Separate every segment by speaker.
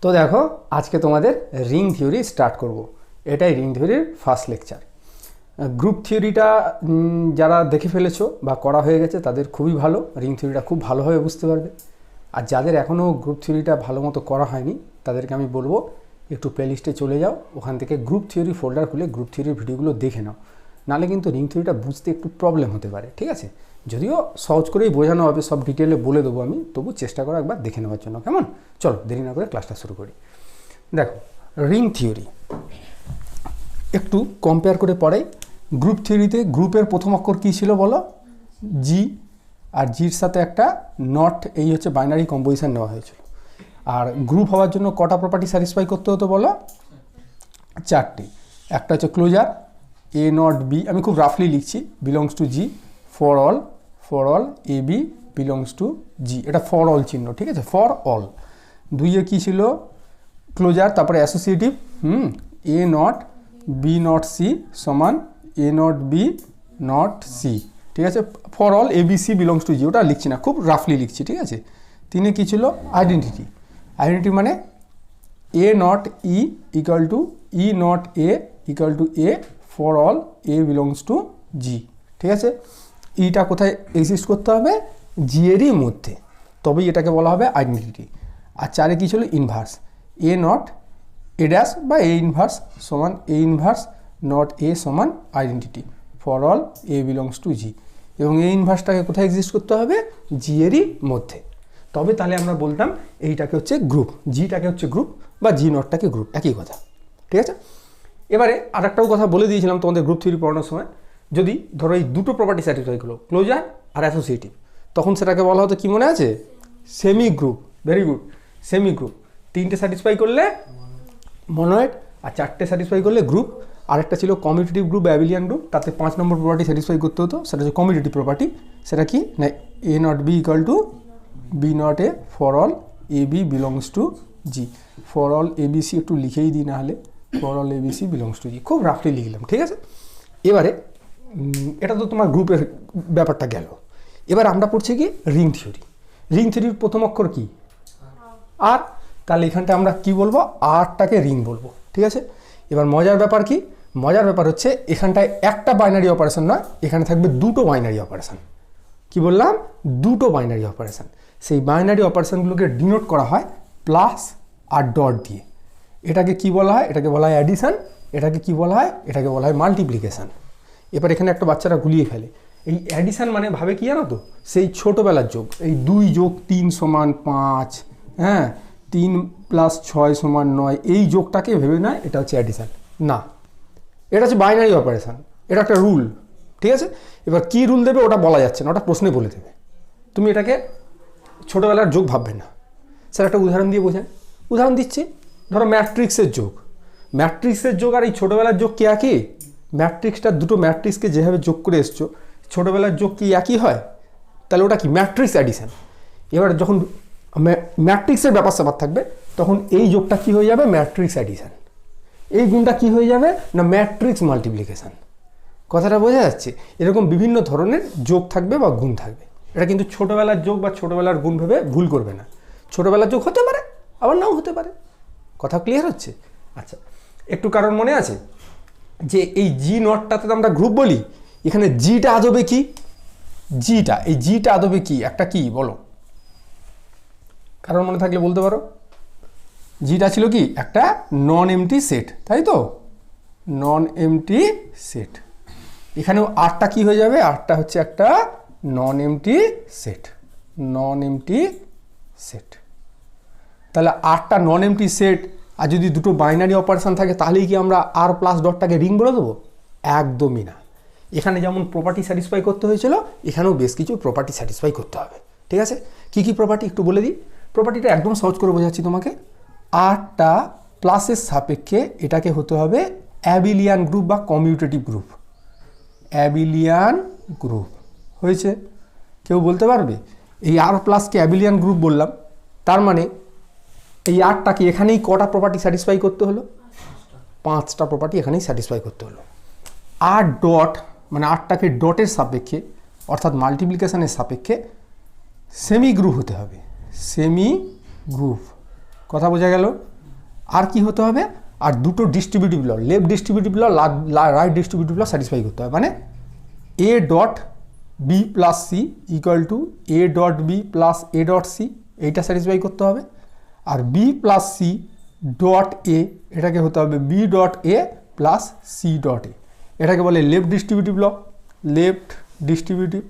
Speaker 1: তো দেখো আজকে তোমাদের রিং থিওরি স্টার্ট করব। এটাই রিং থিওরির ফার্স্ট লেকচার। গ্রুপ থিওরিটা যারা দেখে ফেলেছো বা করা হয়ে গেছে তাদের খুবই ভালো, রিং থিওরিটা খুব ভালোভাবে বুঝতে পারবে। আর যাদের এখনও গ্রুপ থিওরিটা ভালো মতো করা হয়নি তাদেরকে আমি বলবো একটু প্লেলিস্টে চলে যাও, ওখান থেকে গ্রুপ থিওরি ফোল্ডার খুলে গ্রুপ থিওরির ভিডিওগুলো দেখে নাও, নাহলে কিন্তু রিং থিওরিটা বুঝতে একটু প্রবলেম হতে পারে। ঠিক আছে, যদিও সহজ করেই বোঝানো হবে, সব ডিটেলে বলে দেবো আমি, তবু চেষ্টা করো একবার দেখে নেওয়ার জন্য, কেমন? চলো দেরি না করে ক্লাসটা শুরু করি। দেখো রিং থিওরি একটু কম্পেয়ার করে পড়াই। গ্রুপ থিওরিতে গ্রুপের প্রথম অক্ষর কী ছিল বলো? জি, আর জির সাথে একটা নট, এই হচ্ছে বাইনারি কম্পোজিশন নেওয়া হয়েছিল। আর গ্রুপ হওয়ার জন্য কটা প্রপার্টি স্যাটিসফাই করতে হতো বলো? চারটি। একটা হচ্ছে ক্লোজার, এ নট বি, আমি খুব রাফলি লিখছি, belongs to G, for all a b belongs to G, এটা ফর অল চিহ্ন, ঠিক আছে, ফর অল। দুইয়ে কী ছিল? ক্লোজার, তারপরে associative, a not b not c সমান a not b not c, ঠিক আছে, for all a b c belongs to G, ওটা লিখছি না, খুব রাফলি লিখছি, ঠিক আছে। তিনে কী ছিল? আইডেন্টিটি মানে a not e equal to e not a equal to a for all a belongs to G, ঠিক আছে। ইটা কোথায় এক্সিস্ট করতে হবে? জি এরই মধ্যে, তবেই এটাকে বলা হবে আইডেন্টিটি। আর চারে কী ছিল? Inverse, a not a dash বা এ ইনভার্স সমান এ ইনভার্স নট এ সমান identity for all a belongs to G, এবং এই ইনভার্সটাকে কোথায় এক্সিস্ট করতে হবে? জি এরই মধ্যে, তবে তাহলে আমরা বলতাম এইটাকে হচ্ছে গ্রুপ, জিটাকে হচ্ছে গ্রুপ বা জি নটটাকে গ্রুপ, একই কথা, ঠিক আছে। এবারে আর একটাও কথা বলে দিয়েছিলাম তোমাদের গ্রুপ থিওরি পড়ানোর সময়, যদি ধরো এই দুটো প্রপার্টি স্যাটিসফাই হলো, ক্লোজার আর অ্যাসোসিয়েটিভ, তখন সেটাকে বলা হতো কি মনে আছে? Semi group. Very good, semi group. তিনটে স্যাটিসফাই করলে মনোয়েড, আর চারটে স্যাটিসফাই করলে গ্রুপ। আরেকটা ছিল কমিউটেটিভ গ্রুপ বা অ্যাবিলিয়ান গ্রুপ, তাতে 5 নম্বর প্রপার্টি স্যাটিসফাই করতে হতো, সেটা হচ্ছে কমিউটেটিভ প্রপার্টি। সেটা কি না? A not b equal to b not a for all a b belongs to G, for all a b c একটু লিখেই দিই, না হলে for all a b c belongs to G, খুব রাফলি লিখলাম, ঠিক আছে। এবারে এটা তো তোমার গ্রুপের ব্যাপারটা গেল। এবার আমরা পড়ছি কি রিং থিওরি। রিং থিওরির প্রথম অক্ষর কি? আর। তাহলে এখানটা আমরা কি বলবো? আরটাকে রিং বলবো, ঠিক আছে। এবার মজার ব্যাপার কি? মজার ব্যাপার হচ্ছে এখানটায় একটা বাইনারি অপারেশন নয়, এখানে থাকবে দুটো বাইনারি অপারেশন। কি বললাম? দুটো বাইনারি অপারেশন। সেই বাইনারি অপারেশনগুলোকে ডিনোট করা হয় প্লাস আর ডট দিয়ে। এটাকে কি বলা হয়? এটাকে বলা হয় অ্যাডিশন। এটাকে কি বলা হয়? এটাকে বলা হয় মাল্টিপ্লিকেশন। এবার এখানে একটা বাচ্চারা গুলিয়ে ফেলে, এই অ্যাডিশন মানে ভাবে কি জানো তো? সেই ছোটোবেলার যোগ, এই 2 যোগ 3 সমান 5, হ্যাঁ, 3 + 6 সমান 9, এই যোগটাকে ভেবে নেয় এটা হচ্ছে অ্যাডিশন। না, এটা হচ্ছে বাইনারি অপারেশন, এটা একটা রুল, ঠিক আছে। এবার কী রুল দেবে ওটা বলা যাচ্ছে না, ওটা প্রশ্নে বলে দেবে। তুমি এটাকে ছোটোবেলার যোগ ভাববে না। স্যার একটা উদাহরণ দিয়ে বোঝান। উদাহরণ দিচ্ছি, ধরো ম্যাট্রিক্সের যোগ। ম্যাট্রিক্সের যোগ আর এই ছোটোবেলার যোগ কি একই? ম্যাট্রিক্সটা দুটো ম্যাট্রিক্সকে যেভাবে যোগ করে এসছো, ছোটোবেলার যোগ কি একই হয়? তাহলে ওটা কি? Matrix addition. এবার যখন ম্যাট্রিক্সের ব্যাপার স্যাপার থাকবে তখন এই যোগটা কি হয়ে যাবে? Matrix addition. এই গুণটা কি হয়ে যাবে? না ম্যাট্রিক্স মাল্টিপ্লিকেশন। কথাটা বোঝা যাচ্ছে? এরকম বিভিন্ন ধরনের যোগ থাকবে বা গুণ থাকবে। এটা কিন্তু ছোটোবেলার যোগ বা ছোটোবেলার গুণ ভেবে ভুল করবে না। ছোটোবেলার যোগ হতে পারে, আবার নাও হতে পারে। কথা ক্লিয়ার হচ্ছে? আচ্ছা, একটু কারণ মনে আছে যে এই জি নটটাতে তো আমরা গ্রুপ বলি, এখানে জিটা আদবে কি? জিটা, এই জিটা আদবে কি? একটা কি বলো? কারণ মনে থাকলে বলতে পারো। জিটা ছিল কি? একটা নন এমটি সেট, তাই তো? নন এমটি সেট। এখানেও আরটা কি হয়ে যাবে? আরটা হচ্ছে একটা নন এমটি সেট, নন এমটি সেট। তাহলে আরটা নন এমটি সেট, আর যদি দুটো বাইনারি অপারেশন থাকে তাহলেই কি আমরা আর প্লাস ডটটাকে রিং বলে দেবো? একদমই না। এখানে যেমন প্রপার্টি স্যাটিসফাই করতে হয়েছিল, এখানেও বেশ কিছু প্রপার্টি স্যাটিসফাই করতে হবে, ঠিক আছে। কি কি প্রপার্টি একটু বলে দিই। প্রপার্টিটা একদম সহজ করে বোঝাচ্ছি তোমাকে। আরটা প্লাসের সাপেক্ষে এটাকে হতে হবে অ্যাবিলিয়ান গ্রুপ বা কমিউটেটিভ গ্রুপ। অ্যাবিলিয়ান গ্রুপ হয়েছে? কেউ বলতে পারবে? এই আর প্লাসকে অ্যাবিলিয়ান গ্রুপ বললাম, তার মানে এই আরটাকে এখানেই কটা প্রপার্টি স্যাটিসফাই করতে হলো? 5টা প্রপার্টি এখানেই স্যাটিসফাই করতে হলো। আর ডট মানে আরটাকে ডটের সাপেক্ষে অর্থাৎ মাল্টিপ্লিকেশনের সাপেক্ষে সেমি গ্রুপ হতে হবে। সেমি গ্রুপ, কথা বোঝা গেল? আর কি হতে হবে, আর দুটো distributive law, left distributive law, right distributive law satisfy করতে হবে। মানে a dot b plus c equal to a dot b plus a dot c, এইটা স্যাটিসফাই করতে হবে। আর b plus c dot a, এটাকে হতে হবে b dot a plus c dot a, এটাকে বলে left distributive law, left distributive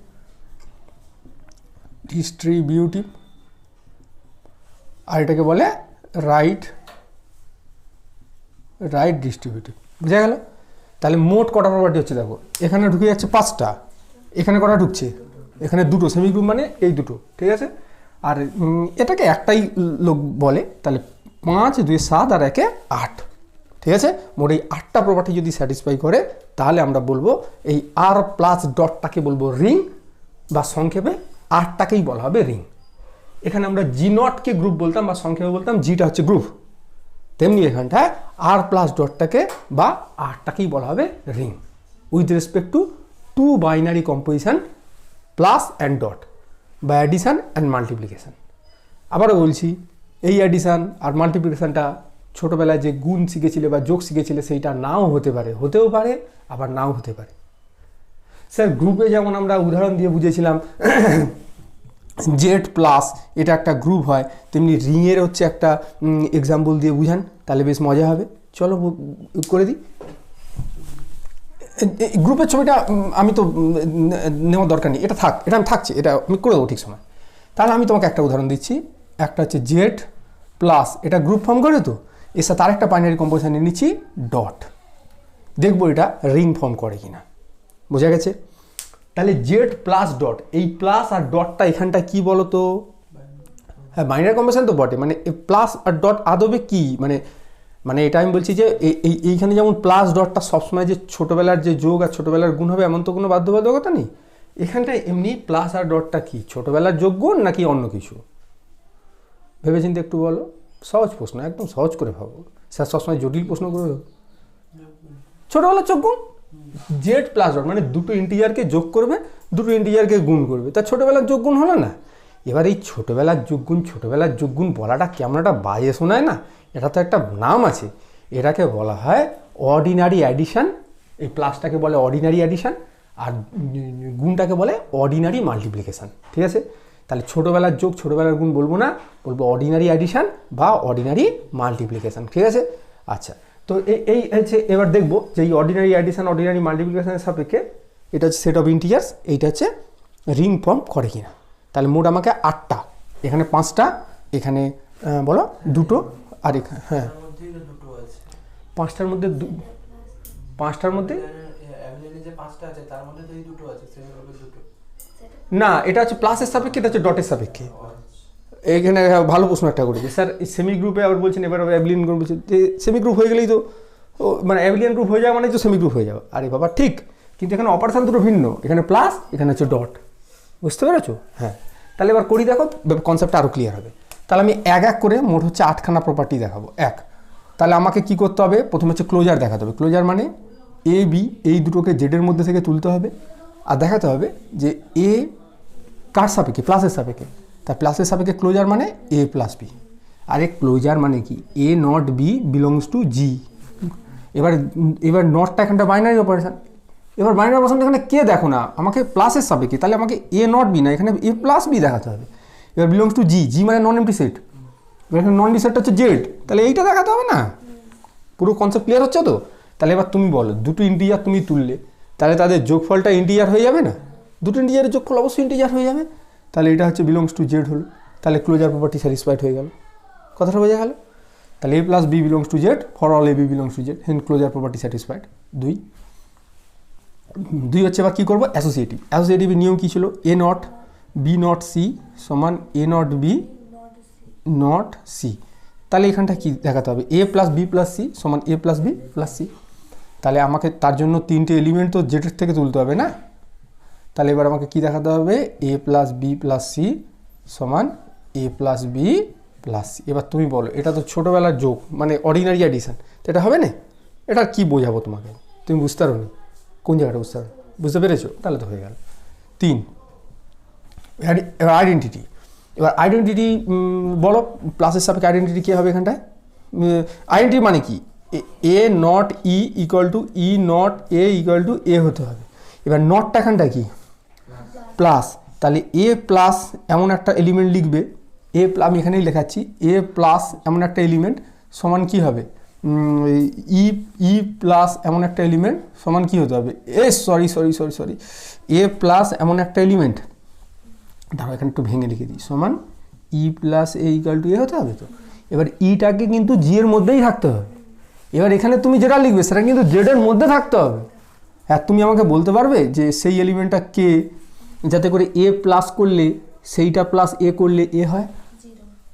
Speaker 1: আর এটাকে বলে রাইট ডিস্ট্রিবিউটিভ। বুঝা গেল? তাহলে মোট কটা প্রপার্টি হচ্ছে দেখো, এখানে ঢুকে যাচ্ছে 5টা, এখানে কটা ঢুকছে, এখানে 2টো, সেমি গ্রুপ মানে এই দুটো, ঠিক আছে। আর এটাকে একটাই লোক বলে, তাহলে 5 2 7 আর 1 8, ঠিক আছে। মোট এই 8টা প্রপার্টি যদি স্যাটিসফাই করে তাহলে আমরা বলবো এই আর প্লাস ডটটাকে বলবো রিং, বা সংক্ষেপে 8টাকেই বলা হবে রিং। এখানে আমরা জি নটকে গ্রুপ বলতাম বা সংক্ষেপে বলতাম জিটা হচ্ছে গ্রুপ, তেমনি এখানটায় আর প্লাস ডটটাকে বা 8টাকেই বলা হবে ring with respect to 2 binary composition plus and dot বা অ্যাডিশান অ্যান্ড মাল্টিপ্লিকেশান। আবারও বলছি, এই অ্যাডিশান আর মাল্টিপ্লিকেশানটা ছোটোবেলায় যে গুণ শিখেছিলে বা যোগ শিখেছিলে সেইটা নাও হতে পারে, হতেও পারে আবার নাও হতে পারে। স্যার গ্রুপে যেমন আমরা উদাহরণ দিয়ে বুঝেছিলাম জেড প্লাস, এটা একটা গ্রুপ হয়, তেমনি রিংয়ের হচ্ছে একটা এক্সাম্পল দিয়ে বুঝান, তাহলে বেশ মজা হবে। চলো করে দিই। গ্রুপের ছবিটা আমি তো নেওয়ার দরকার নেই, এটা থাক, এটা আমি থাকছে, এটা আমি করে দেবো ঠিক সময়। তাহলে আমি তোমাকে একটা উদাহরণ দিচ্ছি, একটা হচ্ছে জেড প্লাস, এটা গ্রুপ ফর্ম করে তো, এর সাথে আরেকটা বাইনারি কম্পোজিশন নিয়ে নিচ্ছি ডট, দেখবো এটা রিং ফর্ম করে কিনা। বোঝা গেছে? তাহলে জেড প্লাস ডট, এই প্লাস আর ডটটা এখানটায় কি বলো তো, হ্যাঁ বাইনারি কম্পোজিশন তো বটে, মানে প্লাস আর ডট আদবে কি, মানে এটা আমি বলছি যে এইখানে যেমন প্লাস ডটটা সবসময় যে ছোটোবেলার যে যোগ আর ছোটোবেলার গুণ হবে এমন তো কোনো বাধ্যবাধকতা নেই। এখানটায় এমনি প্লাস আর ডটটা কি ছোটোবেলার যোগ গুণ নাকি অন্য কিছু, ভেবেচিন্তে একটু বলো। সহজ প্রশ্ন, একদম সহজ করে ভাবো, স্যার সবসময় জটিল প্রশ্ন করে ছোটোবেলার যোগ গুণ। জেড প্লাস ডট মানে দুটো ইন্টিজারকে যোগ করবে, দুটো ইন্টিজারকে গুণ করবে, তা ছোটোবেলার যোগ গুণ হলো না। এবার এই ছোটোবেলার যোগ গুণ বলাটা কেমন একটা বাজে শোনায় না, এটা তো একটা নাম আছে, এটাকে বলা হয় অর্ডিনারি অ্যাডিশান। এই প্লাসটাকে বলে অর্ডিনারি অ্যাডিশান আর গুণটাকে বলে অর্ডিনারি মাল্টিপ্লিকেশান, ঠিক আছে। তাহলে ছোটোবেলার যোগ ছোটোবেলার গুণ বলবো না, বলবো অর্ডিনারি অ্যাডিশান বা অর্ডিনারি মাল্টিপ্লিকেশান, ঠিক আছে। আচ্ছা, তো এই হচ্ছে এবার দেখবো যে এই অর্ডিনারি অ্যাডিশান অর্ডিনারি মাল্টিপ্লিকেশানের সাপেক্ষে এটা হচ্ছে সেট অফ ইন্টিজার্স, এইটা হচ্ছে রিং ফর্ম করে কিনা। তাহলে মোট আমাকে 8টা, এখানে 5টা, এখানে বলো 2টো, আর এখানে হ্যাঁ 5টার মধ্যে 5টার মধ্যে না, এটা হচ্ছে প্লাসের সাপেক্ষে, এটা হচ্ছে ডটের সাপেক্ষে। এইখানে ভালো প্রশ্ন একটা করেছে স্যার, সেমি গ্রুপে আবার বলছেন, এবার অ্যাবিলিয়ান গ্রুপ বলছে যে সেমি গ্রুপ হয়ে গেলেই তো মানে অ্যাবিলিয়ান গ্রুপ হয়ে যাওয়া মানে তো সেমি গ্রুপ হয়ে যাবে। আরে বাবা ঠিক, কিন্তু এখানে অপারেশন দুটো ভিন্ন, এখানে প্লাস এখানে হচ্ছে ডট, বুঝতে পেরেছো? হ্যাঁ, তাহলে এবার করি, দেখো কনসেপ্টটা আরও ক্লিয়ার হবে। তাহলে আমি এক করে মোট হচ্ছে 8খানা প্রপার্টি দেখাবো। তাহলে আমাকে কি করতে হবে, প্রথমে হচ্ছে ক্লোজার দেখাতে হবে। ক্লোজার মানে এ বি এই দুটোকে জেডের মধ্যে থেকে তুলতে হবে, আর দেখাতে হবে যে এ কার সাপেক্ষে, প্লাসের সাপেক্ষে। তার প্লাসের সাপেক্ষে ক্লোজার মানে এ প্লাস বি। আর এ ক্লোজার মানে কি, a not B belongs to জি। এবার নটটা এখানটা বাইনারি অপারেশন, এবার বাইনারি অপারেশনটা এখানে কে দেখো না, আমাকে প্লাসের সাপেক্ষে, তাহলে আমাকে এ নট বি না, এখানে এ প্লাস বি দেখাতে হবে। এবার বিলংস টু জি, জি মানে নন এমটি সেট, এখানে নন এমটি সেটটা হচ্ছে জেড, তাহলে এইটা দেখাতে হবে না। পুরো কনসেপ্ট ক্লিয়ার হচ্ছে তো? তাহলে এবার তুমি বলো, দুটো ইন্টিজার তুমি তুললে, তাহলে তাদের যোগফলটা ইন্টিজার হয়ে যাবে না? দুটো ইন্টিজারের যোগফল অবশ্যই ইন্টিজার হয়ে যাবে, তাহলে এটা হচ্ছে বিলংস টু জেড হলো, তাহলে ক্লোজার প্রপার্টি স্যাটিসফাইড হয়ে গেল। কথাটা বোঝা গেল? তাহলে a plus b belongs to Z, for all a b belongs to Z, hence closure property satisfied. 2 হচ্ছে এবার কী করবো, অ্যাসোসিয়েটিভের নিয়ম কী ছিল, a not b not c সমান a not b not c. তাহলে এখানটা কি দেখাতে হবে, a plus b plus c সমান a plus b plus c. তাহলে আমাকে তার জন্য 3টে এলিমেন্ট তো জেডের থেকে তুলতে হবে না। তাহলে এবার আমাকে কি দেখাতে হবে, a plus b plus c সমান a plus b plus c. এবার তুমি বলো, এটা তো ছোটোবেলার যোগ মানে অর্ডিনারি অ্যাডিশন, তো এটা হবে না? এটা কি বোঝাবো তোমাকে, তুমি বুঝতে পারো নি কোন জায়গাটা, বুঝতে পেরেছো? তাহলে তো হয়ে গেল 3। এবার আইডেন্টিটি, বলো প্লাসের সাপেক্ষে আইডেন্টিটি কী হবে এখানটায়, আইডেন্টি মানে কি, a not e equal to e not a equal to a হতে হবে। এবার নটটা এখানটা কি প্লাস, তাহলে এ প্লাস এমন একটা এলিমেন্ট লিখবে, আমি এখানেই লেখাচ্ছি, এ প্লাস এমন একটা এলিমেন্ট সমান কি হবে, ই প্লাস এমন একটা এলিমেন্ট সমান কি হতে হবে, সরি এ প্লাস এমন একটা এলিমেন্ট, ধরো এখানে একটু ভেঙে লিখে দিই, সমান ই plus a equal to a হতে হবে। তো এবার ইটাকে কিন্তু জি এর মধ্যেই থাকতে হবে। এবার এখানে তুমি যেটা লিখবে সেটা কিন্তু জেড এর মধ্যে থাকতে হবে। হ্যাঁ, তুমি আমাকে বলতে পারবে যে সেই এলিমেন্টটা কে, যাতে করে এ প্লাস করলে সেইটা প্লাস এ করলে এ হয়।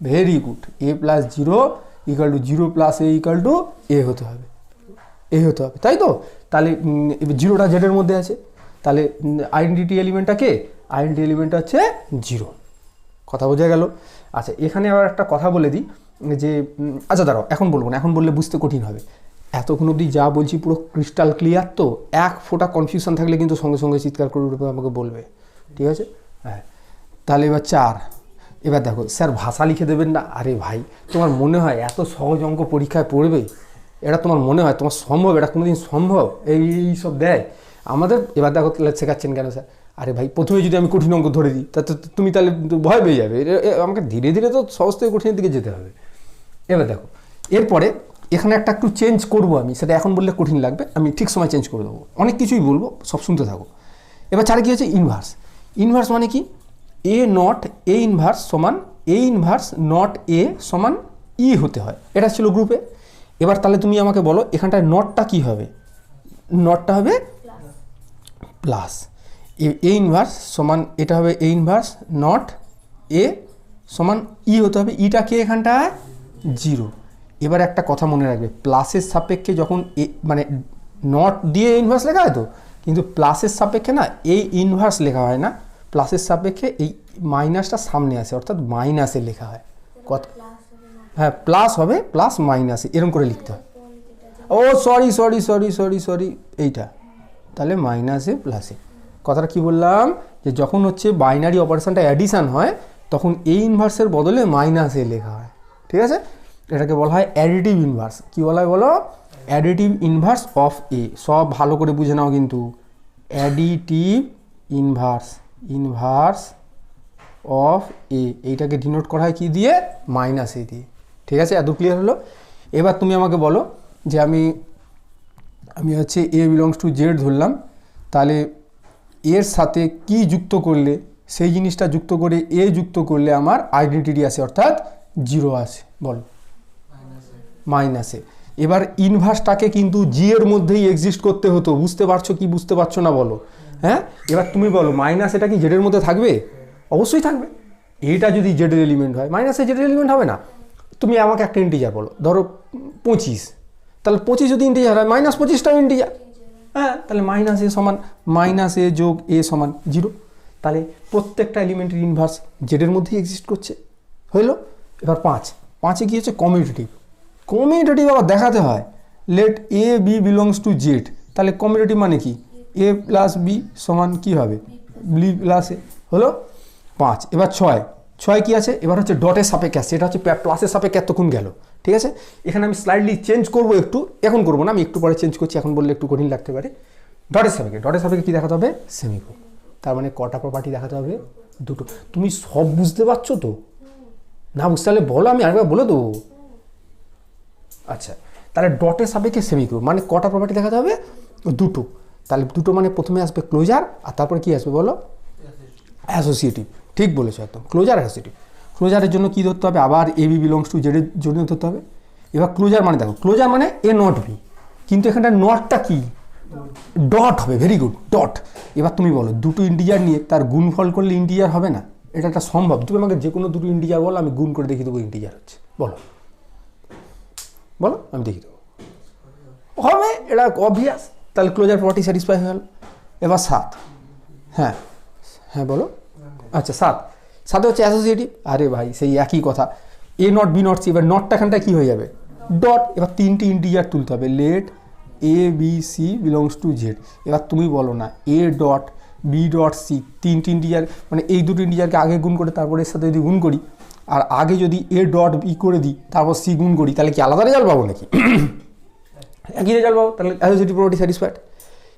Speaker 1: Very good, a plus zero equal to zero plus a equal to a হতে হবে, এ হতে হবে, তাই তো? তাহলে জিরোটা জেডের মধ্যে আছে, তাহলে আইডেন্টিটি এলিমেন্টটা কে, আইডেন্টিটি এলিমেন্টটা হচ্ছে জিরো। কথা বোঝা গেল? আচ্ছা, এখানে আবার একটা কথা বলে দিই যে, আচ্ছা দাঁড়াও, এখন বলবো না, এখন বললে বুঝতে কঠিন হবে। এতক্ষণ অবধি যা বলছি পুরো ক্রিস্টাল ক্লিয়ার তো? এক ফোঁটা কনফিউশন থাকলে কিন্তু সঙ্গে সঙ্গে চিৎকার করে উঠবে, আমাকে বলবে, ঠিক আছে? হ্যাঁ, তাহলে এবার 4। এবার দেখো স্যার ভাষা লিখে দেবেন না। আরে ভাই, তোমার মনে হয় এত সহজ অঙ্ক পরীক্ষায় পড়বে? এটা তোমার মনে হয় তোমার সম্ভব? এটা কোনোদিন সম্ভব? এই সব দেয় আমাদের। এবার দেখো শেখাচ্ছেন কেন স্যার? আরে ভাই, প্রথমে যদি আমি কঠিন অঙ্ক ধরে দিই তা তুমি তাহলে ভয় পেয়ে যাবে। আমাকে ধীরে ধীরে তো সহজ থেকে কঠিনের দিকে যেতে হবে। এবার দেখো, এরপরে এখানে একটা একটু চেঞ্জ করবো আমি, সেটা এখন বললে কঠিন লাগবে, আমি ঠিক সময় চেঞ্জ করে দেবো। অনেক কিছুই বলবো, সব শুনতে থাকো। এবার 4 কী হচ্ছে, ইনভার্স। ইনভার্স মানে কি, এ নট এ ইনভার্স সমান এ ইনভার্স নট এ সমান ই হতে হয়। এটা ছিল গ্রুপে। এবার তাহলে তুমি আমাকে বলো এখানটায় নটটা কি হবে? নটটা হবে প্লাস এ ইনভার্স সমান, এটা হবে এ ইনভার্স নট এ সমান ই হতে হবে। ইটা কে এখানটায় জিরো। এবার একটা কথা মনে রাখবে, প্লাসের সাপেক্ষে যখন এ মানে নট দিয়ে ইনভার্স লেখা হয় তো, কিন্তু প্লাসের সাপেক্ষে না এই ইনভার্স লেখা হয় না, প্লাসের সাপেক্ষে এই মাইনাসটা সামনে আসে, অর্থাৎ মাইনাসে লেখা হয়। কত? হ্যাঁ, প্লাস হবে, প্লাস মাইনাসে এরকম করে লিখতে হয়। ও সরি এইটা, তাহলে মাইনাসে প্লাসে। কথাটা কি বললাম, যে যখন হচ্ছে বাইনারি অপারেশনটা অ্যাডিশান হয় তখন এই ইনভার্সের বদলে মাইনাসে লেখা হয়, ঠিক আছে? এটাকে বলা হয় অ্যাডিটিভ ইনভার্স। কি বলা হয় বলো? অ্যাডিটিভ ইনভার্স অফ এ। সব ভালো করে বুঝে নাও কিন্তু, অ্যাডিটিভ ইনভার্স, ইনভার্স অফ এ, এইটাকে ডিনোট করা হয় কি দিয়ে? মাইনাস এ দিয়ে, ঠিক আছে? এত ক্লিয়ার হলো? এবার তুমি আমাকে বলো যে আমি হচ্ছে এ বিলংস টু জেড ধরলাম, তাহলে এর সাথে কি যুক্ত করলে, সেই জিনিসটা যুক্ত করে এ যুক্ত করলে আমার আইডেন্টিটি আসে, অর্থাৎ জিরো আসে। বলো, মাইনাসে। এবার ইনভার্সটাকে কিন্তু জি এর মধ্যেই এক্সিস্ট করতে হতো। বুঝতে পারছো কি বুঝতে পারছো না বলো? হ্যাঁ, এবার তুমি বলো মাইনাস এটা কি জেডের মধ্যে থাকবে? অবশ্যই থাকবে। এটা যদি জেডের এলিমেন্ট হয়, মাইনাসে জেডের এলিমেন্ট হবে না? তুমি আমাকে একটা ইন্টিজার বলো, ধরো 25, তাহলে 25 যদি ইন্টিজার হয় মাইনাস 25টাও ইন্টিজার। হ্যাঁ, তাহলে মাইনাস এ সমান মাইনাস এ যোগ এ সমান জিরো। তাহলে প্রত্যেকটা এলিমেন্টের ইনভার্স জেডের মধ্যেই এক্সিস্ট করছে, হইলো? এবার 5 কি হচ্ছে, কমিউটেটিভ। কমিউটেটিভ আবার দেখাতে হয়, let a b belongs to Z. তাহলে কমিউটেটিভ মানে কি, এ প্লাস বি সমান কী হবে, বি প্লাস এ, হলো 5। এবার 6 কি আছে, এবার হচ্ছে ডটের সাপেক্ষে আসছে, এটা হচ্ছে প্লাসের সাপেক্ষে এতক্ষণ গেল, ঠিক আছে? এখানে আমি স্লাইডলি চেঞ্জ করবো একটু, এখন করবো না, আমি একটু পরে চেঞ্জ করছি, এখন বললে একটু কঠিন লাগতে পারে। ডটের সাপেক্ষে কী দেখাতে হবে, সেমিকোলন। তার মানে কটা প্রপার্টি দেখাতে হবে, দুটো। তুমি সব বুঝতে পারছো তো? না বুঝতে পারলে বলো, আমি আরেকবার বলে দেবো। আচ্ছা, তাহলে ডটের সাপেক্ষে সেমিকোলন মানে কটা প্রপার্টি দেখাতে হবে, দুটো। তাহলে দুটো মানে প্রথমে আসবে ক্লোজার, আর তারপরে কি আসবে বলো, অ্যাসোসিয়েটিভ। ঠিক বলেছো একদম, ক্লোজার অ্যাসোসিয়েটিভ। ক্লোজারের জন্য কী ধরতে হবে, আবার এ বি বিলংস টু জেডের জন্য ধরতে হবে। এবার ক্লোজার মানে দেখো, ক্লোজার মানে এ নট বি, কিন্তু এখানটা নটটা কি, ডট হবে। Very good, dot. এবার তুমি বলো, দুটো ইন্টিজার নিয়ে তার গুণফল করলে ইন্টিজার হবে না? এটা একটা সম্ভব। তুমি আমাকে যে কোনো দুটো ইন্টিজার বলো, আমি গুণ করে দেখিয়ে দেবো ইন্টিজার হচ্ছে। বলো আমি দেখিয়ে দেবো, হবে। এটা অবভিয়াস। তাহলে ক্লোজার প্রপার্টি স্যাটিসফাই হয়ে গেল। এবার 7। হ্যাঁ বলো। আচ্ছা, 7 হচ্ছে অ্যাসোসিয়েটিভ। আরে ভাই, সেই একই কথা, এ নট বি নট সি। এবার নটটা এখানটায় কী হয়ে যাবে, ডট। এবার 3টি ইন্টিজার তুলতে হবে, let a b c belongs to Z. এবার তুমি বলো না, a dot b dot c, 3টি ইন্টিজার মানে এই দুটো ইন্টিজারকে আগে গুণ করে তারপরে এর সাথে যদি গুণ করি আর আগে যদি এ ডট বি করে দিই তারপর সি গুণ করি তাহলে কি আলাদা রেজাল্ট পাবো নাকি? একই রেজাল্ট পাবো। তাহলে অ্যাসোসিয়েটিভ প্রপার্টি স্যাটিসফাইড।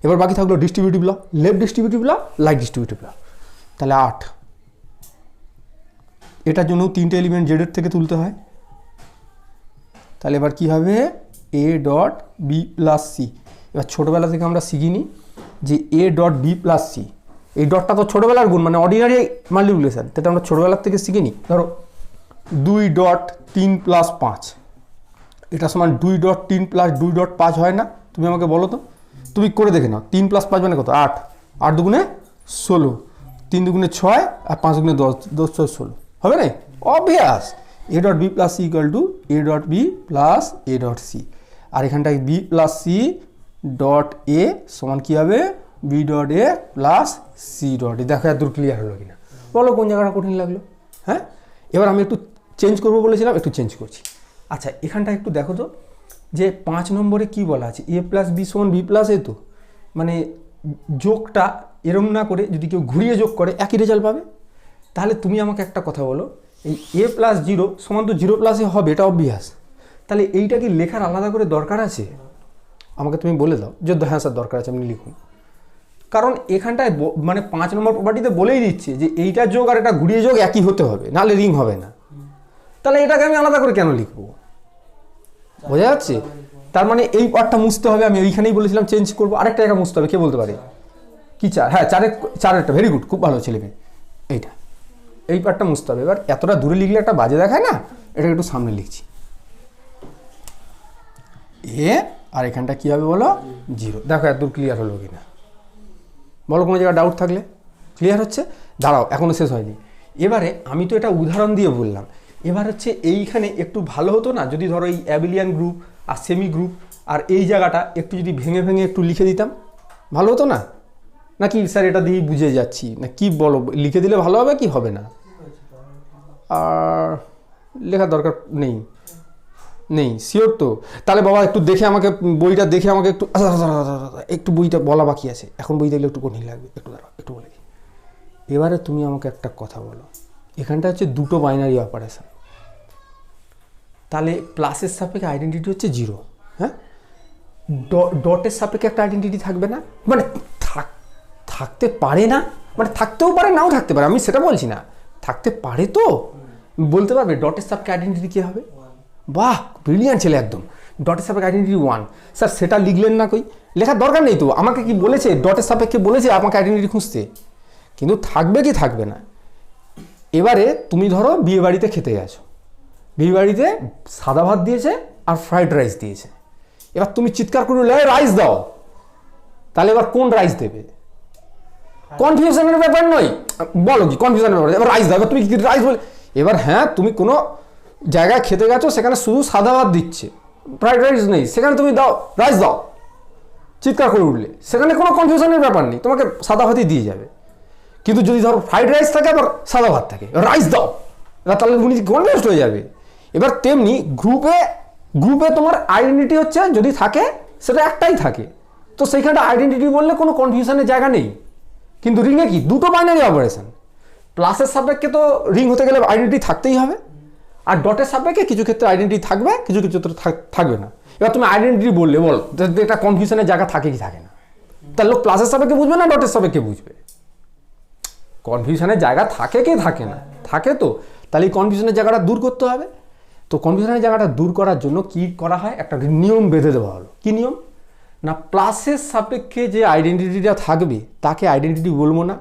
Speaker 1: এবার বাকি থাকলো distributive law, left distributive law, right distributive ল। তাহলে 8। এটার জন্য 3টে এলিমেন্ট জেডের থেকে তুলতে হয়। তাহলে এবার কি হবে? A dot b plus c. এবার ছোটোবেলা থেকে আমরা শিখিনি যে a dot b plus c, এই ডটটা তো ছোটোবেলার গুণ, মানে অর্ডিনারি মাল্টিপ্লিকেশন, সেটা আমরা ছোটোবেলার থেকে শিখিনি। ধরো 2 ডট 3 প্লাস 5, এটা সমান 2 ডট 3 প্লাস 2 ডট 5 হয় না? তুমি আমাকে বলো তো, তুমি করে দেখে নাও। 3 প্লাস 5 মানে কত? 8। 8 দুগুণে 16, 3 দুগুণে 6 আর 5 দুগুণে 10, 10 6 16 হবে না? Obvious. A dot b plus c equal to a dot b plus a dot c. আর এখানটায় b plus c dot a সমান কী হবে? B dot a plus c dot a. দেখো এত ক্লিয়ার হলো কিনা, বলো কোন জায়গাটা কঠিন লাগলো? হ্যাঁ, এবার আমি একটু চেঞ্জ করবো বলেছিলাম, একটু চেঞ্জ করছি। আচ্ছা, এখানটা একটু দেখো তো যে 5 নম্বরে কি বলা আছে? এ প্লাস বি সমান বি প্লাস এ। তো মানে যোগটা এরম না করে যদি কেউ ঘুরিয়ে যোগ করে একই রেজাল্ট পাবে। তাহলে তুমি আমাকে একটা কথা বলো, এই এ প্লাস 0 সমান তো 0 প্লাস এ হবে, এটা অবভিয়াস। তাহলে এইটা কি লেখার আলাদা করে দরকার আছে? আমাকে তুমি বলে দাও যে হ্যাঁ স্যার দরকার আছে, আপনি লিখুন। কারণ এখানটায় মানে 5 নম্বর প্রপার্টিতে বলেই দিচ্ছে যে এইটা যোগ আর এটা ঘুরিয়ে যোগ একই হতে হবে, নাহলে রিং হবে না। তাহলে এটাকে আমি আলাদা করে কেন লিখবো? বোঝা যাচ্ছে? তার মানে এই পার্টটা মুছতে হবে। আমি ওইখানেই বলেছিলাম চেঞ্জ করবো, আরেকটা জায়গা মুছতে হবে। কে বলতে পারে? কি 4? হ্যাঁ, 4-4টা ভেরি গুড, খুব ভালো ছেলে মেয়ে। এইটা, এই পার্টটা মুছতে হবে। এবার এতটা দূরে লিখলে একটা বাজে দেখায় না, এটাকে একটু সামনে লিখছি। এ আর এখানটা কী হবে বলো? 0। দেখো এত দূর ক্লিয়ার হলো কিনা বলো? কোনো জায়গায় ডাউট থাকলে? ক্লিয়ার হচ্ছে? দাঁড়াও, এখনও শেষ হয়নি। এবারে আমি তো এটা উদাহরণ দিয়ে বললাম, এবার হচ্ছে এইখানে একটু ভালো হতো না যদি ধরো এই অ্যাবিলিয়ান গ্রুপ আর সেমি গ্রুপ আর এই জায়গাটা একটু যদি ভেঙে ভেঙে একটু লিখে দিতাম, ভালো হতো না? নাকি স্যার এটা দিয়েই বুঝে যাচ্ছি, না কি বলো? লিখে দিলে ভালো হবে কি হবে না? আর লেখার দরকার নেই? নেই শিওর তো? তাহলে বাবা একটু দেখে আমাকে, বইটা দেখে আমাকে একটু একটু বইটা বলা বাকি আছে, এখন বই দেখলে একটু কঠিন লাগবে, একটু দাঁড়াও একটু বলে দিই। এবারে তুমি আমাকে একটা কথা বলো, এখানটা হচ্ছে দুটো বাইনারি অপারেশন, তাহলে প্লাসের সাপেক্ষে আইডেন্টিটি হচ্ছে 0, হ্যাঁ? ডটের সাপেক্ষে একটা আইডেন্টিটি থাকবে না? মানে থাকতে পারে না, মানে থাকতেও পারে নাও থাকতে পারে, আমি সেটা বলছি না, থাকতে পারে। তো বলতে পারবে ডটের সাপেক্ষে আইডেন্টিটি কী হবে? বাহ, ব্রিলিয়ান্ট ছেলে একদম। ডটের সাপেক্ষে আইডেন্টিটি 1। স্যার সেটা লিখলেন না, কই লেখার দরকার নেই তো। আমাকে কি বলেছে? ডটের সাপেক্ষে বলেছে আমাকে আইডেন্টিটি খুঁজতে, কিন্তু থাকবে কি থাকবে না। এবারে তুমি ধরো বিয়ে বাড়িতে খেতে গেছো, বিয়ে বাড়িতে সাদা ভাত দিয়েছে আর ফ্রাইড রাইস দিয়েছে। এবার তুমি চিৎকার করে রাইস দাও, তাহলে এবার কোন রাইস দেবে? কনফিউশনের ব্যাপার নয়, বলো কি কনফিউশনের ব্যাপার? এবার রাইস দাও, এবার তুমি কি রাইস বলে, এবার হ্যাঁ তুমি কোনো জায়গায় খেতে গেছো সেখানে শুধু সাদা ভাত দিচ্ছে, ফ্রাইড রাইস নেই, সেখানে তুমি দাও রাইস দাও, চিৎকার করে উঠলে, সেখানে কোনো কনফিউশনের ব্যাপার নেই, তোমাকে সাদা ভাতই দিয়ে যাবে। কিন্তু যদি ধরো ফ্রাইড রাইস থাকে আবার সাদা ভাত থাকে, রাইস দাও, তাহলে উনি কনফিউজড হয়ে যাবে। এবার তেমনি গ্রুপে তোমার আইডেন্টিটি হচ্ছে যদি থাকে সেটা একটাই থাকে, তো সেইখানটা আইডেন্টিটি বললে কোনো কনফিউশনের জায়গা নেই। কিন্তু রিংয়ে কি দুটো বাইনারি অপারেশন, প্লাসের সাপেক্ষে তো রিং হতে গেলে আইডেন্টিটি থাকতেই হবে, আর ডটের সাপেক্ষে কিছু ক্ষেত্রে আইডেন্টিটি থাকবে, কিছু কিছু ক্ষেত্রে থাকবে না। এবার তুমি আইডেন্টিটি বললে বলো এটা কনফিউশনের জায়গা থাকে কি থাকে না, তার লোক প্লাসের সাপেক্ষে বুঝবে না ডটের সাপেক্ষে বুঝবে? কনফিউশনের জায়গা থাকে কি থাকে না? থাকে তো। তাহলে এই কনফিউশনের জায়গাটা দূর করতে হবে। তো কনফিউশনের জায়গাটা দূর করার জন্য কি করা হয়? একটা নিয়ম বেঁধে দেওয়া হলো। কি নিয়ম? না প্লাসের সাপেক্ষে যে আইডেন্টিটিটা থাকবে তাকে আইডেন্টিটি বলবো না,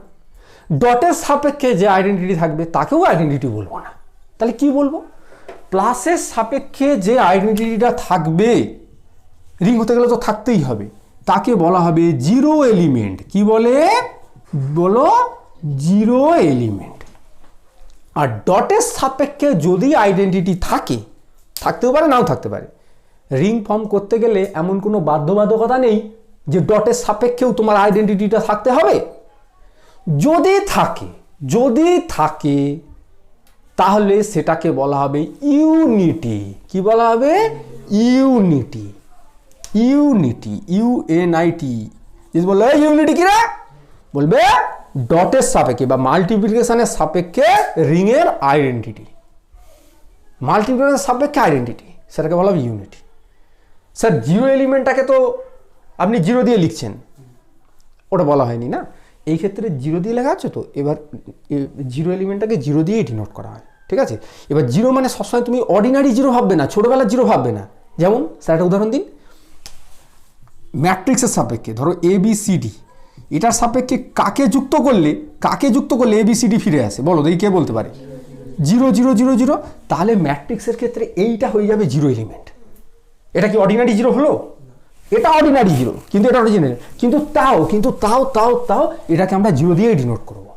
Speaker 1: ডটের সাপেক্ষে যে আইডেন্টিটি থাকবে তাকেও আইডেন্টিটি বলবো না। তাহলে কি বলবো? প্লাসের সাপেক্ষে যে আইডেন্টিটিটা থাকবে, রিং হতে গেলে তো থাকতেই হবে, তাকে বলা হবে 0 এলিমেন্ট। কি বলে? বলো 0 এলিমেন্ট। আর ডটের সাপেক্ষে যদি আইডেন্টিটি থাকে, থাকতেও পারে নাও থাকতে পারে, রিং ফর্ম করতে গেলে এমন কোনো বাধ্যবাধকতা নেই যে ডটের সাপেক্ষেও তোমার আইডেন্টিটিটা থাকতে হবে। যদি থাকে তাহলে সেটাকে বলা হবে ইউনিটি। কি বলা হবে? ইউনিটি। UNIT। যদি বললে ইউনিটি কি রে, বলবে ডটের সাপেক্ষে বা মাল্টিপ্লিকেশনের সাপেক্ষে রিংয়ের আইডেন্টিটি। মাল্টিপ্লিকেশনের সাপেক্ষে আইডেন্টিটি, সেটাকে বলা হবে ইউনিটি। স্যার জিরো এলিমেন্টটাকে তো আপনি জিরো দিয়ে লিখছেন, ওটা বলা হয়নি না, এই ক্ষেত্রে জিরো দিয়ে লেখা আছে তো, এবার জিরো এলিমেন্টটাকে জিরো দিয়েই ডিনোট করা হয়, ঠিক আছে। এবার জিরো মানে সবসময় তুমি অর্ডিনারি জিরো ভাববে না, ছোটোবেলার জিরো ভাববে না। যেমন স্যার একটা উদাহরণ দিন, ম্যাট্রিক্সের সাপেক্ষে ধরো ABCD, এটার সাপেক্ষে কাকে যুক্ত করলে ABCD ফিরে আসে, বলো দেখি কে বলতে পারে? 0 0 0 0। তাহলে ম্যাট্রিক্সের ক্ষেত্রে এইটা হয়ে যাবে জিরো এলিমেন্ট। এটা কি অর্ডিনারি জিরো হলো? এটা অর্ডিনারি জিরো, কিন্তু এটা অরিজিনাল, কিন্তু তাও এটাকে আমরা জিরো দিয়েই ডিনোট করবো।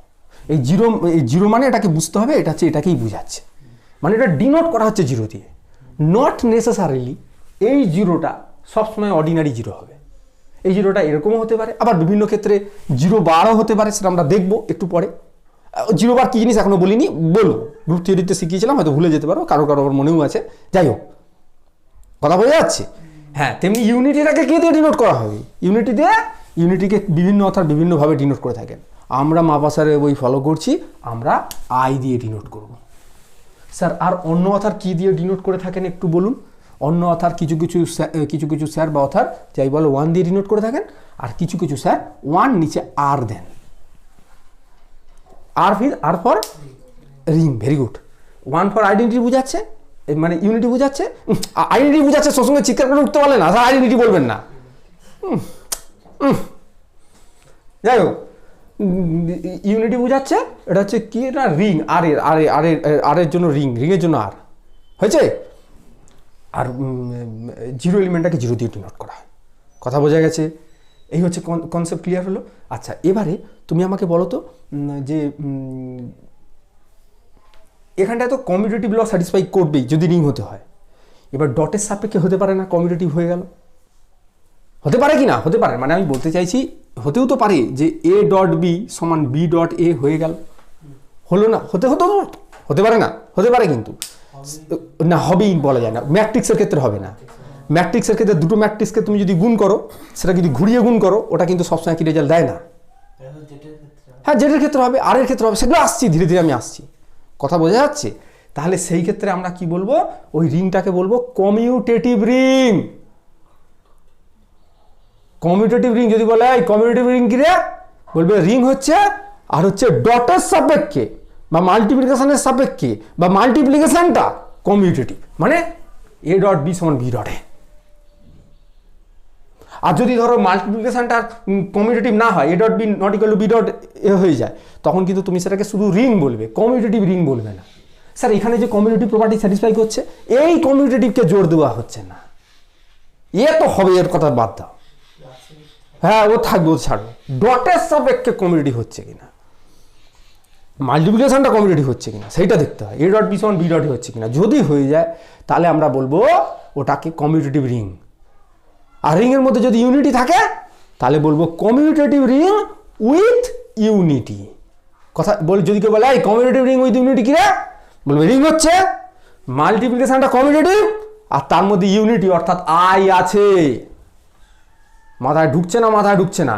Speaker 1: এই জিরো মানে এটাকে বুঝতে হবে, এটা হচ্ছে এটাকেই বোঝাচ্ছে, মানে এটা ডিনোট করা হচ্ছে জিরো দিয়ে। নট নেসেসারিলি এই জিরোটা সবসময় অর্ডিনারি জিরো হবে, এই জিরোটা এরকমও হতে পারে, আবার বিভিন্ন ক্ষেত্রে জিরো বারও হতে পারে, সেটা আমরা দেখবো একটু পরে। জিরো বার কী জিনিস এখনো বলিনি, বলবো, গ্রুপ থিওরিতে শিখিয়েছিলাম, হয়তো ভুলে যেতে পারো, কারো মনেও আছে, যাই হোক কথা বোঝা যাচ্ছে। হ্যাঁ, তেমনি ইউনিটিটাকে কে দিয়ে ডিনোট করা হবে? ইউনিটিকে বিভিন্ন অর্থাৎ বিভিন্নভাবে ডিনোট করে থাকেন। আমরা মাপাসারের বই ফলো করছি, আমরা আই দিয়ে ডিনোট করব। স্যার আর অন্য অথার কি দিয়ে ডিনোট করে থাকেন একটু বলুন? অন্য অথার কিছু কিছু স্যার বা অথার যাই বলো 1 দিয়ে ডিনোট করে থাকেন, আর কিছু স্যার 1 নিচে আর দেন। R for ring, very good. 1 for identity বুঝাচ্ছে, মানে ইউনিটি বুঝাচ্ছে, আইডেন্টিটি বুঝাচ্ছে, সবসময় চিৎকার করে উঠতে পারলে না, আইডেন্টিটি বলবেন না। যাই হোক, ইউনিটি বুঝাচ্ছে, এটা হচ্ছে কি না রিং, আর এর জন্য রিংয়ের জন্য আর হয়েছে। আর জিরো এলিমেন্টটাকে জিরো দিয়ে ডিনোট করা হয়। কথা বোঝা গেছে? এই হচ্ছে কনসেপ্ট, ক্লিয়ার হলো? আচ্ছা, এবারে তুমি আমাকে বলো তো যে এখানটায় তো কমিউটেটিভ ল স্যাটিসফাই করবেই যদি রিং হতে হয়। এবার ডটের সাপেক্ষে হতে পারে না, কমিউটেটিভ হয়ে গেল, হতে পারে কি না? হতে পারে, মানে আমি বলতে চাইছি হতেও তো পারে যে A.B সমান B.A হয়ে গেল, হলো না? হতে পারে না, হতে পারে, কিন্তু না হবেই বলা যায় না। ম্যাট্রিক্সের ক্ষেত্রে হবে না। ম্যাট্রিক্সের ক্ষেত্রে দুটো ম্যাট্রিক্সকে তুমি যদি গুণ করো, সেটা যদি ঘুরিয়ে গুণ করো, ওটা কিন্তু সবসময় কি রেজাল্ট দেয় না। হ্যাঁ, জেডের ক্ষেত্রে হবে, আর এর ক্ষেত্রে হবে, সেগুলো আসছি ধীরে ধীরে, আমি আসছি, কথা বোঝা যাচ্ছে? তাহলে সেই ক্ষেত্রে আমরা কি বলবো? ওই রিংটাকে বলবো কমিউটেটিভ রিং। কমিউটেটিভ রিং যদি বলে এই কমিউটেটিভ রিং কি রে, বলবে রিং হচ্ছে আর হচ্ছে ডটের সাপেক্ষে বা মাল্টিপ্লিকেশনের সাপেক্ষে বা মাল্টিপ্লিকেশনটা কমিউটেটিভ, মানে A.B সমান B.A। আর যদি ধরো মাল্টিপ্লিকেশনটা কমিউটেটিভ না হয়, A.B not equal two B.A হয়ে যায়, তখন কিন্তু তুমি সেটাকে শুধু রিং বলবে, কমিউটেটিভ রিং বলবে না। স্যার এখানে যে কমিউটেটিভ প্রপার্টি স্যাটিসফাই করছে, এই কমিউটেটিভকে জোর দেওয়া হচ্ছে না, এ তো হবে, এর কথা বাদ দাও। হ্যাঁ, ও থাকবে, ও ছাড়ো। ডটের সাপেক্ষে কমিউটেটিভ হচ্ছে কিনা, মাল্টিপ্লিকেশনটা কমিউটেটিভ হচ্ছে কিনা সেইটা দেখতে হয়। A.B সমান B.A হচ্ছে কিনা, যদি হয়ে যায় তাহলে আমরা বলবো ওটাকে কমিউটেটিভ রিং। আর রিংয়ের মধ্যে যদি ইউনিটি থাকে তাহলে বলবো কমিউটেটিভ রিং উইথ ইউনিটি। কথা বলি, যদি কেউ বলে এই কমিউটেটিভ রিং উইথ ইউনিটি কি রে, বলবে রিং হচ্ছে মাল্টিপ্লিকেশনটা কমিউটেটিভ আর তার মধ্যে ইউনিটি অর্থাৎ আই আছে। মাথায় ঢুকছে না?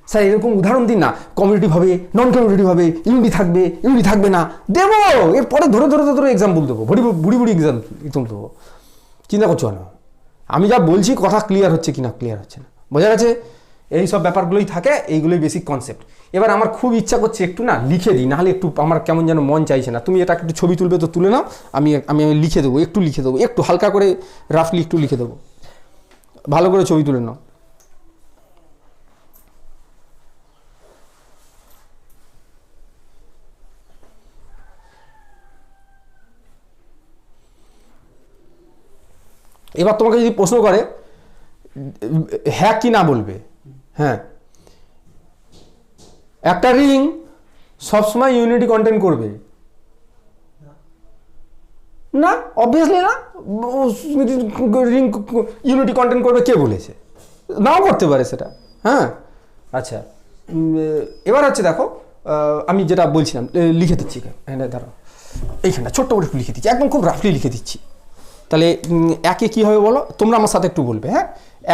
Speaker 1: স্যার এরকম উদাহরণ দিন না, কমিউনিটিভ হবে, নন কমিউনিটিভ হবে, ইউনিটি থাকবে না, দেবো, এরপরে ধরে এক্সাম্পল দেবো, বুড়ি এক্সাম্পল দেবো। চিন্তা করছো না? আমি যা বলছি কথা ক্লিয়ার হচ্ছে কি না, ক্লিয়ার হচ্ছে না, বোঝা গেছে? এই সব ব্যাপারগুলোই থাকে, এইগুলোই বেসিক কনসেপ্ট। এবার আমার খুব ইচ্ছা করছে একটু না লিখে দিই, নাহলে একটু আমার কেমন যেন মন চাইছে না। তুমি এটা একটু ছবি তুলবে তো তুলে নাও, আমি লিখে দেবো, একটু হালকা করে রাফলি একটু লিখে দেবো, ভালো করে ছবি তুলে নাও। এবার তোমাকে যদি প্রশ্ন করে হ্যাঁ কি না বলবে? হ্যাঁ, একটা রিং সবসময় ইউনিটি কন্টেন্ট করবে না, অবভিয়াসলি না। রিং ইউনিটি কন্টেন্ট করবে কে বলেছে? নাও করতে পারে সেটা। হ্যাঁ, আচ্ছা, এবার হচ্ছে দেখো, আমি যেটা বলছিলাম লিখে দিচ্ছি, ধরো এইখানটা ছোট্ট করে একটু লিখে দিচ্ছি, একদম খুব রাফলি লিখে দিচ্ছি। তাহলে একে কী হবে বলো, তোমরা আমার সাথে একটু বলবে। হ্যাঁ,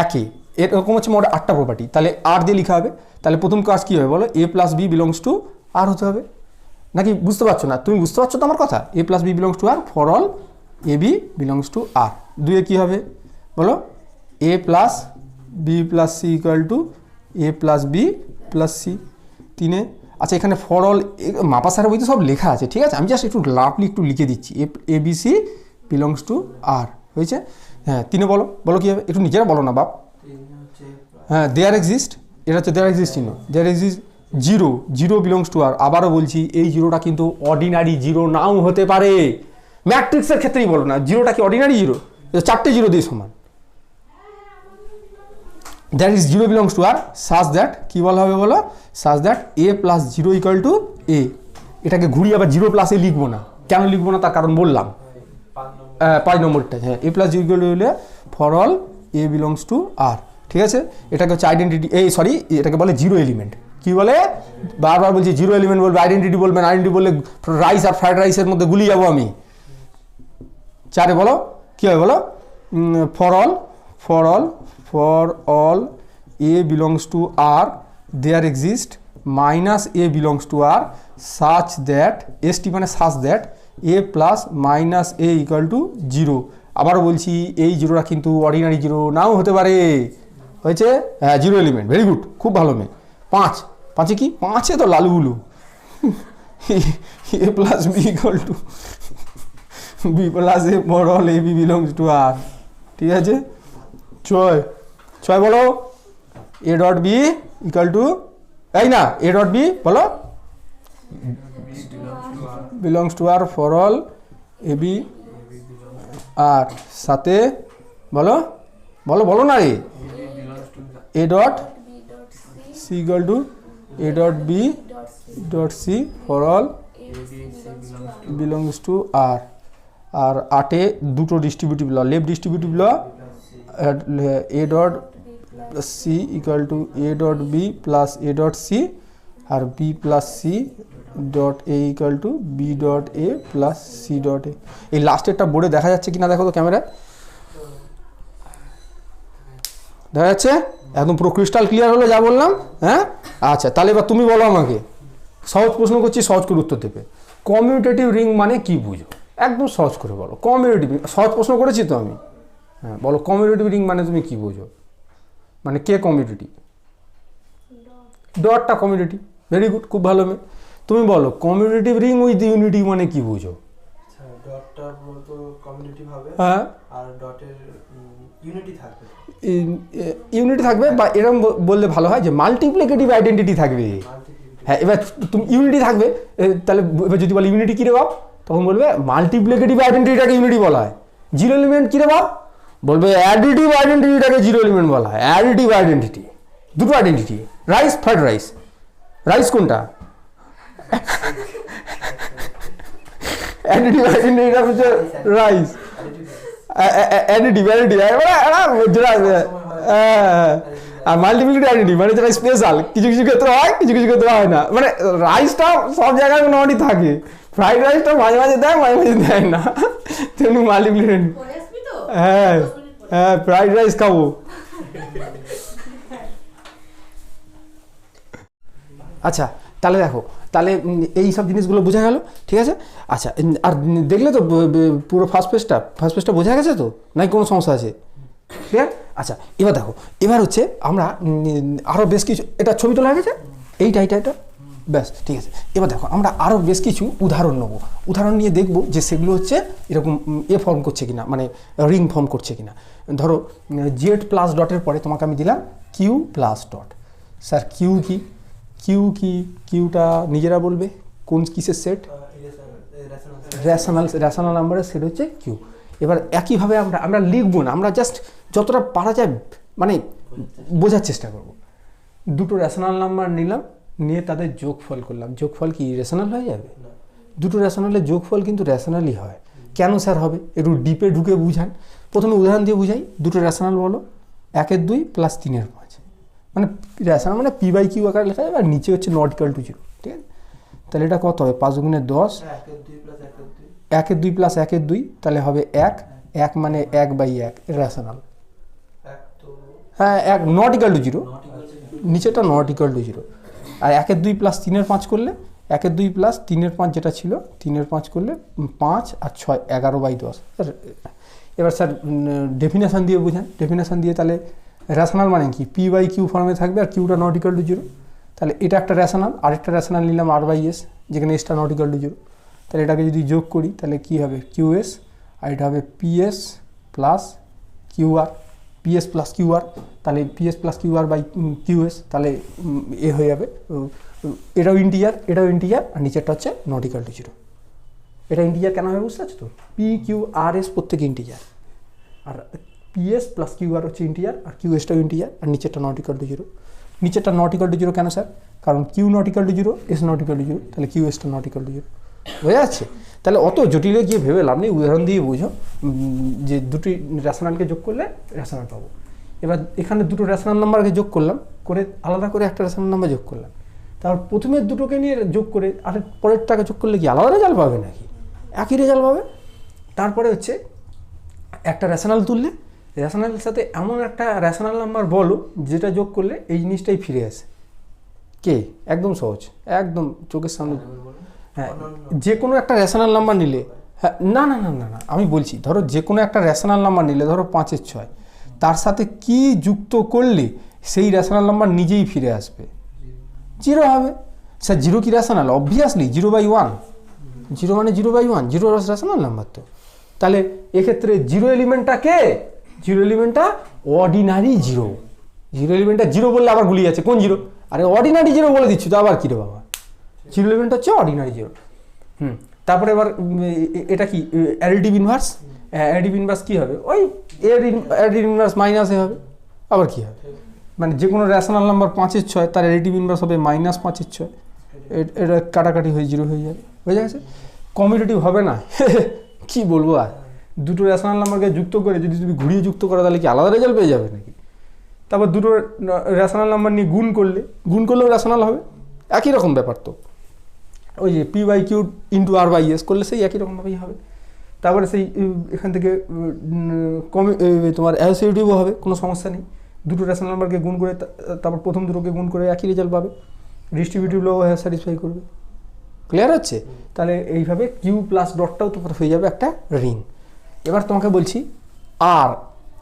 Speaker 1: একে এরকম হচ্ছে মোট 8টা প্রপার্টি, তাহলে আর দিয়ে লিখা হবে। তাহলে প্রথম কাজ কী হবে বলো, A+B বিলংস টু আর হতে হবে, নাকি বুঝতে পারছো না? তুমি বুঝতে পারছো তো আমার কথা? A+B belongs to R for all a b belongs to R. 2 কী হবে বলো, a plus b plus c equal to a plus b plus c. 3 আচ্ছা এখানে ফর অল মাপা স্যারের বইতে সব লেখা আছে, ঠিক আছে, আমি জাস্ট একটু লাভলি একটু লিখে দিচ্ছি, এ বি সি বিলংস টু আর হয়েছে। হ্যাঁ 3 বলো, বলো কী হবে, একটু নিজেরা বলো না বাপ। হ্যাঁ দেয়ার এক্সিস্ট, এটা হচ্ছে দেয়ার এক্সিস্ট চিহ্ন, there exist zero, zero belongs to R. আবারও বলছি এই জিরোটা কিন্তু অর্ডিনারি জিরো নাও হতে পারে, ম্যাট্রিক্সের ক্ষেত্রেই বলো না, জিরোটা কি অর্ডিনারি জিরো, 4টে জিরো দিয়ে সমান। That is zero belongs to R such that, কী বলা হবে বলো, such that a plus zero equal to a. এটাকে ঘুরিয়ে আবার জিরো প্লাসে লিখবো না, কেন লিখবো না তার কারণ বললাম, 5 নম্বরটা। হ্যাঁ a plus zero equal to হলে for all a belongs to R, ঠিক আছে। এটাকে হচ্ছে আইডেন্টিটি, সরি এটাকে বলে জিরো এলিমেন্ট। কী বলে, বারবার বলছি জিরো এলিমেন্ট বলবে, আইডেন্টিটি বলবেন, আইডেন্টিটি বললে রাইস আর ফ্রাইড রাইসের মধ্যে গুলিয়ে যাবো আমি। 4 বলো কী হবে বলো, for all a belongs to R there exist minus a belongs to R such that, ST মানে such that a plus minus a equal to zero. আবারও বলছি এই জিরোটা কিন্তু অর্ডিনারি জিরো নাও হতে পারে, হয়েছে। হ্যাঁ জিরো এলিমেন্ট, ভেরি গুড, খুব ভালো মেয়ে। 5 কি, 5 তো লালুগুলো, a plus b equal to b plus a for all a b belongs to R, ঠিক আছে। 6 বলো, a dot b equal to, এই না এ ডট বি বলো belongs to R for all a b R, সাথে বলো বলো বলো না রে, a dot c equal to a dot b dot c for all belongs to R. আর 8 দুটো distributive law, left distributive law, a dot c equal to a dot b plus a dot c আর b plus c dot a equal to b dot a plus c dot a. এই লাস্টেরটা বোর্ডে দেখা যাচ্ছে কি না দেখো তো ক্যামেরায়, দেখা যাচ্ছে একদম পুরো ক্রিস্টাল ক্লিয়ার হলো যা বললাম। হ্যাঁ আচ্ছা তাহলে এবার তুমি বলো আমাকে, সহজ প্রশ্ন করছি, সহজ করে উত্তর দেবে। কমিউটেটিভ রিং মানে কি বুঝো, একদম সহজ করে বলো। কমিউটেটিভ, সহজ প্রশ্ন করেছি তো আমি। হ্যাঁ বলো কমিউটেটিভ রিং মানে তুমি কি বুঝো, মানে কে কমিউটেটিভ, ডটটা কমিউটেটিভ, ভেরি গুড, খুব ভালো মেয়ে। তুমি বলো কমিউটেটিভ রিং উইথ ইউনিটি মানে কি বুঝো।
Speaker 2: ডটটা বলতো কমিউনিটিভ হবে,
Speaker 1: হ্যাঁ
Speaker 2: আর ডটের ইউনিটি থাকবে,
Speaker 1: ইউনিটি থাকবে, বা এরকম বললে ভালো হয় যে মাল্টিপ্লিকেটিভ আইডেন্টিটি থাকবে। হ্যাঁ এবার তুমি ইউনিটি থাকবে, তাহলে এবার যদি বলে ইউনিটি কী রে বাপ, তখন বলবে মাল্টিপ্লিকেটিভ আইডেন্টিটিটাকে ইউনিটি বলা হয়। জিরো এলিমেন্ট কী রে বাপ, বলবে অ্যাডিটিভ আইডেন্টিটিটাকে জিরো এলিমেন্ট বলা হয়। অ্যাডিটিভ আইডেন্টিটি, দুটো identity, rice fried rice, rice কোনটা, অ্যাডিটিভ আইডেন্টিটিটা হচ্ছে রাইস, অ্যাডিটিভ আর মাল্টিপ্লিকেটিভ আইডেন্টিটি মানে যেটা স্পেশাল, কিছু কিছু ক্ষেত্রে হয়, কিছু কিছু ক্ষেত্রে হয় না। মানে রাইসটা সব জায়গায় মোটামুটি থাকে, ফ্রাইড রাইসটা মাঝে মাঝে দেয়, মাঝে মাঝে দেয় না, তেমনি মাল্টিপ্লিকেটিভ। হ্যাঁ হ্যাঁ ফ্রাইড রাইস খাবো। আচ্ছা তাহলে দেখো, তাহলে এই সব জিনিসগুলো বোঝা গেল, ঠিক আছে। আচ্ছা আর দেখলে তো পুরো ফার্স্ট পেজটা বোঝা গেছে তো, নাই কোনো সমস্যা আছে, ক্লিয়ার? আচ্ছা এবার দেখো, এবার হচ্ছে আমরা আরও বেশ কিছু, এটা ছবি তোলা গেছে, এইটা ব্যাস ঠিক আছে। এবার দেখো আমরা আরও বেশ কিছু উদাহরণ নেবো, উদাহরণ নিয়ে দেখবো যে সেগুলো হচ্ছে এরকম ফর্ম করছে কিনা, মানে রিং ফর্ম করছে কিনা। ধরো জেড প্লাস ডটের পরে তোমাকে আমি দিলাম Q plus dot. Sir Q কি, কিউটা নিজেরা বলবে কোন কিসের সেট, রেশনাল নাম্বারের সেট হচ্ছে কিউ। এবার একইভাবে আমরা লিখবো না, আমরা জাস্ট যতটা পারা যায় মানে বোঝার চেষ্টা করব। দুটো রেশনাল নাম্বার নিলাম, নিয়ে তাদের যোগফল করলাম, যোগফল কি রেশনাল হয়ে যাবে? দুটো রেশনালের যোগফল কিন্তু রেশনালই হয়। কেন স্যার হবে, একটু ডিপে ঢুকে বুঝান। প্রথমে উদাহরণ দিয়ে বুঝাই, দুটো রেশনাল বলো, 1 2 প্লাস 3 5, মানে রেশনাল মানে পি বাই কিউ আকারে লেখা যাবে, আর নিচে হচ্ছে নট ইকুয়াল টু 0, ঠিক আছে। তাহলে এটা কত হবে, 5 গুণে 10, 1 2 প্লাস 1 2, তাহলে হবে 1 মানে 1/1 রেশনাল। হ্যাঁ 1 নট ইকুয়াল টু 0, নিচেটা নট ইকুয়াল টু 0। আর 1 2 প্লাস 3 5 করলে 1 2 প্লাস 3 5 যেটা ছিল 3 5 করলে 5 আর 6 11/10। এবার স্যার ডেফিনেশান দিয়ে বোঝান, ডেফিনেশান দিয়ে তাহলে রেশনাল মানে কি P/Q ফর্মে থাকবে আর কিউটা নট ইকুয়াল টু 0, তাহলে এটা একটা রেশনাল, আরেকটা রেশনাল নিলাম R/S যেখানে এসটা নট ইকুয়াল টু 0, তাহলে এটাকে যদি যোগ করি তাহলে কি হবে QS আর এটা হবে PS plus QR, PS plus QR, তাহলে PS plus QR by QS, তাহলে এ হয়ে যাবে এটাও ইন্টিজার আর নিচেরটা হচ্ছে নট ইকুয়াল টু 0। এটা ইন্টিজার কেন হবে বুঝতে পারছো তো, PQRS প্রত্যেকে ইন্টিজার আর PS প্লাস QR হচ্ছে ইন্টিজার আর QSটাও ইন্টিজার আর নিচেরটা নট ইকুয়াল টু 0। নিচেরটা নট ইকুয়াল টু 0 কেন স্যার, কারণ Q not equal to 0, S not equal to 0, তাহলে QSটা নট ইকুয়াল টু 0। বোঝা যাচ্ছে? তাহলে অত জটিলে গিয়ে ভেবে লাভ নেই, উদাহরণ দিয়ে বুঝো যে দুটি রেশনালকে যোগ করলে রেশনাল পাবো। এবার এখানে দুটো রেশনাল নাম্বারকে যোগ করলাম, করে আলাদা করে একটা রেশনাল নাম্বার যোগ করলাম, তারপর প্রথমের দুটোকে নিয়ে যোগ করে আর পরেরটাকে যোগ করলে কি আলাদা রেজাল্ট পাবে নাকি? একই রেজাল্ট পাবে। তারপরে হচ্ছে একটা রেশনাল তুললে রেশনালের সাথে এমন একটা রেশনাল নাম্বার বলো যেটা যোগ করলে এই জিনিসটাই ফিরে আসে। কে? একদম সহজ, একদম চোখের সামনে। হ্যাঁ, যে কোনো একটা রেশনাল নাম্বার নিলে, হ্যাঁ না না না না না আমি বলছি, ধরো যে কোনো একটা রেশনাল নাম্বার নিলে, ধরো 5 6, তার সাথে কি যুক্ত করলে সেই রেশনাল নাম্বার নিজেই ফিরে আসবে? 0 হবে। স্যার 0 কি রেশনাল? অবভিয়াসলি 0/1, 0 মানে 0/1, 0 রেশনাল নাম্বার তো। তাহলে এক্ষেত্রে 0 এলিমেন্টটা কে? 0 এলিমেন্টটা অর্ডিনারি 0। 0 এলিমেন্টটা 0 বললে আবার গুলিয়ে যাচ্ছে, কোন 0? আরে অর্ডিনারি 0 বলে দিচ্ছি তো, আবার কী রে বাবা? 0 এলিমেন্ট হচ্ছে অর্ডিনারি 0। তারপরে এবার এটা কি অ্যাডিটিভ ইনভার্স? অ্যাডিটিভ ইনভার্স কী হবে? ওই অ্যাডিটিভ ইনভার্স মাইনাসে হবে, আবার কী হবে? মানে যে কোনো রেশনাল নাম্বার 5 6 তার অ্যাডিটিভ ইনভার্স হবে -5 6, এটা কাটাকাটি হয়ে 0 হয়ে যাবে। হয়ে যাচ্ছে? কমিউটেটিভ হবে না কি বলবো আর, দুটো রেশনাল নাম্বারকে যুক্ত করে যদি তুমি ঘুরিয়ে যুক্ত করো তাহলে কি আলাদা রেজাল্ট পেয়ে যাবে নাকি? তারপর দুটো রেশনাল নাম্বার নিয়ে গুণ করলেও রেশনাল হবে, একই রকম ব্যাপার তো। ওই যে P/Q ইন্টু R/S করলে সেই একই রকমভাবেই হবে। তারপরে সেই এখান থেকে তোমার অ্যাসোসিয়েটিভও হবে, কোনো সমস্যা নেই। দুটো রেশনাল নাম্বারকে গুণ করে তারপর প্রথম দুটোকে গুণ করে একই রেজাল্ট পাবে, ডিস্ট্রিবিউটিভ লও স্যাটিসফাই করবে। ক্লিয়ার হচ্ছে? তাহলে এইভাবে কিউ প্লাস ডটটাও তোমার হয়ে যাবে একটা রিং। এবার তোমাকে বলছি আর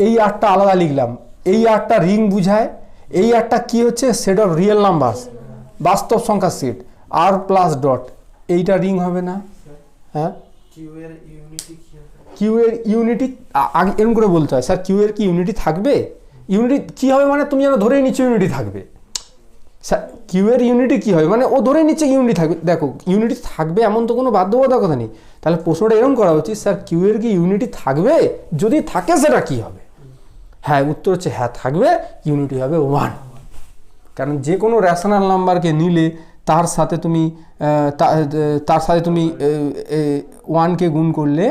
Speaker 1: এই আরটা আলাদা লিখলাম, এই আরটা রিং বুঝায়, এই আরটা কি হচ্ছে? সেট অফ রিয়েল নাম্বারস, বাস্তব সংখ্যার সেট, আর প্লাস ডট, এইটা রিং হবে না? হ্যাঁ, কিউ এর ইউনিটি আগে এরকম করে বলতে হয়, স্যার কিউ এর কি ইউনিটি থাকবে? ইউনিটি কি হবে মানে তুমি যেন ধরেই নিচ্ছ ইউনিটি থাকবে। স্যার কিউ এর ইউনিটি কী হবে মানে ও ধরেই নিচ্ছে ইউনিটি থাকবে। দেখো ইউনিটি থাকবে এমন তো কোনো বাধ্যবাধকতা নেই, তাহলে প্রশ্নটা এরকম করা উচিত, স্যার কিউ এর কি ইউনিটি থাকবে? যদি থাকে সেটা কি হবে? হ্যাঁ, উত্তর হচ্ছে হ্যাঁ থাকবে, ইউনিটি হবে 1। কারণ যে কোনো রেশনাল নাম্বারকে নিলে তার সাথে তুমি 1কে গুণ করলে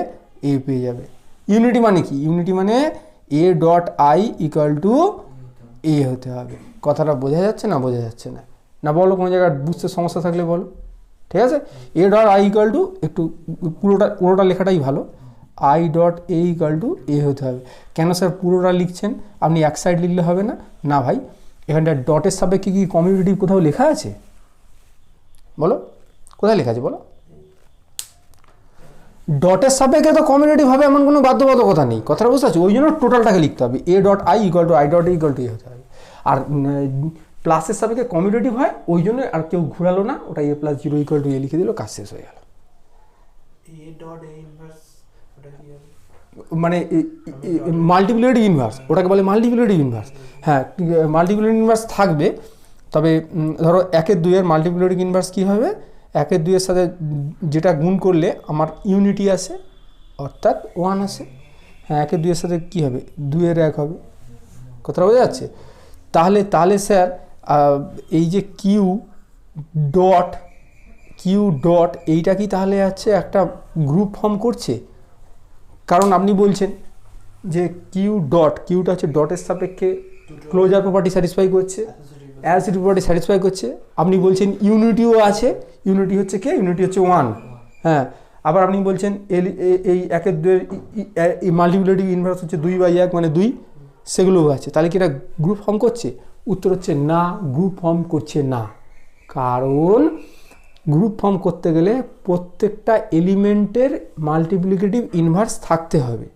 Speaker 1: এ পেয়ে যাবে। ইউনিটি মানে কি? ইউনিটি মানে A.I = A হতে হবে। কথাটা বোঝা যাচ্ছে না? বোঝা যাচ্ছে না? না বলো, কোনো জায়গায় বুঝতে সমস্যা থাকলে বলো। ঠিক আছে? A.I = একটু পুরোটা লেখাটাই ভালো, I.A = A হতে হবে। কেন স্যার পুরোটা লিখছেন? আপনি এক সাইড লিখলে হবে না? না ভাই, এখানটা ডটের সাপেক্ষে কি কমিউটেটিভ কোথাও লেখা আছে? বলো কোথায় লেখা আছে বলো? ডটের সাপেক্ষে তো কমিউটেটিভ হবে এমন কোনো বাধ্যবাধকতা নেই। কথাটা বুঝতে পারছো? ওই জন্য টোটালটাকে লিখতে হবে, A.I = A হতে হবে। আর প্লাসের সাপেক্ষে কমিউটেটিভ হয়, ওই জন্য আর কেউ ঘুরালো না, ওটা A + 0 = A লিখে দিল, কাজ শেষ হয়ে গেল। মানে মাল্টিপ্লিকেটিভ ইনভার্স, ওটাকে বলে মাল্টিপ্লিকেটিভ ইনভার্স। হ্যাঁ, মাল্টিপ্লিকেটিভ ইনভার্স থাকবে, তবে ধরো 1 2 এর মাল্টিপ্লিকেটিভ ইনভার্স কী হবে? 1 2 এর সাথে যেটা গুণ করলে আমার ইউনিটি আসে, অর্থাৎ 1 আসে। হ্যাঁ, 1 2 এর সাথে কী হবে? 2 এর 1 হবে। কথাটা বোঝা যাচ্ছে? তাহলে স্যার এই যে কিউ ডট এইটা কি তাহলে আছে একটা গ্রুপ ফর্ম করছে? কারণ আপনি বলছেন যে কিউটা হচ্ছে ডটের সাপেক্ষে ক্লোজার প্রপার্টি স্যাটিসফাই করছে, অ্যাসোসিয়েটিভ প্রপার্টি স্যাটিসফাই করছে। আপনি বলছেন ইউনিটিও আছে, ইউনিটি হচ্ছে কে? ইউনিটি হচ্ছে 1। হ্যাঁ, আবার আপনি বলছেন এই 1 2 এর মাল্টিপ্লিকেটিভ ইনভার্স হচ্ছে 2/1 মানে 2, সেগুলোও আছে। তাহলে কি এটা গ্রুপ ফর্ম করছে? উত্তর হচ্ছে না, গ্রুপ ফর্ম করছে না। কারণ গ্রুপ ফর্ম করতে গেলে প্রত্যেকটা এলিমেন্টের মাল্টিপ্লিকেটিভ ইনভার্স থাকতে হবে,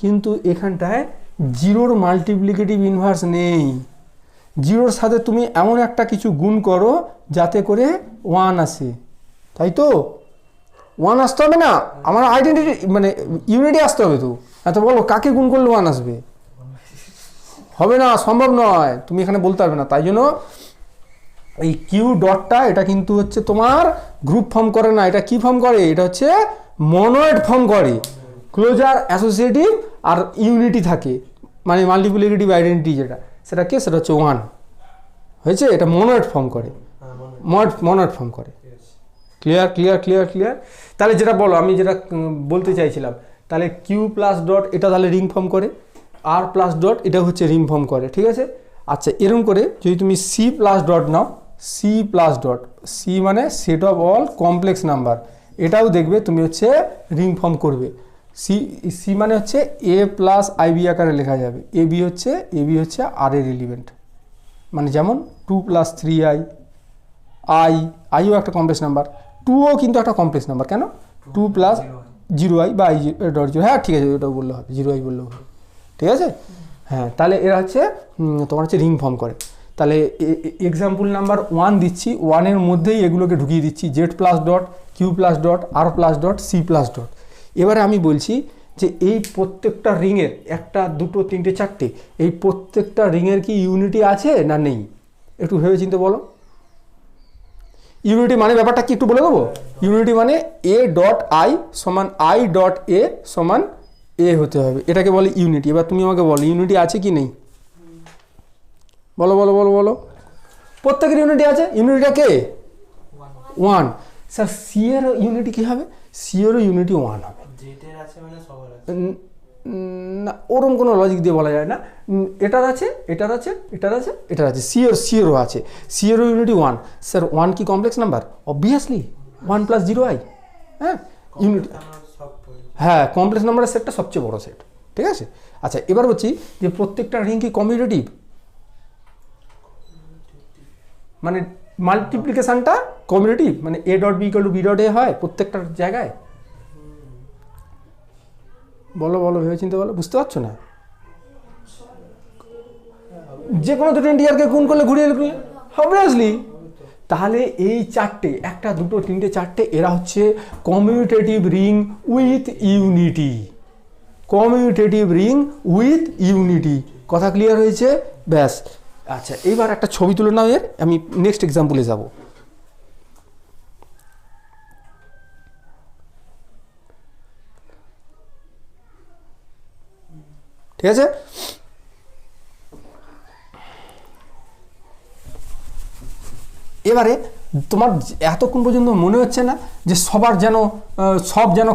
Speaker 1: কিন্তু এখানটায় জিরোর মাল্টিপ্লিকেটিভ ইনভার্স নেই। জিরোর সাথে তুমি এমন একটা কিছু গুণ করো যাতে করে 1 আসে, তাই তো? 1 আসতে হবে না, আমার আইডেন্টিটি মানে ইউনিটি আসতে হবে। তো এত বলো কাকে গুণ করলে 1 আসবে? হবে না, সম্ভব নয়, তুমি এখানে বলতে পারবে না। তাই জন্য এই কিউ ডটটা এটা কিন্তু হচ্ছে তোমার গ্রুপ ফর্ম করে না, এটা কি ফর্ম করে? এটা হচ্ছে মনোয়েড ফর্ম করে। ক্লোজার, অ্যাসোসিয়েটিভ আর ইউনিটি থাকে, মানে মাল্টিপ্লিকেটিভ আইডেন্টিটি যেটা, সেটা কে? সেটা হচ্ছে 1 হয়েছে। এটা মনোয়েড ফর্ম করে, মনোয়েড ফর্ম করে। Clear clear clear clear. তাহলে যেটা বলো, আমি যেটা বলতে চাইছিলাম, তাহলে কিউ প্লাস ডট এটা তাহলে রিং ফর্ম করে, আর প্লাস ডট এটা হচ্ছে রিং ফর্ম করে, ঠিক আছে? আচ্ছা, এরকম করে যদি তুমি সি প্লাস ডট নাও, সি প্লাস ডট, সি মানে set of all complex number, এটাও দেখবে তুমি হচ্ছে রিং ফর্ম করবে। সি সি মানে হচ্ছে এ প্লাস আইবি আকারে লেখা যাবে। এ বি হচ্ছে আর এর এলিমেন্ট, মানে যেমন 2 + 3i, আইও একটা কমপ্লেক্স নাম্বার, 2ও কিন্তু একটা কমপ্লেক্স নাম্বার। কেন? 2 + 0i বা i.0, হ্যাঁ ঠিক আছে, ওটাও বললে হবে, 0i বললেও হবে, ঠিক আছে? হ্যাঁ, তাহলে এরা হচ্ছে তোমার হচ্ছে রিং ফর্ম করে। তাহলে এক্সাম্পল নাম্বার 1 দিচ্ছি, 1-এর মধ্যেই এগুলোকে ঢুকিয়ে দিচ্ছি, Z plus dot, Q plus dot, R plus dot, C plus dot. এবারে আমি বলছি যে এই প্রত্যেকটা রিংয়ের 1, 2, 3, 4, এই প্রত্যেকটা রিংয়ের কি ইউনিটি আছে না নেই? একটু ভেবে চিন্তে বলো। ইউনিটি মানে ব্যাপারটা কি একটু বলে দেবো। ইউনিটি মানে এ ডট আই সমান আই ডট এ সমান এ হতে হবে, এটাকে বলে ইউনিটি। এবার তুমি আমাকে বলো ইউনিটি আছে কি নেই? বলো বলো বলো বলো। প্রত্যেকের ইউনিটি আছে। ইউনিটিটা কে? 1। স্যার সি এর ইউনিটি কি হবে? সি এরও ইউনিটি 1 হবে। না, ওরকম কোনো লজিক দিয়ে বলা যায় না। এটার আছে, এটার আছে, এটার আছে, এটার আছে, সি এরও আছে। সি এরও ইউনিটি 1। স্যার 1 কি কমপ্লেক্স নাম্বার? Obviously 1 + 0i। হ্যাঁ, ইউনিটি, হ্যাঁ, কমপ্লেক্স নাম্বারের সেটটা সবচেয়ে বড় সেট, ঠিক আছে? আচ্ছা, এবার বলছি যে প্রত্যেকটা রিং কি কমিউটেটিভ? মানে মাল্টিপ্লিকেশনটা কমিউটেটিভ, মানে a dot b = b dot a হয় প্রত্যেকটার জায়গায়। বলো বলো, ভেবে চিন্তে বলো, বুঝতে পারছো না? যে কোনো দুটো ইন্টিজারকে গুণ করলে ঘুরিয়ে অবভিয়াসলি। তাহলে এই 4টে, 1, 2, 3, 4টে, এরা হচ্ছে commutative ring with unity. Commutative ring with unity, কথা ক্লিয়ার হয়েছে? ব্যাস। আচ্ছা, এইবার একটা ছবি তুলে নাও এর, আমি নেক্সট এক্সাম্পলে যাব। ঠিক আছে? এবারে তোমার এতক্ষণ পর্যন্ত মনে হচ্ছে না যে সবার যেন সব যেন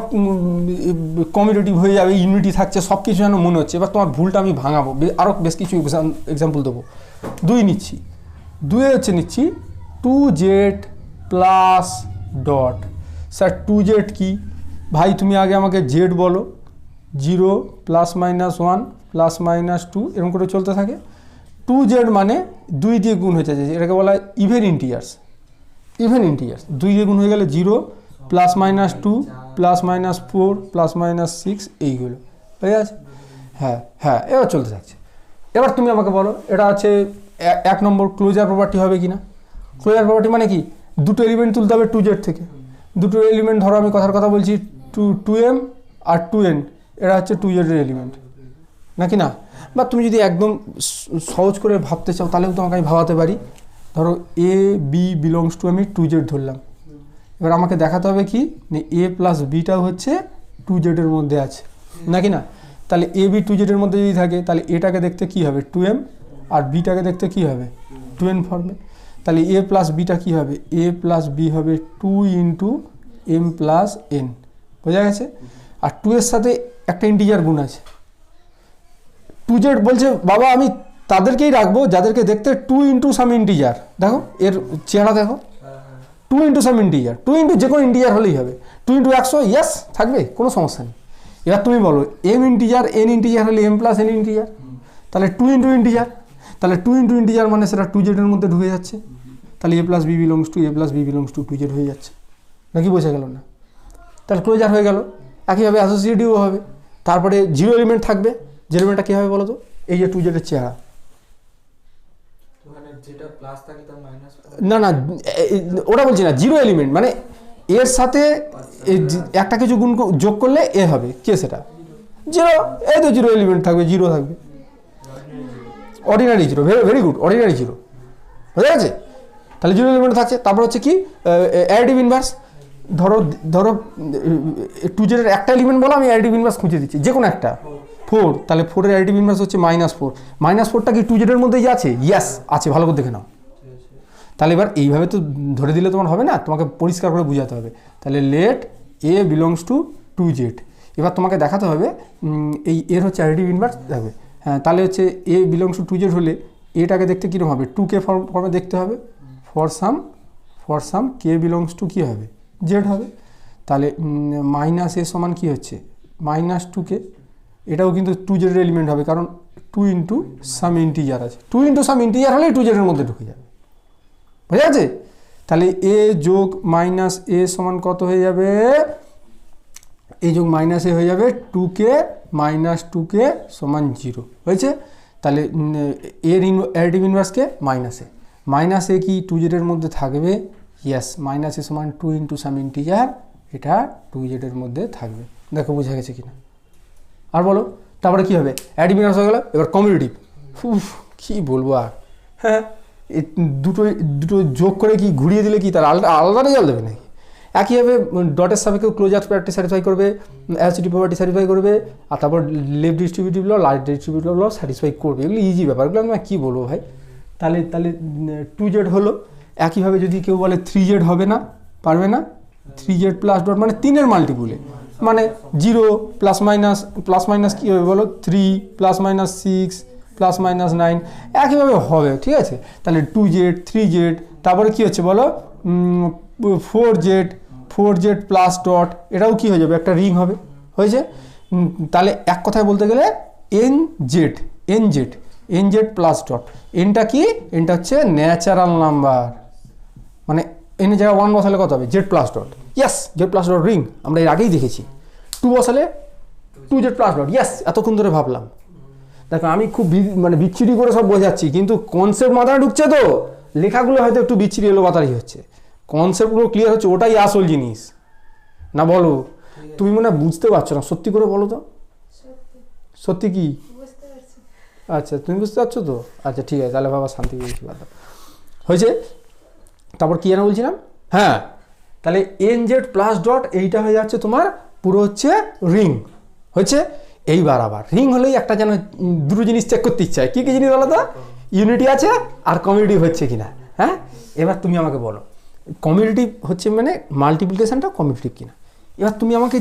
Speaker 1: কমিউটেটিভ হয়ে যাবে, ইউনিটি থাকছে, সব কিছু যেন মনে হচ্ছে। এবার তোমার ভুলটা আমি ভাঙাবো, আরও বেশ কিছু এক্সাম্পল দেবো। 2 নিচ্ছি, 2 হচ্ছে নিচ্ছি 2z plus dot. Sir 2z কি? ভাই তুমি আগে আমাকে জেড বলো। 0 +-1 +-2 এরকম করে চলতে থাকে। 2z মানে 2 দিয়ে গুণ হয়ে যাচ্ছে, এটাকে বলা হয় ইভেন ইন্টিজার্স। ইভেন ইন্টিজার্স 2 দিয়ে গুণ হয়ে গেলে 0 +-2 +-4 +-6 এইগুলো হয়ে আছে। হ্যাঁ হ্যাঁ, এবার চলতে থাকছে। এবার তুমি আমাকে বলো এটা আছে 1 নম্বর ক্লোজার প্রপার্টি হবে কি না? ক্লোজার প্রপার্টি মানে কি? দুটো এলিমেন্ট তুলতে হবে 2z থেকে। দুটো এলিমেন্ট ধরো, আমি কথার কথা বলছি, 2m আর 2n, এরা হচ্ছে 2z এর এলিমেন্ট, নাকি না? বা তুমি যদি একদম সহজ করে ভাবতে চাও তাহলেও তোমাকে আমি ভাবাতে পারি। ধরো এ বি বিলংস টু, আমি 2z ধরলাম। এবার আমাকে দেখাতে হবে কি, এ প্লাস বিটাও হচ্ছে 2z এর মধ্যে আছে, নাকি না? তাহলে এ বি 2z এর মধ্যে যদি থাকে, তাহলে এটাকে দেখতে কি হবে? 2m, আর বিটাকে দেখতে কি হবে? 2n ফর্মে। তাহলে এ প্লাস বিটা কী হবে? এ প্লাস বি হবে 2 × m + n, বোঝা গেছে? আর 2 এর সাথে একটা ইন্টিজার গুণ আছে। 2z বলছে বাবা আমি তাদেরকেই রাখবো যাদেরকে দেখতে 2 × সাম ইন্টিজার। দেখো এর চেহারা দেখো, 2 × সাম ইন্টিজার, 2 × যে কোনো ইন্টিজার হলেই হবে। 2 × 100, ইয়েস থাকবে, কোনো সমস্যা নেই। এবার তুমি বলো m ইন্টিজার, n ইন্টিজার হলে m + n ইন্টিজার, তাহলে 2 × ইন্টিজার, তাহলে 2 × ইন্টিজার মানে সেটা 2z এর মধ্যে ঢুকে যাচ্ছে। তাহলে a plus b belongs to a plus b belongs to 2z হয়ে যাচ্ছে, নাকি বোঝা গেল না? তাহলে ক্লোজার হয়ে গেল। একইভাবে অ্যাসোসিয়েটিভও হবে। তারপরে জিরো এলিমেন্ট থাকবে, যে এলিমেন্টটা কী হবে বলো তো? এই যে 2z এর চেহারা।
Speaker 2: যেটা প্লাস থাকে তার মাইনাস,
Speaker 1: না না, ওটা বলছি না, জিরো এলিমেন্ট মানে এর সাথে একটা কিছু গুণ যোগ করলে এ হবে, কে সেটা? জিরো। এই তো জিরো এলিমেন্ট থাকবে, জিরো থাকবে, ordinary zero. Very good, ordinary zero. বুঝা গেছে? তাহলে জিরো এলিমেন্ট থাকছে। তারপর হচ্ছে কি অ্যাডিটিভ ইনভার্স। ধরো ধরো 2z এর একটা এলিমেন্ট বলো, আমি অ্যাডিটিভ ইনভার্স খুঁজে দিচ্ছি, যে কোনো একটা। 4, তাহলে 4 এর অ্যাডিটিভ ইনভার্স হচ্ছে -4। -4টা কি 2z এর মধ্যেই আছে? ইয়েস আছে, ভালো করে দেখে নাও। তাহলে এবার এইভাবে তো ধরে দিলে তোমার হবে না, তোমাকে পরিষ্কার করে বোঝাতে হবে। তাহলে let a belongs to 2z। এবার তোমাকে দেখাতে হবে এই এর হচ্ছে অ্যাডিটিভ ইনভার্স হবে। হ্যাঁ, তাহলে হচ্ছে এ বিলংস টু 2z হলে এটাকে দেখতে কীরকম হবে? 2k ফর্মে দেখতে হবে। For some k belongs to কী হবে? জেড হবে। তাহলে মাইনাস এ সমান কী হচ্ছে? -2k। এটাও কিন্তু 2z এর এলিমেন্ট হবে, কারণ 2 ইন্টু সাম ইন্টিজার আছে। 2 ইন্টু সাম ইন্টিজার হলেই 2z এর মধ্যে ঢুকে যাবে। বুঝা গেছে? তাহলে এ যোগ মাইনাস এ সমান কত হয়ে যাবে? এ যোগ মাইনাস এ হয়ে যাবে 2k -2k সমান 0 হয়েছে। তাহলে এর অ্যাডিটিভ ইনভার্সকে মাইনাস এ কি 2z এর মধ্যে থাকবে? ইয়েস, মাইনাস এ সমান 2 ইন্টু সাম ইন্টিজার, এটা 2z এর মধ্যে থাকবে। দেখো বোঝা গেছে কিনা? আর বলো, তারপরে কী হবে? অ্যাডিটিভ ইনভার্স হয়ে গেল। এবার কমিউটিভ। কী বলবো আর, হ্যাঁ, দুটো যোগ করে কি ঘুরিয়ে দিলে কি তার আলাদা রেজাল্ট দেবে নাকি? একইভাবে ডটের সাপেক্ষে ক্লোজার প্রপার্টি স্যাটিসফাই করবে, অ্যাসিডিভ প্রপার্টি স্যাটিসফাই করবে, আর তারপর left distributive law, right distributive law satisfy করবে। এগুলো ইজি ব্যাপার, এগুলো আমি কী বলবো ভাই। তাহলে 2z হলো। একইভাবে যদি কেউ বলে 3z হবে না, পারবে না। 3z প্লাস ডট মানে 3-এর মাল্টিপুলে, মানে 0 প্লাস মাইনাস কী হবে বলো? 3 ± 6 ± 9 একইভাবে হবে, ঠিক আছে? তাহলে 2z 3z, তারপরে কী হচ্ছে বলো? 4z প্লাস ডট, এটাও কী হয়ে যাবে? একটা রিং হবে, হয়েছে? তাহলে এক কথায় বলতে গেলে nz প্লাস ডট। এনটা কি? এনটা হচ্ছে ন্যাচারাল নাম্বার, মানে এনের জায়গায় 1 বসালে কত হবে? z plus dot. Yes, z plus dot ring আমরা এর আগেই দেখেছি। 2 বসালে 2z প্লাস ডট। ইয়েস, এতক্ষণ ধরে ভাবলাম। দেখো আমি খুব মানে বিচ্ছিরি করে সব বোঝাচ্ছি, কিন্তু কনসেপ্ট মাথায় ঢুকছে তো, লেখাগুলো হয়তো একটু বিচ্ছিরি এলো মাথায় হচ্ছে, কনসেপ্টগুলো ক্লিয়ার হচ্ছে, ওটাই আসল জিনিস না? বলো, তুমি মনে হয় বুঝতে পারছো না, সত্যি করে বলো তো। সত্যি কি? আচ্ছা, তুমি বুঝতে পারছো তো? আচ্ছা ঠিক আছে, তাহলে বাবা শান্তি পেয়েছি, বাবা হয়েছে। তারপর কি যেন বলছিলাম? হ্যাঁ, তাহলে nz প্লাস ডট এইটা হয়ে যাচ্ছে তোমার পুরো হচ্ছে রিং, হয়েছে। এইবার আবার রিং হলেই একটা যেন দুটো জিনিস চেক করতে ইচ্ছা হয়। কী কী জিনিস বলো তো? ইউনিটি আছে আর কমিউনিটিভ হচ্ছে কিনা। হ্যাঁ, এবার তুমি আমাকে বলো কমিউনিটিভ হচ্ছে মানে মাল্টিপ্লিকেশনটা কমিউনিটিভ কিনা। এবার তুমি আমাকে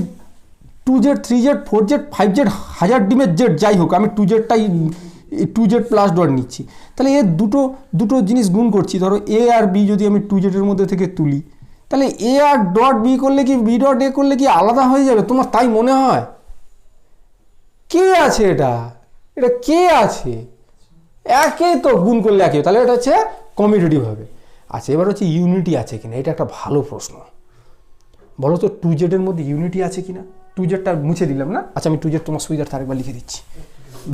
Speaker 1: 2z 3z 4z 5z হাজার ডিমের জেড যাই হোক, আমি 2z প্লাস ডট নিচ্ছি। তাহলে এর দুটো জিনিস গুণ করছি। ধরো এ আর বি যদি আমি 2z এর মধ্যে থেকে তুলি, তাহলে এ আর ডট বি করলে কি বি ডট এ করলে কি আলাদা হয়ে যাবে? তোমার তাই মনে হয়? কে আছে এটা কে আছে? একে তো গুণ করলে একে, তাহলে এটা হচ্ছে কমিউনিটিভ হবে। আচ্ছা, এবার হচ্ছে ইউনিটি আছে কিনা, এটা একটা ভালো প্রশ্ন। বলো তো 2z এর মধ্যে ইউনিটি আছে কিনা? 2zটা মুছে দিলাম না? আচ্ছা, আমি 2z তোমার সুবিধার্থে আরেকবার লিখে দিচ্ছি,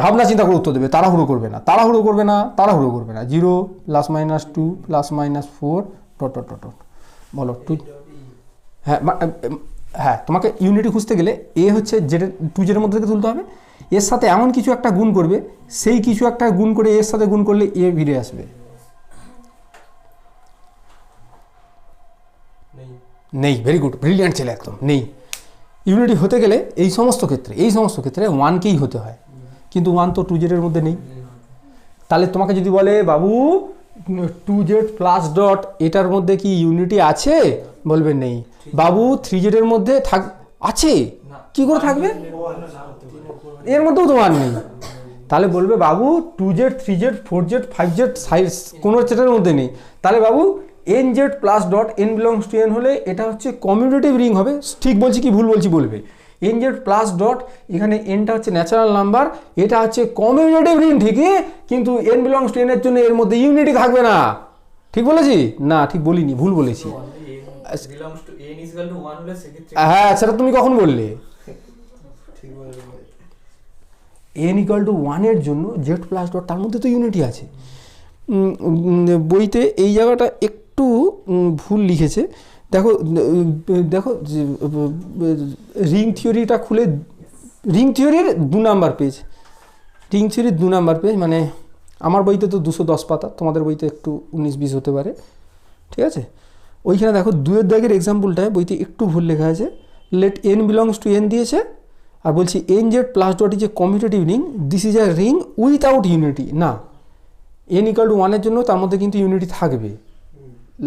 Speaker 1: ভাবনা চিন্তা করে উত্তর দেবে। তাড়াহুড়ো করবে না 0 ± 2 ± 4 ডট ডট ডট ডট। বলো 2। হ্যাঁ, তোমাকে ইউনিটি খুঁজতে গেলে এ হচ্ছে যেটা 2z এর মধ্যে থেকে তুলতে হবে, এর সাথে এমন কিছু একটা গুণ করবে, সেই কিছু একটা গুণ করে এর সাথে গুণ করলে এ ফিরে আসবে। নেই, ভেরি গুড, ব্রিলিয়ান্ট ছেলে, একদম নেই। ইউনিটি হতে গেলে এই সমস্ত ক্ষেত্রে 1কেই হতে হয়, কিন্তু 1 তো 2z এর মধ্যে নেই। তাহলে তোমাকে যদি বলে বাবু 2z প্লাস ডট এটার মধ্যে কি ইউনিটি আছে, বলবে নেই। বাবু 3z এর মধ্যে আছে, কি করে থাকবে? এর মধ্যেও তো 1 নেই। তাহলে বলবে বাবু 2z 3z 4z 5z size কোনো সেটার মধ্যে নেই। তাহলে বাবু nz plus dot n belongs to n হলে এটা হচ্ছে কমিউনিটিভ রিং হবে। ঠিক বলছি কি ভুল বলছি বলবে। nz প্লাস ডট, এখানে nটা হচ্ছে ন্যাচারাল নাম্বার, এটা হচ্ছে কমিউনিটিভ রিং ঠিকই, কিন্তু n বিলংস টু n এর জন্য এর মধ্যে ইউনিটি থাকবে না। ঠিক বলেছি? না ঠিক বলিনি, ভুল বলেছি।
Speaker 2: Belongs to n is equal to 1 হলে সেক্ষেত্রে
Speaker 1: হ্যাঁ সেটা তুমি কখন বললে?
Speaker 2: ঠিক বলেছো।
Speaker 1: n ইকুয়াল টু 1 এর জন্য জেড প্লাস ডট, তার মধ্যে তো ইউনিটি আছে। বইতে এই জায়গাটা একটু ভুল লিখেছে। দেখো দেখো রিং থিওরিটা খুলে, রিং থিওরির 2 নাম্বার পেজ, রিং থিওরির 2 নাম্বার পেজ, মানে আমার বইতে তো 210 পাতা, তোমাদের বইতে একটু 19-20 হতে পারে, ঠিক আছে? ওইখানে দেখো 2-এর দাগের এক্সাম্পলটায় বইতে একটু ভুল লেখা আছে, let n belongs to n দিয়েছে, আর বলছি n Z plus dot is a commutative ring, this is a ring without unity. না, n ইকুয়াল টু 1 এর জন্য তার মধ্যে কিন্তু ইউনিটি থাকবে।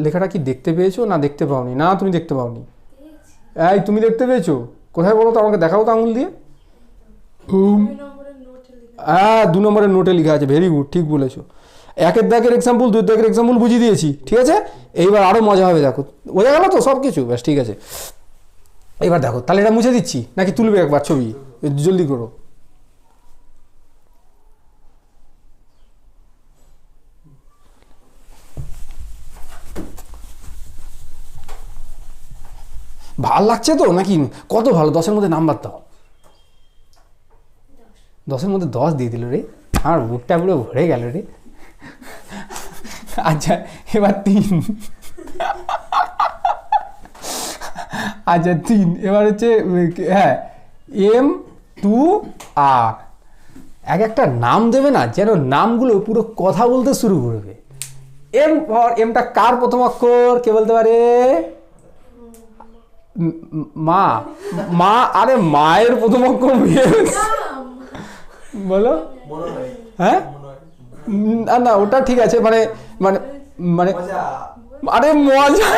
Speaker 1: লেখাটা কি দেখতে পেয়েছো না দেখতে পাওনি? না তুমি দেখতে পাওনি। এই তুমি দেখতে পেয়েছো কোথায় বলো তো, আমাকে দেখাও তো আঙুল দিয়ে। হ্যাঁ 2 নম্বরের নোটে লেখা আছে, ভেরি গুড, ঠিক বলেছো। 1-এর দাগের এক্সাম্পল, 2-এর দাগের এক্সাম্পল বুঝিয়ে দিয়েছি, ঠিক আছে? এইবার আরও মজা হবে, দেখো বোঝা গেল তো সব কিছু, ব্যাস ঠিক আছে। এবার দেখো তাহলে এটা মুছে দিচ্ছি নাকি তুলবে একবার ছবি? জলদি করো। ভাল লাগছে তো নাকি? কত ভালো, 10-এর মধ্যে নাম্বার দাও। 10-এর মধ্যে 10 দিয়ে দিল রে, আমার বুকটা পুরো ভরে গেল রে। আচ্ছা এবার 3, আচ্ছা 3, এবার হচ্ছে হ্যাঁ M2R, এক একটা নাম দেবে না যেন নামগুলো পুরো কথা বলতে শুরু করবে। এম ফর, এমটা কার প্রথম অক্ষর কে বলতে পারে? মা, মা, আরে মায়ের প্রথম অক্ষর বলো। হ্যাঁ না ওটা ঠিক আছে, মানে মানে মানে আরে মজা।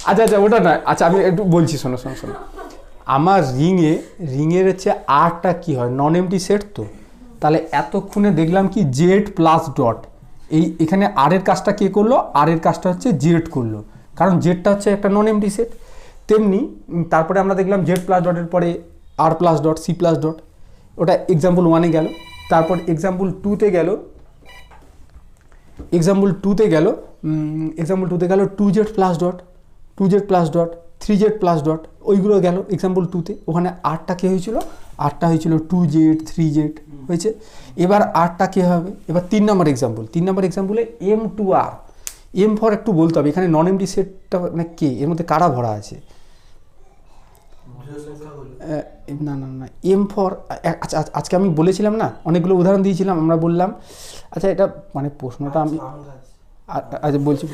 Speaker 1: আচ্ছা আচ্ছা ওটা না, আচ্ছা আমি একটু বলছি, শোনো শোনো শোনো। আমার রিংয়ের হচ্ছে আরটা কি হয়, নন এমটি সেট তো, তাহলে এতক্ষণে দেখলাম কি জেড প্লাস ডট, এখানে আর এর কাজটা কে করলো? আর এর কাজটা হচ্ছে জেড করলো, কারণ জেডটা হচ্ছে একটা নন এমটি সেট। তেমনি তারপরে আমরা দেখলাম জেড প্লাস ডটের পরে R plus dot, C plus dot, ওটা এক্সাম্পল 1-এ গেল। তারপর এক্সাম্পল 2-তে গেল, এক্সাম্পল 2-তে গেল 2z plus dot, 2z plus dot, 3z plus dot, ওইগুলো গেল এক্সাম্পল 2-তে। ওখানে আরটা কে হয়েছিল? আরটা হয়েছিল 2z 3z হয়েছে। এবার আরটা কে হবে? এবার 3 নম্বর এক্সাম্পল, 3 নম্বর এক্সাম্পলে M2R, এম ফর একটু বলতে হবে এখানে নন এমটি সেটটা মানে কে, এর মধ্যে কারা ভরা আছে? না না না এম ফর, আচ্ছা আজকে আমি বলেছিলাম না, অনেকগুলো উদাহরণ দিয়েছিলাম, আমরা বললাম। আচ্ছা এটা মানে প্রশ্নটা আমি আচ্ছা বলছি,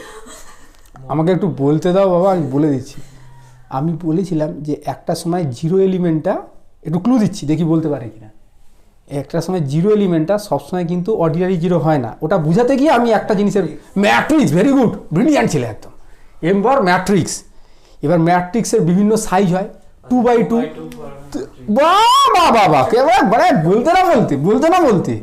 Speaker 1: আমাকে একটু বলতে দাও বাবা, আমি বলে দিচ্ছি। আমি বলেছিলাম যে একটা সময় জিরো এলিমেন্টটা, একটু ক্লু দিচ্ছি দেখি বলতে পারে কিনা। একটা সময় জিরো এলিমেন্টটা সবসময় কিন্তু অর্ডিনারি জিরো হয় না, ওটা বুঝাতে গিয়ে আমি একটা জিনিসের ম্যাট্রিক্স, ভেরি গুড, ব্রিলিয়ান্ট ছিল একদম। M for matrix. এবার ম্যাট্রিক্সের বিভিন্ন সাইজ হয়, 2x2, বাবা মানে বলতে না বলতে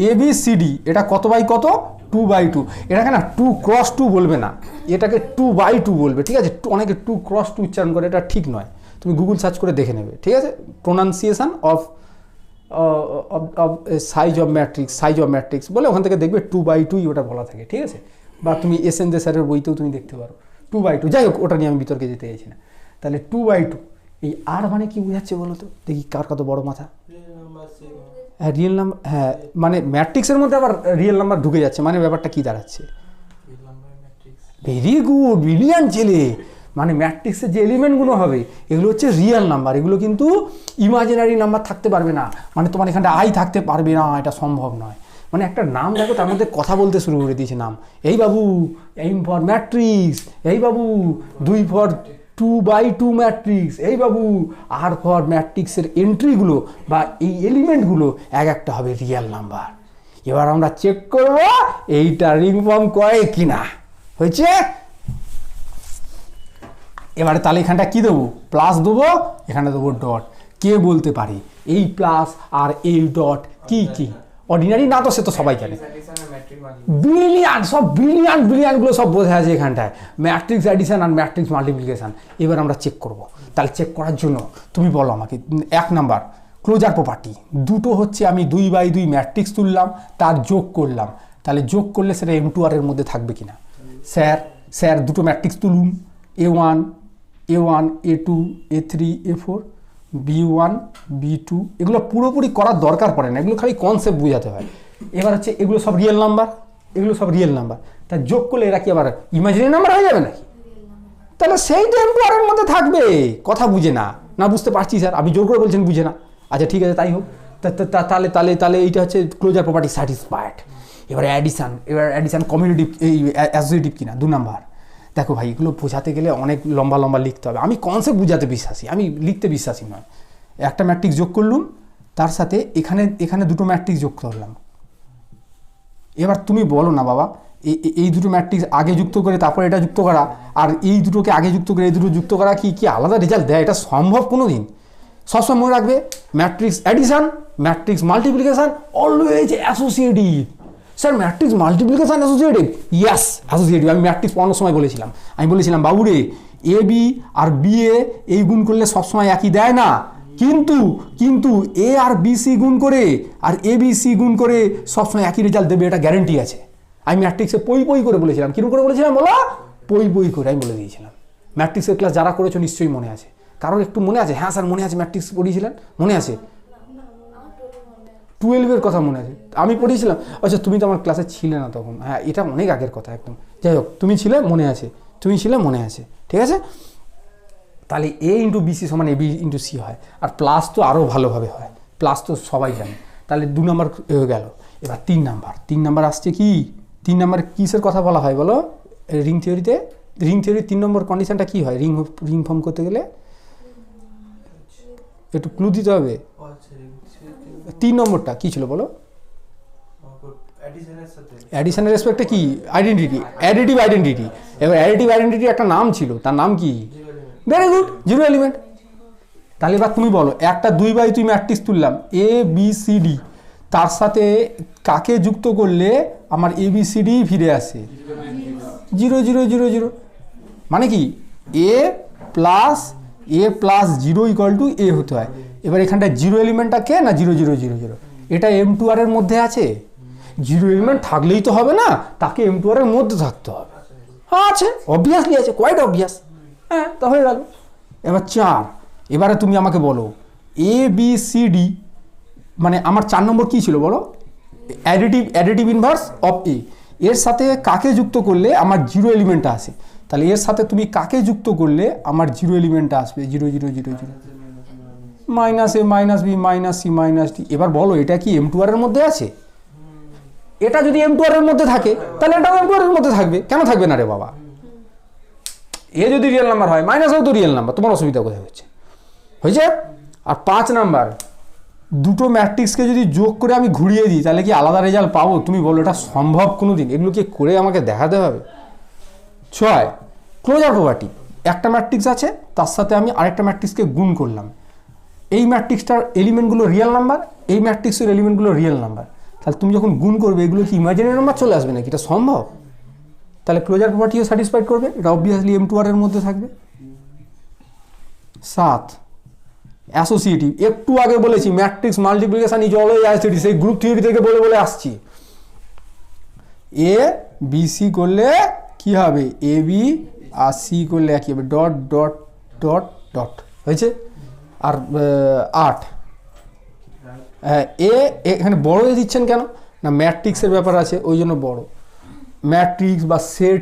Speaker 1: ABCD, এটা কত বাই কত? 2x2। এটাকে না 2x2 বলবে না, এটাকে 2x2 বলবে, ঠিক আছে? অনেকে 2x2 উচ্চারণ করে, এটা ঠিক নয়, তুমি গুগল সার্চ করে দেখে নেবে, ঠিক আছে? Pronunciation of size of matrix বলে ওখান থেকে দেখবে 2x2 ওটা বলা থাকে, ঠিক আছে? বা তুমি SN দে স্যারের বইতেও তুমি দেখতে পারো 2x2। যাই হোক, ওটা নিয়ে আমি বিতর্কে যেতে চাইছি না। তাহলে 2x2, এই আর মানে কি বোঝাচ্ছে বলো তো দেখি, কার কত বড় মাথা? হ্যাঁ রিয়েল নাম্বার, হ্যাঁ মানে ম্যাট্রিক্সের মধ্যে আবার রিয়েল নাম্বার ঢুকে যাচ্ছে, মানে ব্যাপারটা কি দাঁড়াচ্ছে? ভেরি গুড, ব্রিলিয়ান্ট ছেলে। মানে ম্যাট্রিক্সের যে এলিমেন্টগুলো হবে এগুলো হচ্ছে রিয়েল নাম্বার, এগুলো কিন্তু ইমাজিনারি নাম্বার থাকতে পারবে না, মানে তোমার এখানটা আই থাকতে পারবে না, এটা সম্ভব নয়। মানে একটা নাম দেখো তার মধ্যে কথা বলতে শুরু করে দিয়েছে নাম। এই বাবু এম ফর ম্যাট্রিক্স, এই বাবু 2 ফর 2x2 ম্যাট্রিক্স, এই বাবু আর ফর ম্যাট্রিক্সের এন্ট্রিগুলো বা এই এলিমেন্টগুলো এক একটা হবে রিয়েল নাম্বার। এবার আমরা চেক করব এইটা রিং ফর্ম করে কিনা। হয়েছে? এবারে তাহলে এখানটা কি দেবো? প্লাস দেবো, এখানে দেবো ডট। কে বলতে পারে এই প্লাস আর এই ডট কি কি? অর্ডিনারি না তো, সে তো সবাই জানে। ব্রিলিয়ান্ট, সব ব্রিলিয়ান্টগুলো সব বোঝা আছে এখানটায়, ম্যাট্রিক্স অ্যাডিশন আর ম্যাট্রিক্স মাল্টিপ্লিকেশন। এবার আমরা চেক করব। তাহলে চেক করার জন্য তুমি বলো আমাকে 1 নাম্বার ক্লোজার প্রপার্টি, দুটো হচ্ছে আমি 2/2 ম্যাট্রিক্স তুললাম, তার যোগ করলাম, তাহলে যোগ করলে সেটা M2R এর মধ্যে থাকবে কিনা। স্যার দুটো ম্যাট্রিক্স তুলুন, A1 A2 A3 A4 B1 B2, এগুলো পুরোপুরি করার দরকার পড়ে না, এগুলো খালি কনসেপ্ট বোঝাতে হয়। এবার হচ্ছে এগুলো সব রিয়েল নাম্বার, তা যোগ করলে এরা কি আবার ইমাজিনারি নাম্বার হয়ে যাবে নাকি? তাহলে সেইটা M2R এর মধ্যে থাকবে। কথা বুঝে না বুঝতে পারছি স্যার, আপনি জোর করে বলছেন বুঝে না। আচ্ছা ঠিক আছে, তাই হোক। তাহলে এইটা হচ্ছে ক্লোজার প্রপার্টি স্যাটিসফাইড। এবার অ্যাডিশন কমিউনিটিভ অ্যাসোসিয়েটিভ কিনা 2 নাম্বার। দেখো ভাই, এগুলো বোঝাতে গেলে অনেক লম্বা লিখতে হবে। আমি কনসেপ্ট বোঝাতে বিশ্বাসী, আমি লিখতে বিশ্বাসী নয়। একটা ম্যাট্রিক্স যোগ করলুম, তার সাথে এখানে দুটো ম্যাট্রিক্স যোগ করলাম। এবার তুমি বলো না বাবা, এই দুটো ম্যাট্রিক্স আগে যুক্ত করে তারপর এটা যুক্ত করা, আর এই দুটোকে আগে যুক্ত করে এই দুটো যুক্ত করা কি আলাদা রেজাল্ট দেয়? এটা সম্ভব কোনো দিন? সবসময় মনে রাখবে, matrix addition, matrix multiplication always associative. Sir matrix multiplication associative? Yes associative. আমি ম্যাট্রিক্স পড়ানোর সময় বলেছিলাম, বাবুরে AB আর BA এই গুণ করলে সবসময় একই দেয় না, কিন্তু A আর BC গুণ করে আর ABC গুণ করে সবসময় একই রেজাল্ট দেবে, এটা গ্যারেন্টি আছে। আমি ম্যাট্রিক্সে পই করে বলেছিলাম। কিরকম করে বলেছিলাম বলো? পই করে আমি বলে দিয়েছিলাম। ম্যাট্রিক্সের ক্লাস যারা করেছো নিশ্চয়ই মনে আছে। কারণ একটু মনে আছে? হ্যাঁ স্যার মনে আছে, ম্যাট্রিক্স পড়িয়েছিলেন, মনে আছে? 12-এর কথা মনে আছে, আমি পড়িয়েছিলাম। আচ্ছা তুমি তো আমার ক্লাসে ছিলে না তখন, হ্যাঁ এটা অনেক আগের কথা একদম। যাই হোক, তুমি ছিলে মনে আছে, ঠিক আছে। তাহলে A × BC = AB × C হয়, আর প্লাস তো আরও ভালোভাবে হয়, প্লাস তো সবাই জানে। তাহলে 2 নাম্বার হয়ে গেল। এবার 3 নাম্বার আসছে কি? 3 নাম্বার কিসের কথা বলা হয় বলো? রিং থিওরিতে 3 নম্বর কন্ডিশনটা কি হয় রিং ফর্ম করতে গেলে? একটু ক্লু দিতে হবে। 3 নম্বরটা কি ছিল বলো? অ্যাডিশনের রেসপেক্টে কি? Identity, additive identity. এবার অ্যাডিটিভ আইডেন্টিটি একটা নাম ছিল, তার নাম কি? Very good, 0 element. তাহলে এবার তুমি বলো, একটা 2/2 ম্যাট্রিক্স তুললাম ABCD, তার সাথে কাকে যুক্ত করলে আমার ABCD ফিরে আসে? 0 0 0 0। মানে কি A + 0 = A হতে হয়। এবার এখানটায় 0 এলিমেন্টটা কে? না 0 0 0 0। এটা M2R এর মধ্যে আছে। 0 এলিমেন্ট থাকলেই তো হবে না, তাকে M2R এর মধ্যে থাকতে হবে। হ্যাঁ আছে, অবভিয়াসলি আছে, কোয়াইট অবভিয়াস। হ্যাঁ তা হয়ে গেল। এবার 4, এবারে তুমি আমাকে বলো ABCD মানে আমার 4 নম্বর কি ছিল বলো? Additive inverse of A। এর সাথে কাকে যুক্ত করলে আমার 0 এলিমেন্টটা আসে? তাহলে এর সাথে তুমি কাকে যুক্ত করলে আমার 0 এলিমেন্টটা আসবে? 0 0 0 0 -A -B -C -D। এবার বলো, এটা কি M2R এর মধ্যে আছে? এটা যদি M2R এর মধ্যে থাকে, তাহলে এটাও M2R এর মধ্যে থাকবে। কেন থাকবে না রে বাবা? এ যদি রিয়েল নাম্বার হয়, মাইনাসও তো রিয়েল নাম্বার, তোমার অসুবিধা কোথায় হয়েছে? আর 5 নাম্বার, দুটো ম্যাট্রিক্সকে যদি যোগ করে আমি ঘুরিয়ে দিই, তাহলে কি আলাদা রেজাল্ট পাবো? তুমি বলো, এটা সম্ভব কোনো দিন? এগুলো কি করে আমাকে দেখাতে হবে। 6, ক্লোজার প্রপার্টি। একটা ম্যাট্রিক্স আছে, তার সাথে আমি আরেকটা ম্যাট্রিক্সকে গুণ করলাম। এই ম্যাট্রিক্সটার এলিমেন্টগুলো রিয়েল নাম্বার, এই ম্যাট্রিক্সের এলিমেন্টগুলো রিয়েল নাম্বার। তাহলে তুমি যখন গুণ করবে, এগুলো কি ইমাজিনারি নাম্বার চলে আসবে নাকি? এটা সম্ভব? তাহলে ক্লোজার প্রপার্টিও স্যাটিসফাইড করবে, এটা অবভিয়াসলি M2R এর মধ্যে থাকবে। 7, অ্যাসোসিয়েটিভ। একটু আগে বলেছি matrix multiplication is always associative, সেই গ্রুপ থিওরি থেকে বলে আসছি। ABC করলে কি হবে? AB আর C করলে একই হবে, ডট ডট ডট ডট। হয়েছে? আর 8, এখানে বড় দিচ্ছেন কেন? না ম্যাট্রিক্সের ব্যাপার আছে, ওই জন্য বড়। ম্যাট্রিক্স বা সেট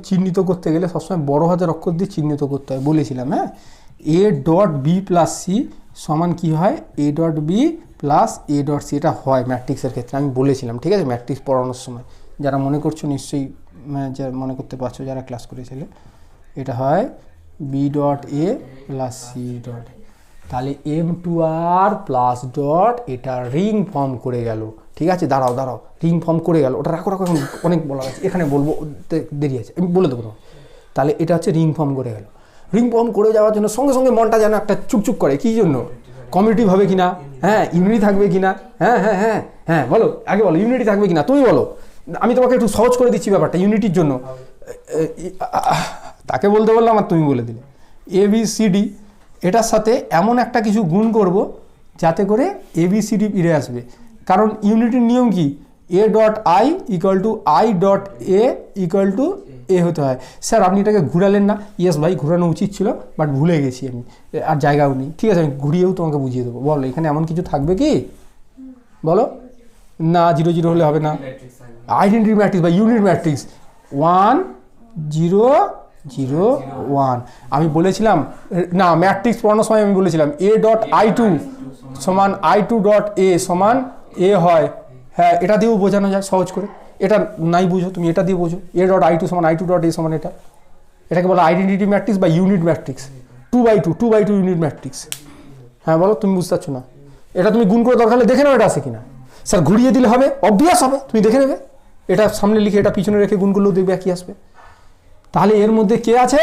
Speaker 1: চিহ্নিত করতে গেলে সবসময় বড় হাতের অক্ষর দিয়ে চিহ্নিত করতে হয়, বলেছিলাম। হ্যাঁ, A.B + C সমান কি হয়? A.B + A.C। এটা হয় ম্যাট্রিক্সের ক্ষেত্রে, আমি বলেছিলাম, ঠিক আছে? ম্যাট্রিক্স পড়ানোর সময় যারা মনে করছো নিশ্চয়ই মনে করতে পারছো, যারা ক্লাস করেছিলে। এটা হয় B.A + C. তাহলে M2R প্লাস ডট, এটা রিং ফর্ম করে গেল। ঠিক আছে, দাঁড়াও রিং ফর্ম করে গেল। ওটা রাখো, এখন অনেক বলা আছে, এখানে বলবো, দেরি আছে, আমি বলে দেবো। তাহলে এটা হচ্ছে রিং ফর্ম করে গেল। রিং ফর্ম করে যাওয়ার জন্য সঙ্গে সঙ্গে মনটা যেন একটা চুপচুপ করে, কী জন্য? কমিউনিটিভ হবে কিনা, হ্যাঁ ইউনিটি থাকবে কিনা, হ্যাঁ বলো, আগে বলো ইউনিটি থাকবে কিনা, তুমি বলো। আমি তোমাকে একটু সহজ করে দিচ্ছি ব্যাপারটা ইউনিটির জন্য। তাকে বলতে বললাম আর তুমি বলে দিলে। ABCD, এটার সাথে এমন একটা কিছু গুণ করব যাতে করে ABCD ফিরে আসবে, কারণ ইউনিটির নিয়ম কি, A dot I equal to I dot a equal to a হতে হয়। স্যার আপনি এটাকে ঘুরালেন না? ইয়েস ভাই, ঘুরানো উচিত ছিল, বাট ভুলে গেছি আমি, আর জায়গাও নেই। ঠিক আছে, আমি ঘুরিয়েও তোমাকে বুঝিয়ে দেবো। বলো এখানে এমন কিছু থাকবে কি, বলো না, 0 0 হলে হবে না। আইডেন্টিটি ম্যাট্রিক্স বা ইউনিট ম্যাট্রিক্স 1 0 0 1। আমি বলেছিলাম না, ম্যাট্রিক্স পড়ানোর সময় আমি বলেছিলাম A ডট আই টু সমান আই টু ডট এ সমান এ হয়। হ্যাঁ, এটা দিয়েও বোঝানো যায় সহজ করে। এটা নাই বুঝো, তুমি এটা দিয়ে বোঝো, A ডট আই টু সমান আই টু ডট এ সমান এটা, এটাকে বলো আইডেন্টিটি ম্যাট্রিক্স বা unit matrix, 2 by 2 unit matrix. হ্যাঁ বলো, তুমি বুঝতে পারছো না? এটা তুমি গুণ করে দরকার হলে দেখে নাও এটা আছে কিনা। স্যার ঘুরিয়ে দিলে হবে? অবভিয়াস হবে, তুমি দেখে নেবে। এটা সামনে লিখে এটা পিছনে রেখে গুণ করলেও দেখবে একই আসবে। তাহলে এর মধ্যে কে আছে?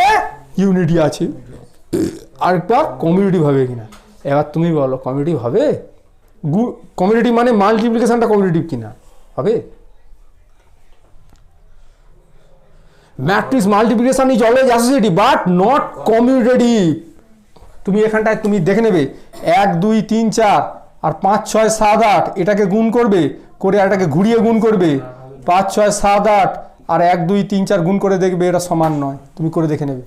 Speaker 1: ইউনিটি আছে। আরেকটা কমিউনিটিভ হবে কিনা, এবার তুমি বলো কমিউনিটিভ হবে? কমিউনিটিভ মানে মাল্টিপ্লিকেশনটা কমিউনিটিভ কিনা, হবে? Matrix multiplication is always associative but not commutative. তুমি এখানটায় তুমি দেখে নেবে 1 2 3 4 আর 5 6 7 8, এটাকে গুণ করবে, করে আর এটাকে ঘুরিয়ে গুণ করবে, 5 6 7 8 আর 1 2 3 4 গুণ করে দেখবে এটা সমান নয়। তুমি করে দেখে নেবে,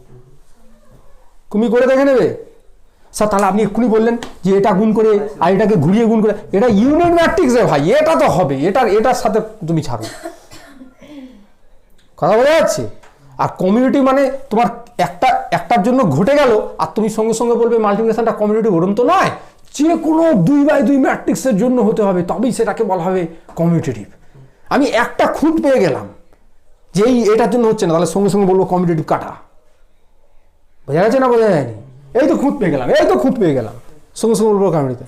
Speaker 1: তুমি করে দেখে নেবে। স্যার তাহলে আপনি এক্ষুনি বললেন যে এটা গুণ করে আর এটাকে ঘুরিয়ে গুণ করে, এটা ইউনিট ম্যাট্রিক্স রে ভাই, এটা তো হবে, এটার সাথে তুমি ছাড়ো। কথা বোঝা যাচ্ছে? আর কমিউনিটি মানে তোমার একটার জন্য ঘটে গেল আর তুমি সঙ্গে সঙ্গে বলবে মাল্টিপ্লিকেশনটা কমিউনিটি, ওরম তো নয়। যে কোনো 2 by 2 ম্যাট্রিক্সের জন্য হতে হবে, তবেই সেটাকে বলা হবে কমিউটেটিভ। আমি একটা খুঁত পেয়ে গেলাম যে এটার জন্য হচ্ছে না, তাহলে সঙ্গে সঙ্গে বলবো কমিউটেটিভ কাটা। বোঝা গেছে না বোঝা যায়নি? এই তো খুঁত পেয়ে গেলাম, সঙ্গে সঙ্গে বলবো কমিউনিটি।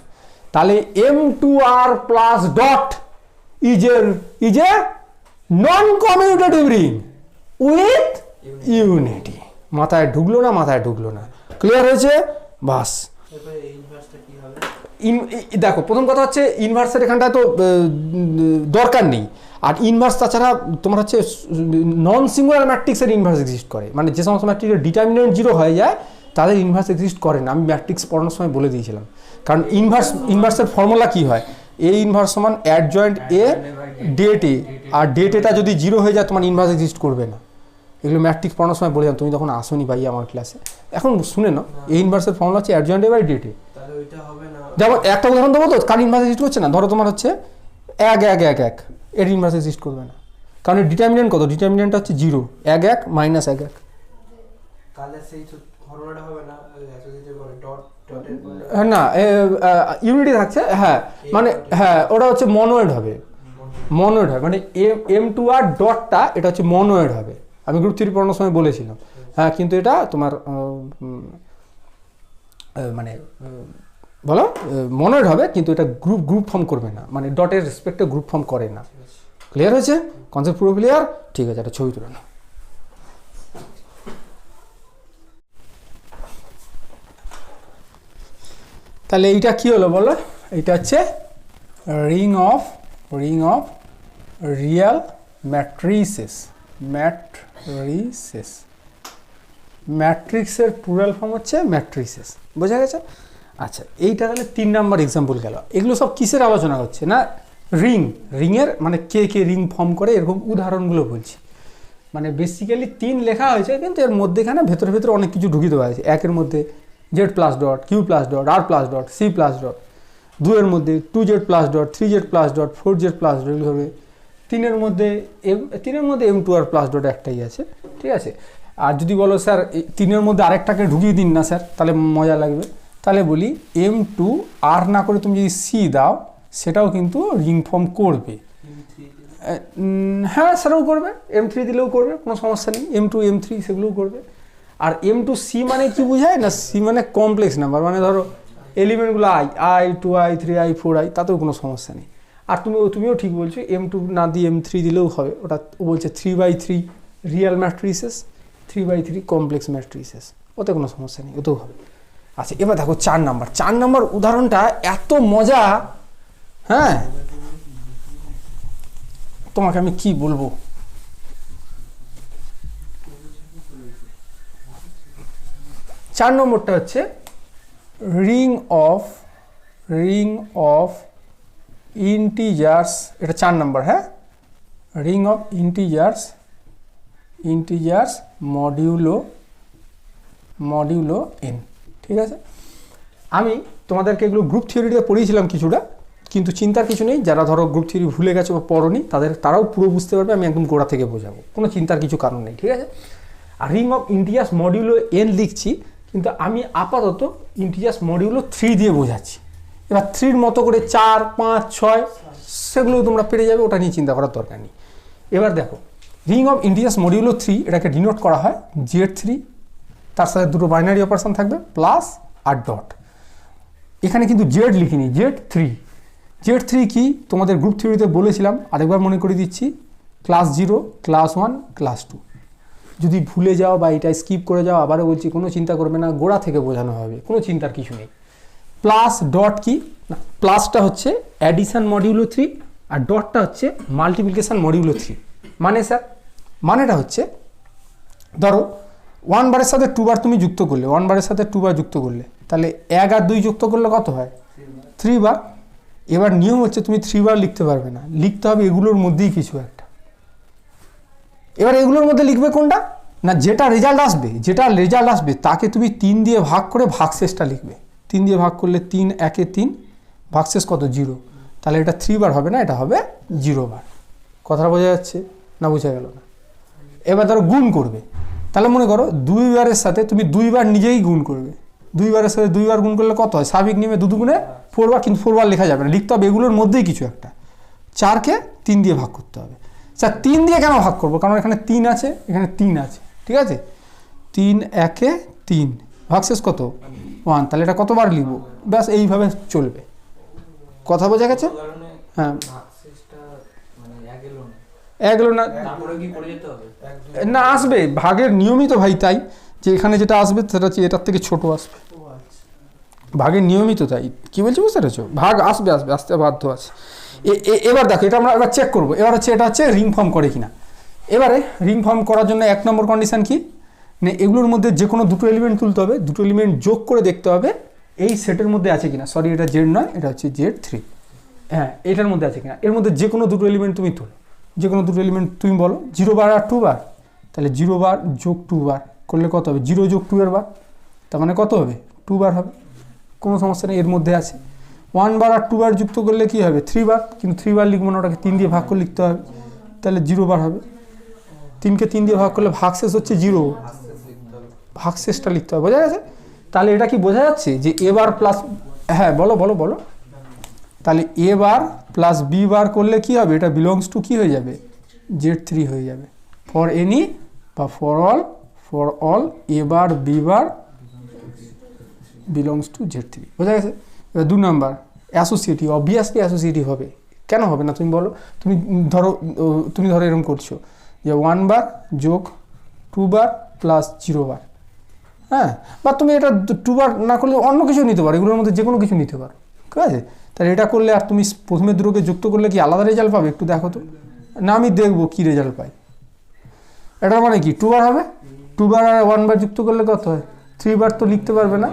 Speaker 1: তাহলে M2R plus dot is A non commutative ring with unity. মাথায় ঢুকলো না? ক্লিয়ার হয়েছে? বাস। দেখো প্রথম কথা হচ্ছে ইনভার্সের এখানটায় তো দরকার নেই। আর ইনভার্স তাছাড়া তোমার হচ্ছে নন সিঙ্গুলার ম্যাট্রিক্সের ইনভার্স এক্সিস্ট করে, মানে যে সমস্ত ম্যাট্রিক্সের ডিটারমিনেন্ট 0 হয়ে যায় তাদের ইনভার্স এক্সিস্ট করে না। আমি ম্যাট্রিক্স পড়ানোর সময় বলে দিয়েছিলাম, কারণ ইনভার্সের ফর্মুলা কি হয়, এ ইনভার্স সমান অ্যাডজয়েন্ট এ ডেট এ, আর ডেট এটা যদি 0 হয়ে যায় তোমার ইনভার্স এক্সিস্ট করবে না। এগুলো ম্যাট্রিক্স পড়ানোর সময় বলেছিলাম, তুমি তখন আসোনি ভাই আমার ক্লাসে। এখন শুনে নাও, এ ইনভার্সের ফর্মুলা হচ্ছে অ্যাডজয়েন্ট এ বাই ডেট এ। যেমন একটা উদাহরণ দেবো তো, কার ইনভার্স এক্সিস্ট করছে না, ধরো তোমার হচ্ছে 1 1 1 1, এর ইনভার্স এক্সিস্ট করবে না, কারণ এর ডিটারমিনেন্ট কত, ডিটারমিনেন্টটা হচ্ছে 0 1 1 মাইনাস 1 1।
Speaker 2: তাহলে সেই ফর্মুলাটা হবে না,
Speaker 1: না ইউনিটি থাকছে, হ্যাঁ মানে হ্যাঁ ওটা হচ্ছে মনোয়েড হবে, মানে M2R ডটটা এটা হচ্ছে মনোয়েড হবে। আমি গ্রুপ 3 পড়ানোর সময় বলেছিলাম। হ্যাঁ, কিন্তু এটা তোমার মানে বলো মনোয়েড হবে, কিন্তু এটা গ্রুপ ফর্ম করবে না, মানে ডটের রেসপেক্টে গ্রুপ ফর্ম করে না। ক্লিয়ার হয়েছে? কনসেপ্ট পুরো ক্লিয়ার? ঠিক আছে, একটা ছবি তুলে নাও। তাহলে এইটা কি হলো বলো? এটা হচ্ছে রিং অফ রিয়েল ম্যাট্রিসেস। ম্যাট্রিক্সের প্লুরাল ফর্ম হচ্ছে ম্যাট্রিসেস। বোঝা গেছে? আচ্ছা, এইটা তাহলে 3 নাম্বার এক্সাম্পল গেল। এগুলো সব কিসের আলোচনা হচ্ছে না, রিংয়ের মানে কে রিং ফর্ম করে এরকম উদাহরণগুলো বলছি। মানে বেসিক্যালি 3 লেখা হয়েছে, কিন্তু এর মধ্যেখানে ভেতরে অনেক কিছু ঢুকিয়ে দেওয়া হয়েছে। 1 এর মধ্যে Z plus dot, Q plus dot, R plus dot, C plus dot. 2 এর মধ্যে 2Z plus dot, 3Z plus dot, 4Z plus dot হবে। 3 এর মধ্যে M2R প্লাস ডট একটাই আছে। ঠিক আছে? আর যদি বলো স্যার 3 এর মধ্যে আরেকটাকে ঢুকিয়ে দিন না স্যার, তাহলে মজা লাগবে। তাহলে বলি M2R না করে তুমি যদি C দাও, সেটাও কিন্তু রিং ফর্ম করবে। হ্যাঁ সেটাও করবে, M3 দিলেও করবে, কোনো সমস্যা নেই। M2 M3 সেগুলোও করবে। আর M2C মানে কি বোঝায় না, C মানে কমপ্লেক্স নাম্বার, মানে ধরো এলিমেন্টগুলো I 2I 3I 4I, তাতেও কোনো সমস্যা নেই। আর তুমিও ঠিক বলছো, M2 না দিয়ে M3 দিলেও হবে। ওটা ও বলছে 3/3 রিয়েল ম্যাট্রিসেস, 3/3 কমপ্লেক্স ম্যাট্রিসেস, ওতে কোনো সমস্যা নেই, ওতেও হবে। আচ্ছা, এবার দেখো 4 নাম্বার উদাহরণটা এত মজা। হ্যাঁ, তোমাকে আমি কি বলবো, চার নম্বরটা হচ্ছে ring of ring of integers, এটা 4 নম্বর, হ্যাঁ, ring of integers modulo N. ঠিক আছে, আমি তোমাদেরকে এগুলো গ্রুপ থিওরিতে পড়িয়েছিলাম কিছুটা, কিন্তু চিন্তার কিছু নেই, যারা ধরো গ্রুপ থিওরি ভুলে গেছে বা পড়নি তারাও পুরো বুঝতে পারবে, আমি একদম গোড়া থেকে বোঝাবো, কোনো চিন্তার কিছু কারণ নেই। ঠিক আছে, আর ring of integers modulo n লিখছি, কিন্তু আমি আপাতত ইন্টিজার্স মডিউলো 3 দিয়ে বোঝাচ্ছি। এবার 3-র মতো করে 4, 5, 6 সেগুলো তোমরা পেরে যাবে, ওটা নিয়ে চিন্তা করার দরকার নেই। এবার দেখো, রিং অফ ইন্টিজার্স মডিউলো 3 এটাকে ডিনোট করা হয় Z3, তার সাথে দুটো বাইনারি অপারেশন থাকবে প্লাস আর ডট। এখানে কিন্তু জেড লিখিনি, Z3 কি তোমাদের গ্রুপ থিওরিতে বলেছিলাম, আরেকবার মনে করে দিচ্ছি, ক্লাস 0, ক্লাস 1, ক্লাস 2। যদি ভুলে যাও বা এটা স্কিপ করে যাও, আবারও বলছি কোনো চিন্তা করবে না, গোড়া থেকে বোঝানো হবে, কোনো চিন্তার কিছু নেই। প্লাস ডট কি না, প্লাসটা হচ্ছে অ্যাডিশন মডিউলো 3 আর ডটটা হচ্ছে মাল্টিপ্লিকেশন মডিউলো 3। মানে স্যার, মানেটা হচ্ছে ধরো 1 বারের সাথে 2 বার তুমি যুক্ত করলে, 1 বারের সাথে 2 বার যুক্ত করলে, তাহলে 1 আর 2 যুক্ত করলে কত হয়? 3 বার। এবার নিয়ম হচ্ছে তুমি 3 বার লিখতে পারবে না, লিখতে হবে এগুলোর মধ্যেই কিছু একটা। এবার এগুলোর মধ্যে লিখবে কোনটা না, যেটা রেজাল্ট আসবে তাকে তুমি 3 দিয়ে ভাগ করে ভাগশেষটা লিখবে। 3 দিয়ে ভাগ করলে 3 একে 3, ভাগশেষ কত? 0। তাহলে এটা 3 বার হবে না, এটা হবে 0 বার। কথা বোঝা যাচ্ছে না? বোঝা গেল না? এবার ধরো গুণ করবে, তাহলে মনে করো 2 বারের সাথে তুমি 2 বার নিজেই গুণ করবে। 2 বারের সাথে 2 বার গুণ করলে কত হয়? স্বাভাবিক নিয়মে 2 গুণে 4 বার, কিন্তু 4 বার লেখা যাবে না, লিখতে হবে এগুলোর মধ্যেই কিছু একটা। 4কে 3 দিয়ে ভাগ করতে হবে। আচ্ছা, 3 দিয়ে কেন ভাগ করবো? কারণ এখানে 3 আছে, এখানে 3 আছে, ঠিক আছে? 3 একে 3, ভাগশেষ কত? 1। তাহলে এটা কতবার লিখবো? ব্যাস এইভাবে চলবে। কথা বোঝা গেছে? হ্যাঁ, এগুলো না না আসবে, ভাগের নিয়মিত ভাই, তাই যে এখানে যেটা আসবে সেটা হচ্ছে এটার থেকে ছোট আসবে, ভাগের নিয়মিত তাই। কি বলছি বুঝতে পেরেছো? ভাগ আসবে, আসতে বাধ্য আছে। এবার দেখো, এটা আমরা এবার চেক করবো। এবার হচ্ছে এটা হচ্ছে রিং ফর্ম করে কিনা। এবারে রিং ফর্ম করার জন্য 1 নম্বর কন্ডিশন কি, মানে এগুলোর মধ্যে যে কোনো 2টো এলিমেন্ট তুলতে হবে, 2টো এলিমেন্ট যোগ করে দেখতে হবে এই সেটের মধ্যে আছে কিনা। সরি, এটা জেড নয়, এটা হচ্ছে Z3। হ্যাঁ, এটার মধ্যে আছে কিনা। এর মধ্যে যে কোনো 2টো এলিমেন্ট তুমি তোলো, যে কোনো 2টো এলিমেন্ট তুমি বলো 0 বার আর 2 বার, তাহলে 0 বার যোগ 2 বার করলে কত হবে? 0 যোগ 2 এর বার, তার মানে কত হবে? 2 বার হবে। কোনো সমস্যা নেই, এর মধ্যে আছে। 1 বার আর 2 বার যুক্ত করলে কি হবে? 3 বার, কিন্তু 3 বার লিখবো না, ওটাকে 3 দিয়ে ভাগ করে লিখতে হবে, তাহলে 0 বার হবে। 3কে 3 দিয়ে ভাগ করলে ভাগশেষ হচ্ছে 0, ভাগশেষটা লিখতে হবে। বোঝা গেছে? তাহলে এটা কি বোঝা যাচ্ছে যে এ বার প্লাস, হ্যাঁ বলো বলো বলো, তাহলে এ বার প্লাস বি বার করলে কি হবে? এটা বিলংস টু কি হয়ে যাবে? Z3 হয়ে যাবে। ফর এনি বা for all a bar b bar belongs to Z3। বোঝা গেছে? এবার 2 নাম্বার অ্যাসোসিয়েটিভ, অবভিয়াসলি অ্যাসোসিয়েটিভ হবে। কেন হবে না তুমি বলো? তুমি ধরো এরকম করছো যে 1 বার যোগ 2 বার প্লাস 0 বার, হ্যাঁ, বা তুমি এটা 2 বার না করলে অন্য কিছু নিতে পারো, এগুলোর মধ্যে যে কোনো কিছু নিতে পারো, ঠিক আছে? তাহলে এটা করলে আর তুমি প্রথমে দুটোকে যুক্ত করলে কি আলাদা রেজাল্ট পাবে? একটু দেখো তো। না, আমি দেখবো কি রেজাল্ট পাই। এটার মানে কি 2 বার হবে? 2 বার আর 1 বার যুক্ত করলে কত হয়? 3 বার তো লিখতে পারবে না,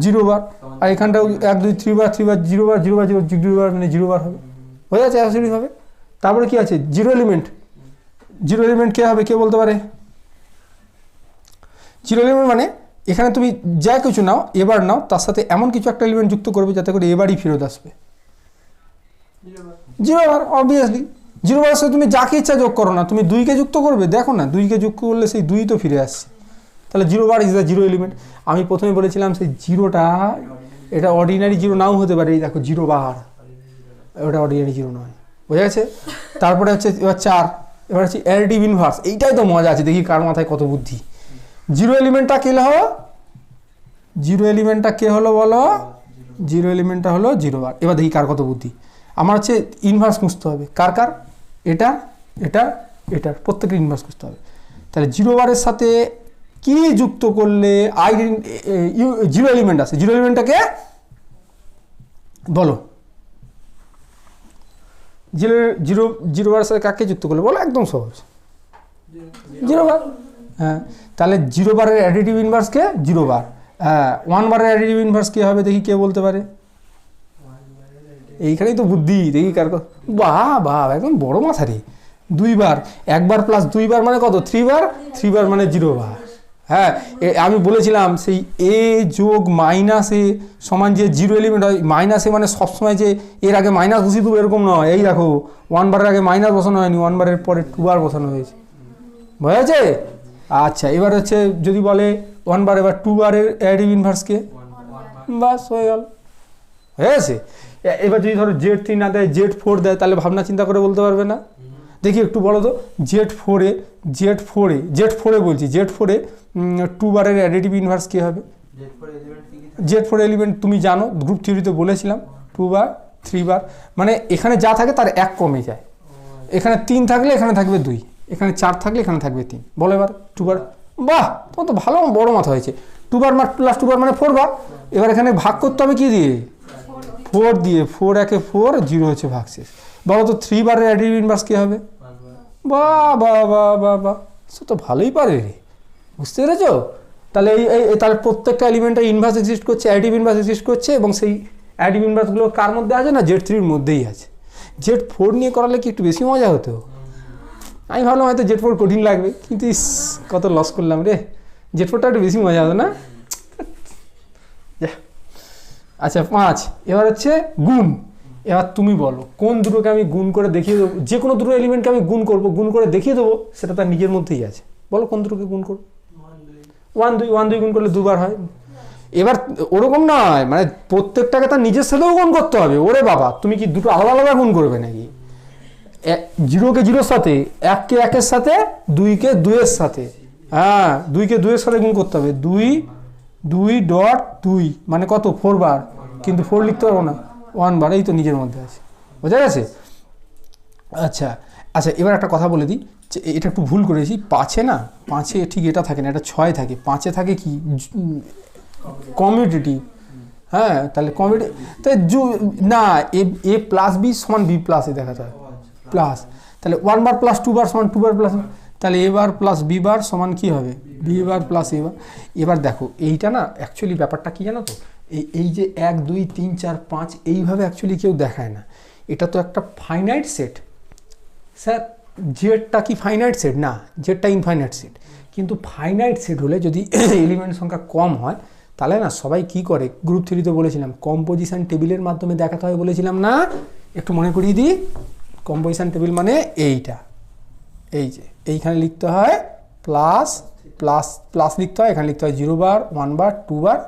Speaker 1: 0 বার। আর এখানটাও 1 2 3 বার 0 বার 0 বার 0 বার মানে 0 বার হবে। হয়ে যাচ্ছে, অ্যাসোসিয়েটিভ হবে। তারপরে কি আছে? 0 এলিমেন্ট কে হবে? কে বলতে পারে? 0 এলিমেন্ট মানে এখানে তুমি যা কিছু নাও, এবার নাও, তার সাথে এমন কিছু একটা এলিমেন্ট যুক্ত করবে যাতে করে এবারই ফেরত আসবে। 0 বার, অবভিয়াসলি। 0 বারের সাথে তুমি যাকে ইচ্ছা যোগ করো না, তুমি 2কে যুক্ত করবে, দেখো না 2কে যুক্ত করলে সেই 2 তো ফিরে আসছে। তাহলে 0 বার ইজ দ্য 0 এলিমেন্ট। আমি প্রথমে বলেছিলাম সেই 0টা, এটা অর্ডিনারি 0 নাও হতে পারে। এই দেখো 0 বার, ওটা অর্ডিনারি 0 নয়। বোঝা গেছে? তারপরে হচ্ছে এবার 4, এবার হচ্ছে অ্যাডিটিভ ইনভার্স। এইটাই তো মজা আছে, দেখি কার মাথায় কত বুদ্ধি। 0 এলিমেন্টটা কে হলো? 0 এলিমেন্টটা কে হলো বলো? 0 এলিমেন্টটা হলো 0 বার। এবার দেখি কার কত বুদ্ধি। আমার হচ্ছে ইনভার্স খুঁজতে হবে। কার? এটার প্রত্যেকের ইনভার্স খুঁজতে হবে। তাহলে 0 বারের সাথে কি যুক্ত করলে 0 এলিমেন্ট আছে? 0 এলিমেন্টটাকে বলো। 0 বারের সাথে কাকে যুক্ত করলে বলো? একদম সহজ, 0 বার। হ্যাঁ, তাহলে 0 বারের অ্যাডিটিভ ইনভার্স কে? 0 বার। হ্যাঁ, 1 বারের অ্যাডিটিভ ইনভার্স কে হবে? দেখি কে বলতে পারে? এইখানেই তো বুদ্ধি, দেখি কার বাহ বাহ একদম বড় মাথা রে। 2 বার, 1 বার প্লাস 2 বার মানে কত? 3 বার, 3 বার মানে 0 বার। হ্যাঁ, আমি বলেছিলাম সেই এ যোগ মাইনাস এ সমান যে 0 এলিমেন্ট হয়, মাইনাস এ মানে সবসময় যে এর আগে মাইনাস বসিয়ে দেবো এরকম নয়। এই দেখো 1 বারের আগে মাইনাস বসানো হয়নি, 1 বারের পরে 2 বার বসানো হয়েছে, বোঝা যাচ্ছে? আচ্ছা, এবার হচ্ছে যদি বলে 1 বার, এবার 2 বারের অ্যাডিটিভ ইনভার্সকে, বাস হয়ে গেল, হয়ে গেছে। এবার যদি ধরো Z3 না দেয়, Z4 দেয়, তাহলে ভাবনা চিন্তা করে বলতে পারবে না? দেখি একটু বলো তো, Z4 বলছি, Z4 2 বারের অ্যাডিটিভ ইনভার্স কী হবে? Z4 এলিমেন্ট তুমি জানো, গ্রুপ থিওরিতে বলেছিলাম 2 বার 3 বার, মানে এখানে যা থাকে তার 1 কমে যায়। এখানে 3 থাকলে এখানে থাকবে 2, এখানে 4 থাকলে এখানে থাকবে 3। বলো এবার 2 বার, বাহ তোমার তো ভালো বড় মাথা হয়েছে। 2 বার প্লাস 2 বার মানে 4 বার। এবার এখানে ভাগ করতে হবে কি দিয়ে? 4 দিয়ে। 4 একে 4, 0 হচ্ছে ভাগশেষ। বলো তো 3 বারের অ্যাডিটিভ ইনভার্স কী হবে? বাহ বাহ বাহ বাহ বাহ, সে তো ভালোই পারে রে, বুঝতে পেরেছো? তাহলে তাহলে প্রত্যেকটা এলিমেন্টের ইনভার্স এক্সিস্ট করছে, অ্যাডিটিভ ইনভার্স এক্সিস্ট করছে, এবং সেই অ্যাডিটিভ ইনভার্সগুলো কার মধ্যে আছে না? Z3 এর মধ্যেই আছে। Z4 নিয়ে করালে কি একটু বেশি মজা হতো? আমি ভাবলাম হয়তো Z4 কঠিন লাগবে, কিন্তু কত লস করলাম রে। Z4টা একটু বেশি মজা হতো না? আচ্ছা 5, এবার হচ্ছে গুণ। এবার তুমি বলো কোন দুটোকে আমি গুণ করে দেখিয়ে দেবো? যে কোনো দুটো এলিমেন্টকে আমি গুণ করবো, গুণ করে দেখিয়ে দেবো, সেটা তার নিজের মধ্যেই আছে। বলো কোন দুটোকে গুণ করবো? 1 2 গুণ করলে 2 বার হয়। এবার ওরকম নয়, মানে প্রত্যেকটাকে তার নিজের সাথেও গুণ করতে হবে। ওরে বাবা, তুমি কি দুটো আলাদা আলাদা গুণ করবে নাকি? 0কে 0-এর সাথে, 1কে 1-এর সাথে, 2কে 2-এর সাথে। হ্যাঁ, 2কে 2-এর সাথে গুণ করতে হবে। 2.2 মানে কত? 4 বার, কিন্তু 4 লিখতে পারবো না, 1 বার। এই তো নিজের মধ্যে আছে, বোঝা গেছে? আচ্ছা আচ্ছা, এবার একটা কথা বলে দিই, যে এটা একটু ভুল করেছি। 5-এ না, 5-এ ঠিক এটা থাকে না, এটা 6 থাকে। 5-এ থাকে কি? কমিউটেটিভ। হ্যাঁ, তাহলে কমিউটেটিভ, তাই না, এ প্লাস বি সমান বি প্লাস এ দেখা যায় প্লাস। তাহলে 1 বার প্লাস 2 বার সমান 2 বার প্লাস, তাহলে এ বার প্লাস বি বার সমান কী হবে? বি বার প্লাস এ বার। এবার দেখো এইটা না, অ্যাকচুয়ালি ব্যাপারটা কী জানো তো, এই যে 1 2 3 4 5 এইভাবে অ্যাকচুয়ালি কেউ দেখায় না। এটা তো একটা ফাইনাইট সেট। স্যার জেডটা কি ফাইনাইট সেট? না, জেডটা ইনফাইনাইট সেট। কিন্তু ফাইনাইট সেট হলে যদি এলিমেন্ট সংখ্যা কম হয়, তাহলে না সবাই কি করে? গ্রুপ থিওরিতে বলেছিলাম কম্পোজিশন টেবিলের মাধ্যমে দেখাতে হয়, বলেছিলাম না? একটু মনে করিয়ে দিই, কম্পোজিশন টেবিল মানে এইটা, এই যে এইখানে লিখতে হয় প্লাস প্লাস প্লাস লিখতে হয়, এখানে লিখতে হয় 0 বার 1 বার 2 বার,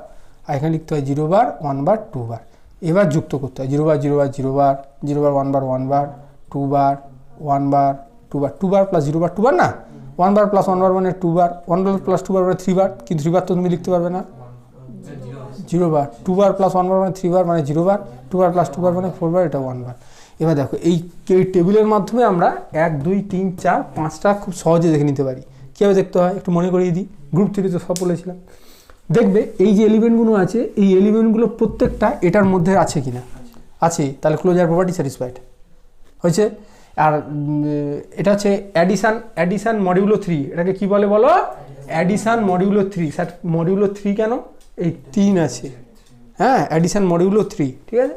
Speaker 1: আর এখানে লিখতে হয় 0 বার 1 বার 2 বার। এবার যুক্ত করতে হয় 0 বার 0 বার 0 বার 0 বার 1 বার 1 বার 2 বার 1 বার 2 বার 2 বার প্লাস 0 বার 2 বার না, 1 বার প্লাস 1 বার মানে 2 বার, 1 বার প্লাস 2 বার মানে 3 বার, কিন্তু 3 বার তো তুমি লিখতে পারবে না। 0 বার 2 বার প্লাস 1 বার মানে 3 বার, মানে 0 বার, 2 বার প্লাস 2 বার মানে 4 বার, এটা 1 বার। এবার দেখো এই টেবিলের মাধ্যমে আমরা 1 2 3 4 5টা খুব সহজে দেখে নিতে পারি। কীভাবে দেখতে হয় একটু মনে করিয়ে দিই, গ্রুপ থিওরিতে সব বলেছিলাম। দেখবে এই যে এলিমেন্টগুলো আছে, এই এলিমেন্টগুলো প্রত্যেকটা এটার মধ্যে আছে কিনা, আছে, তাহলে ক্লোজার প্রপার্টি স্যাটিসফাইড হয়েছে। আর এটা হচ্ছে অ্যাডিশান মডিউলো 3, এটাকে কি বলে বলো? Addition modulo 3। স্যার মডিউলো 3 কেন? এই 3 আছে, হ্যাঁ, অ্যাডিশান মডিউলো 3, ঠিক আছে।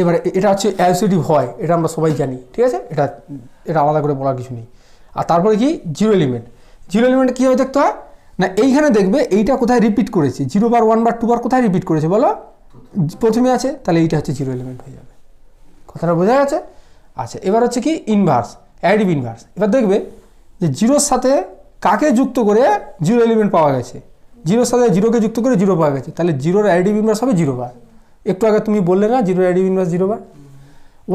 Speaker 1: এবারে এটা হচ্ছে অ্যাসোসিয়েটিভ হয়, এটা আমরা সবাই জানি, ঠিক আছে, এটা আলাদা করে বলার কিছু নেই। আর তারপরে কি? 0 এলিমেন্ট। 0 এলিমেন্ট কীভাবে দেখতে হয় না, এইখানে দেখবে এইটা কোথায় রিপিট করেছে, 0 বার 1 বার 2 বার কোথায় রিপিট করেছে বলো? প্রথমে আছে, তাহলে এইটা হচ্ছে 0 এলিমেন্ট হয়ে যাবে। কথাটা বোঝা গেছে? আচ্ছা, এবার হচ্ছে কি? Inverse, additive inverse. এবার দেখবে যে 0-র সাথে কাকে যুক্ত করে 0 এলিমেন্ট পাওয়া গেছে, 0-র সাথে 0কে যুক্ত করে 0 পাওয়া গেছে, তাহলে 0-র অ্যাডিটিভ ইনভার্স হবে 0 বার। একটু আগে তুমি বললে না 0-র অ্যাডিটিভ ইনভার্স 0 বার।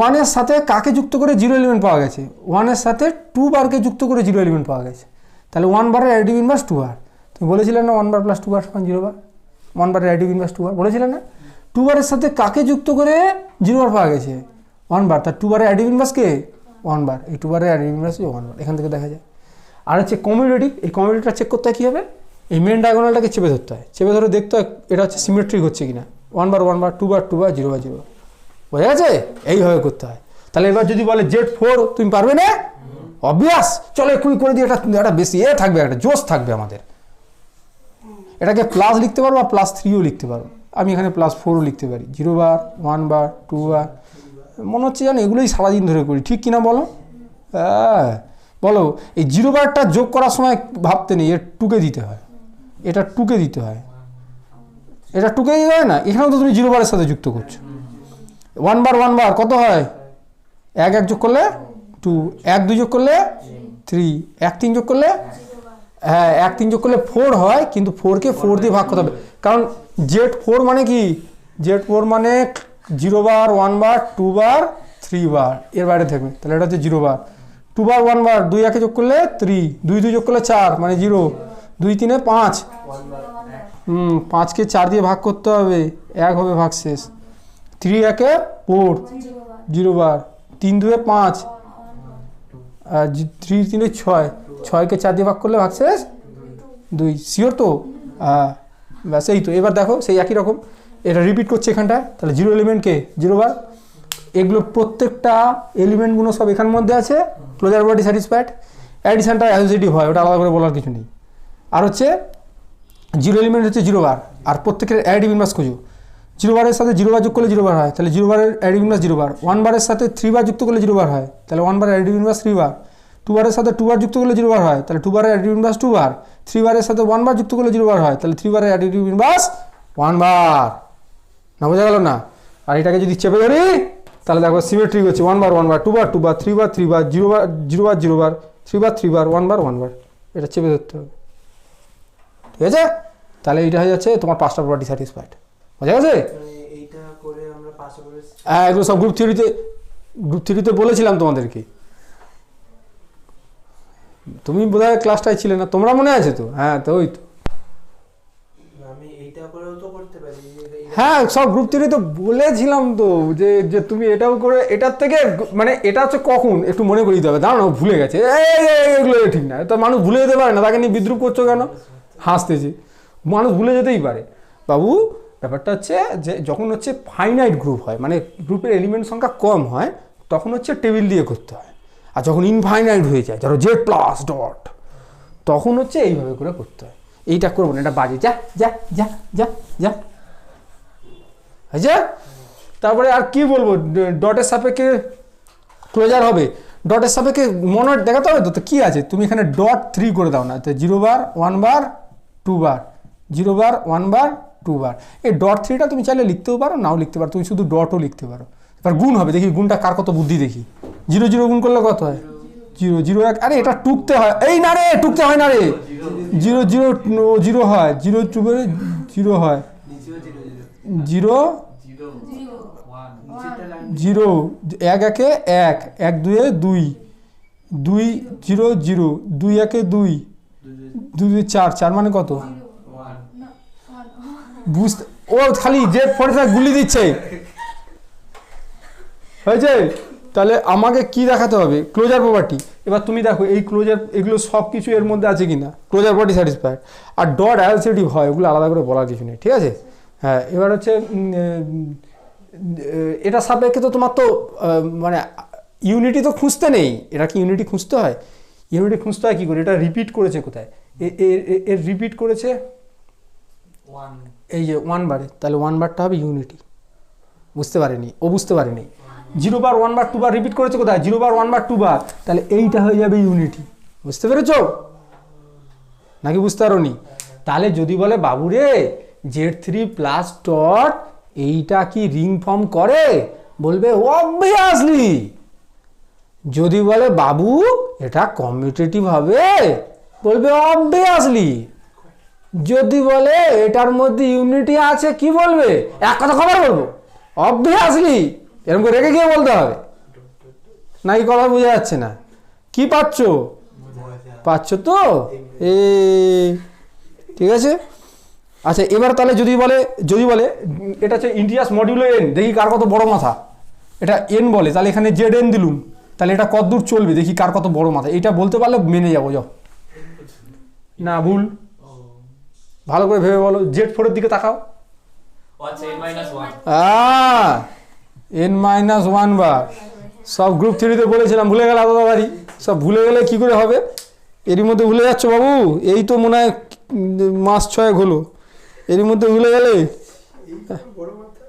Speaker 1: 1-এর সাথে কাকে যুক্ত করে 0 এলিমেন্ট পাওয়া গেছে? 1-এর সাথে 2 বারকে যুক্ত করে 0 এলিমেন্ট পাওয়া গেছে, তাহলে 1 বারের অ্যাডিটিভ ইনভার্স 2 বার। তুমি বলেছিলে না 1 বার প্লাস 2 বার সমান 0 বার, 1 বারের অ্যাডিটিভ ইনভার্স 2 বার বলেছিলে না? 2 বারের সাথে কাকে যুক্ত করে 0 বার পাওয়া গেছে? 1 বার, তার 2 বারের অ্যাডিটিভ ইনভার্স কে? 1 বার। এই 2 বারের অ্যাডিটিভ ইনভার্স 1 বার, এখান থেকে দেখা যায়। আর হচ্ছে কমিউটেটিভ, এই কমিউটেটিভটা চেক করতে হয় কী হবে? এই মেন ডায়াগোনালটাকে চেপে ধরতে হয়, চেপে ধরে দেখতে হয় এটা হচ্ছে সিমেট্রিক হচ্ছে কিনা, 1 বার 1 বার 2 বার 2 বার 0 বার 0 বার, বোঝা গেছে? এইভাবে করতে হয়। তাহলে এবার যদি বলে Z4 তুমি পারবে না? অবভিয়াস, চলো এক্ষুনি করে দিই, এটা বেশি থাকবে, একটা জোশ থাকবে আমাদের। এটাকে প্লাস লিখতে পারো বা +3ও লিখতে পারো, আমি এখানে +4ও লিখতে পারি, 0 বার, 1 বার, 2 বার। মনে হচ্ছে জানো এগুলোই সারাদিন ধরে করি, ঠিক কিনা বলো? হ্যাঁ বলো, এই 0 বারটা যোগ করার সময় ভাবতে নেই, এর টুকে দিতে হয়, এটা টুকে দিতে হয়, এটা টুকে দিতে হয় না, এখানেও তো তুমি 0 বারের সাথে যুক্ত করছো। 1 বার 1 বার কত হয়? 1 1 যোগ করলে 2, 1 2 যোগ করলে 3, 1 3 যোগ করলে, হ্যাঁ 1 3 যোগ করলে 4 হয়, কিন্তু 4কে 4 দিয়ে ভাগ করতে হবে, কারণ Z4 মানে কি? Z4 মানে 0 বার, 1 বার, 2 বার, 3 বার, এর বাইরে থাকবে, তাহলে এটা হচ্ছে 0 বার। 2 বার 1 বার, 2 1 যোগ করলে 3, 2 2 যোগ করলে 4 মানে 0, 2 3 5, 5কে 4 দিয়ে ভাগ করতে হবে, 1 হবে ভাগ শেষ। 3 1 4, 0 বার, 3 2 5, আর 3 3 6, 6কে 4 দিয়ে ভাগ করলে ভাগ শেষ 2, শিওর তো? হ্যাঁ ব্যাস, এই তো। এবার দেখো সেই একই রকম এটা রিপিট করছে এখানটায়, তাহলে 0 এলিমেন্টকে 0 বার, এগুলো প্রত্যেকটা এলিমেন্টগুলো সব এখানের মধ্যে আছে, ক্লোজার প্রপার্টি স্যাটিসফাইড। অ্যাডিশনটা অ্যাসোসিয়েটিভ হয়, ওটা আলাদা করে বলার কিছু নেই। আর হচ্ছে 0 এলিমেন্ট হচ্ছে 0 বার, আর প্রত্যেকের অ্যাডিটিভ ইনভার্স খোঁজো। 0 বারের সাথে 0 বার যোগ করলে 0 বার হয়, তাহলে 0 বারের অ্যাডিটিভ ইনভার্স 0 বার। 1 বারের সাথে 3 বার যুক্ত করলে 0 বার হয়, তাহলে 1 বারের অ্যাডিটিভ ইনভার্স 3 বার। 2 বারের সাথে 2 বার যুক্ত করলে 0 বার হয়, তাহলে 2 বারের অ্যাডিটিভ ইনভার্স 2 বার। 3 বারের সাথে 1 বার যুক্ত করলে 0 বার হয়, তাহলে 3 বারের অ্যাডিটিভ ইনভার্স 1 বার। না বোঝা গেল না? আর এটাকে যদি চেপে ধরি তাহলে দেখো সিমেট্রিক হচ্ছে 1 বার 1 বার, 2 বার 2 বার, 3 বার 3 বার, 0 বার 0 বার 0 বার, 3 বার 3 বার, 1 বার 1 বার, এটা চেপে ধরতে হবে, ঠিক আছে? তাহলে এইটা হয়ে যাচ্ছে তোমার 5টা প্রপার্টি স্যাটিসফাইড। বোঝা গেছে?
Speaker 2: এইটা করে আমরা পাশাপাশি
Speaker 1: হ্যাঁ এগুলো সব গ্রুপ থিওরিতে বলেছিলাম তোমাদেরকে, তুমি বোধহয় ক্লাসটাই ছিলে না, তোমরা মনে আছে তো? হ্যাঁ তো ওই তো,
Speaker 2: আমি এইটা করেও তো করতে পারি।
Speaker 1: হ্যাঁ সব গ্রুপ থিওরিতে বলেছিলাম তো যে যে তুমি এটাও করে, এটার থেকে মানে এটা হচ্ছে কখন একটু মনে করিয়ে দিতে হবে, দাঁড়ানো ভুলে গেছে, এগুলো ঠিক না, তো মানুষ ভুলে যেতে পারে না, তাকে নিয়ে বিদ্রুপ করছো কেন? হাসতেছি, মানুষ ভুলে যেতেই পারে বাবু। ব্যাপারটা হচ্ছে যে যখন হচ্ছে ফাইনাইট গ্রুপ হয়, মানে গ্রুপের এলিমেন্ট সংখ্যা কম হয়, তখন হচ্ছে টেবিল দিয়ে করতে হয়। আর যখন ইনফাইনাইট হয়ে যায়, ধরো জেড প্লাস ডট, তখন হচ্ছে এইভাবে করে করতে হয়। এইটা করবো না, এটা বাজে, যা যা যা যা যা, আচ্ছা। তারপরে আর কি বলবো, ডটের সাপেক্ষে ক্লোজার হবে, ডটের সাপেক্ষে মনে দেখাতে হবে তো কি আছে, তুমি এখানে ডট 3 করে দাও না, তো 0 বার 1 বার 2 বার, 0 বার 1 বার 2 বার। এই ডট 3টা তুমি চাইলে লিখতেও পারো, নাও লিখতে পারো, তুমি শুধু ডটও লিখতে পারো। এবার গুণ হবে, দেখি গুণটা কার কত বুদ্ধি দেখি। 0 0 গুণ করলে কত হয়? 0 0 1, আরে এটা টুকতে হয়, এই না রে টুকতে হয় না রে, 0 0 0 হয়, 0 টুকে 0 হয়, 0 0 1 1 1, 1 2 2, 2 0 0, 2 1 2, 2 2 4, 4 মানে কত? বুঝতে, ও খালি যে ফোনটা গুলি দিচ্ছে হয়েছে। তাহলে আমাকে কি দেখাতে হবে? Closure property. এবার তুমি দেখো এই ক্লোজার, এগুলো সব কিছু এর মধ্যে আছে কিনা, ক্লোজার প্রপার্টি স্যাটিসফাইড। আর ডট অ্যাসোসিয়েটিভ হয়, ওগুলো আলাদা করে বলার কিছু নেই, ঠিক আছে? হ্যাঁ এবার হচ্ছে এটা সাপেক্ষে তো তোমার তো মানে ইউনিটি তো খুঁজতে নেই, এটা কি ইউনিটি খুঁজতে হয়? ইউনিটি খুঁজতে হয় কী করে? এটা রিপিট করেছে কোথায়? এর রিপিট করেছে এই যে 1 বারে, তাহলে 1 বারটা হবে ইউনিটি। বুঝতে পারেনি, ও বুঝতে পারেনি। 0 বার 1 বার 2 বার রিপিট করেছে কোথায়? 0 বার 1 বার 2 বার, তাহলে এইটা হয়ে যাবে ইউনিটি। বুঝতে পেরেছো নাকি বুঝতে পারোনি? তাহলে যদি বলে বাবু রে Z3 প্লাস ডট এইটা কি রিং ফর্ম করে, বলবে অবভিয়াসলি। যদি বলে বাবু এটা কমিউটেটিভ হবে, বলবে অবভিয়াসলি। যদি বলে এটার মধ্যে ইউনিটি আছে, কি বলবে? এক কথা খবর বলবো, অবভিয়াসলি। এরকম করে রেখে গিয়ে বলতে হবে, নাকি কথা বোঝা যাচ্ছে না? কি পাচ্ছ? পাচ্ছ তো? ঠিক আছে। আচ্ছা এবার তাহলে যদি বলে এটা হচ্ছে ইন্টিজার্স মডিউলো n, দেখি কার কত বড় মাথা। এটা n বলে, তাহলে এখানে zn দিলুম, তাহলে এটা কত দূর চলবে দেখি কার কত বড় মাথা। এটা বলতে পারলে মেনে যাবো। যাও না, ভুল, ভালো করে ভেবে বলো। Z4 এর দিকে তাকাও, n-1 বার। সব গ্রুপ থিওরিতে বলেছিলাম, ভুলে গেলে আলাদাবাড়ি, সব ভুলে গেলে কি করে হবে? এরই মধ্যে ভুলে যাচ্ছ বাবু, এই তো মনে হয় মাস 6 হলো, এরই মধ্যে ভুলে গেলে।
Speaker 2: বড় মাত্রা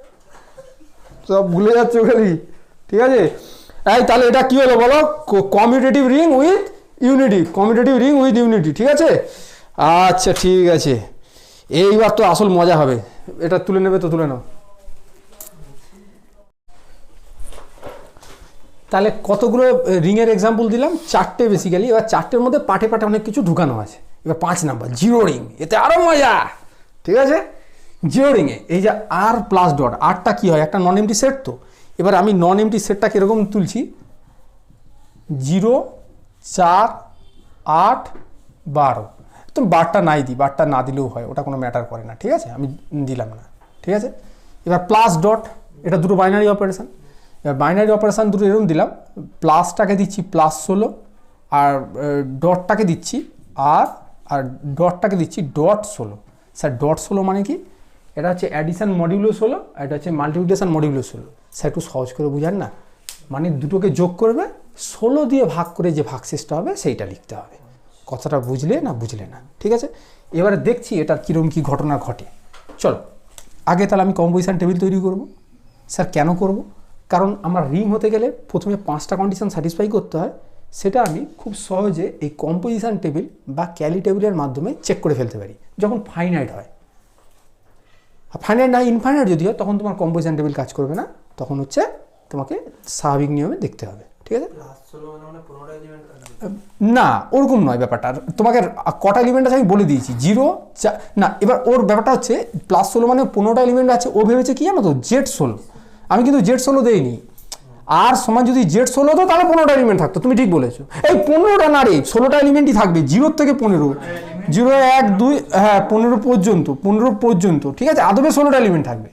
Speaker 1: সব ভুলে যাচ্ছে খালি, ঠিক আছে। এই তাহলে এটা কি হলো বলো, commutative ring with unity, commutative ring with unity, ঠিক আছে। আচ্ছা ঠিক আছে, এইবার তো আসল মজা হবে। এটা তুলে নেবে তো তুলে নাও। তাহলে কতগুলো রিংয়ের এক্সাম্পল দিলাম, 4টে বেসিক্যালি। এবার 4টের মধ্যে পাটে পাটে অনেক কিছু ঢুকানো আছে। এবার 5 নাম্বার জিরো রিং, এতে আরও মজা, ঠিক আছে। জিরো রিংয়ে এই যে আর প্লাস ডট, আরটা কী হয়, একটা নন এমটি সেট। তো এবার আমি নন এমটি সেটটা কীরকম তুলছি, 0 4 8 12। তো বারটা নাই দিই, বারটা না দিলেও হয়, ওটা কোনো ম্যাটার করে না, ঠিক আছে, আমি দিলাম না, ঠিক আছে। এবার প্লাস ডট, এটা দুটো বাইনারি অপারেশান। এবার বাইনারি অপারেশান দুটো এরকম দিলাম, প্লাসটাকে দিচ্ছি +16 আর ডটটাকে দিচ্ছি আর ডটটাকে দিচ্ছি .16। স্যার .16 মানে কি, এটা হচ্ছে অ্যাডিশন মডিউলো 16, এটা হচ্ছে মাল্টিপ্লিকেশন মডিউলো 16। স্যার একটু সহজ করে বুঝান না, মানে দুটোকে যোগ করবে, 16 দিয়ে ভাগ করে যে ভাগশেষটা হবে সেইটা লিখতে হবে। কথাটা বুঝলে না বুঝলে না, ঠিক আছে। এবারে দেখছি এটার কীরকম কী ঘটনা ঘটে। চলো আগে তাহলে আমি কম্পোজিশন টেবিল তৈরি করব। স্যার কেন করব, কারণ আমার রিং হতে গেলে প্রথমে 5টা কন্ডিশন স্যাটিসফাই করতে হয়। সেটা আমি খুব সহজে এই কম্পোজিশন টেবিল বা ক্যালি টেবিলের মাধ্যমে চেক করে ফেলতে পারি যখন ফাইনাইট হয়। ফাইনাইট না ইনফাইনাইট যদি হয় তখন তোমার কম্পোজিশন টেবিল কাজ করবে না, তখন হচ্ছে তোমাকে স্বাভাবিক নিয়মে দেখতে হবে, ঠিক আছে। না ওরকম নয় ব্যাপারটা, তোমাকে কটা এলিমেন্ট আছে আমি বলে দিয়েছি, 0 না। এবার ওর ব্যাপারটা হচ্ছে +16 মানে 15টা এলিমেন্ট আছে, ও ভেবেছে কি জানো তো Z16, আমি কিন্তু Z16 দেইনি। আর সমান যদি Z16 হতো তাহলে 15টা এলিমেন্ট থাকতো, তুমি ঠিক বলেছো। এই 15টা না রে, 16টা এলিমেন্টই থাকবে, 0 থেকে 15, 0 1 2 হ্যাঁ 15 পর্যন্ত, ঠিক আছে, আদবে 16টা এলিমেন্ট থাকবে।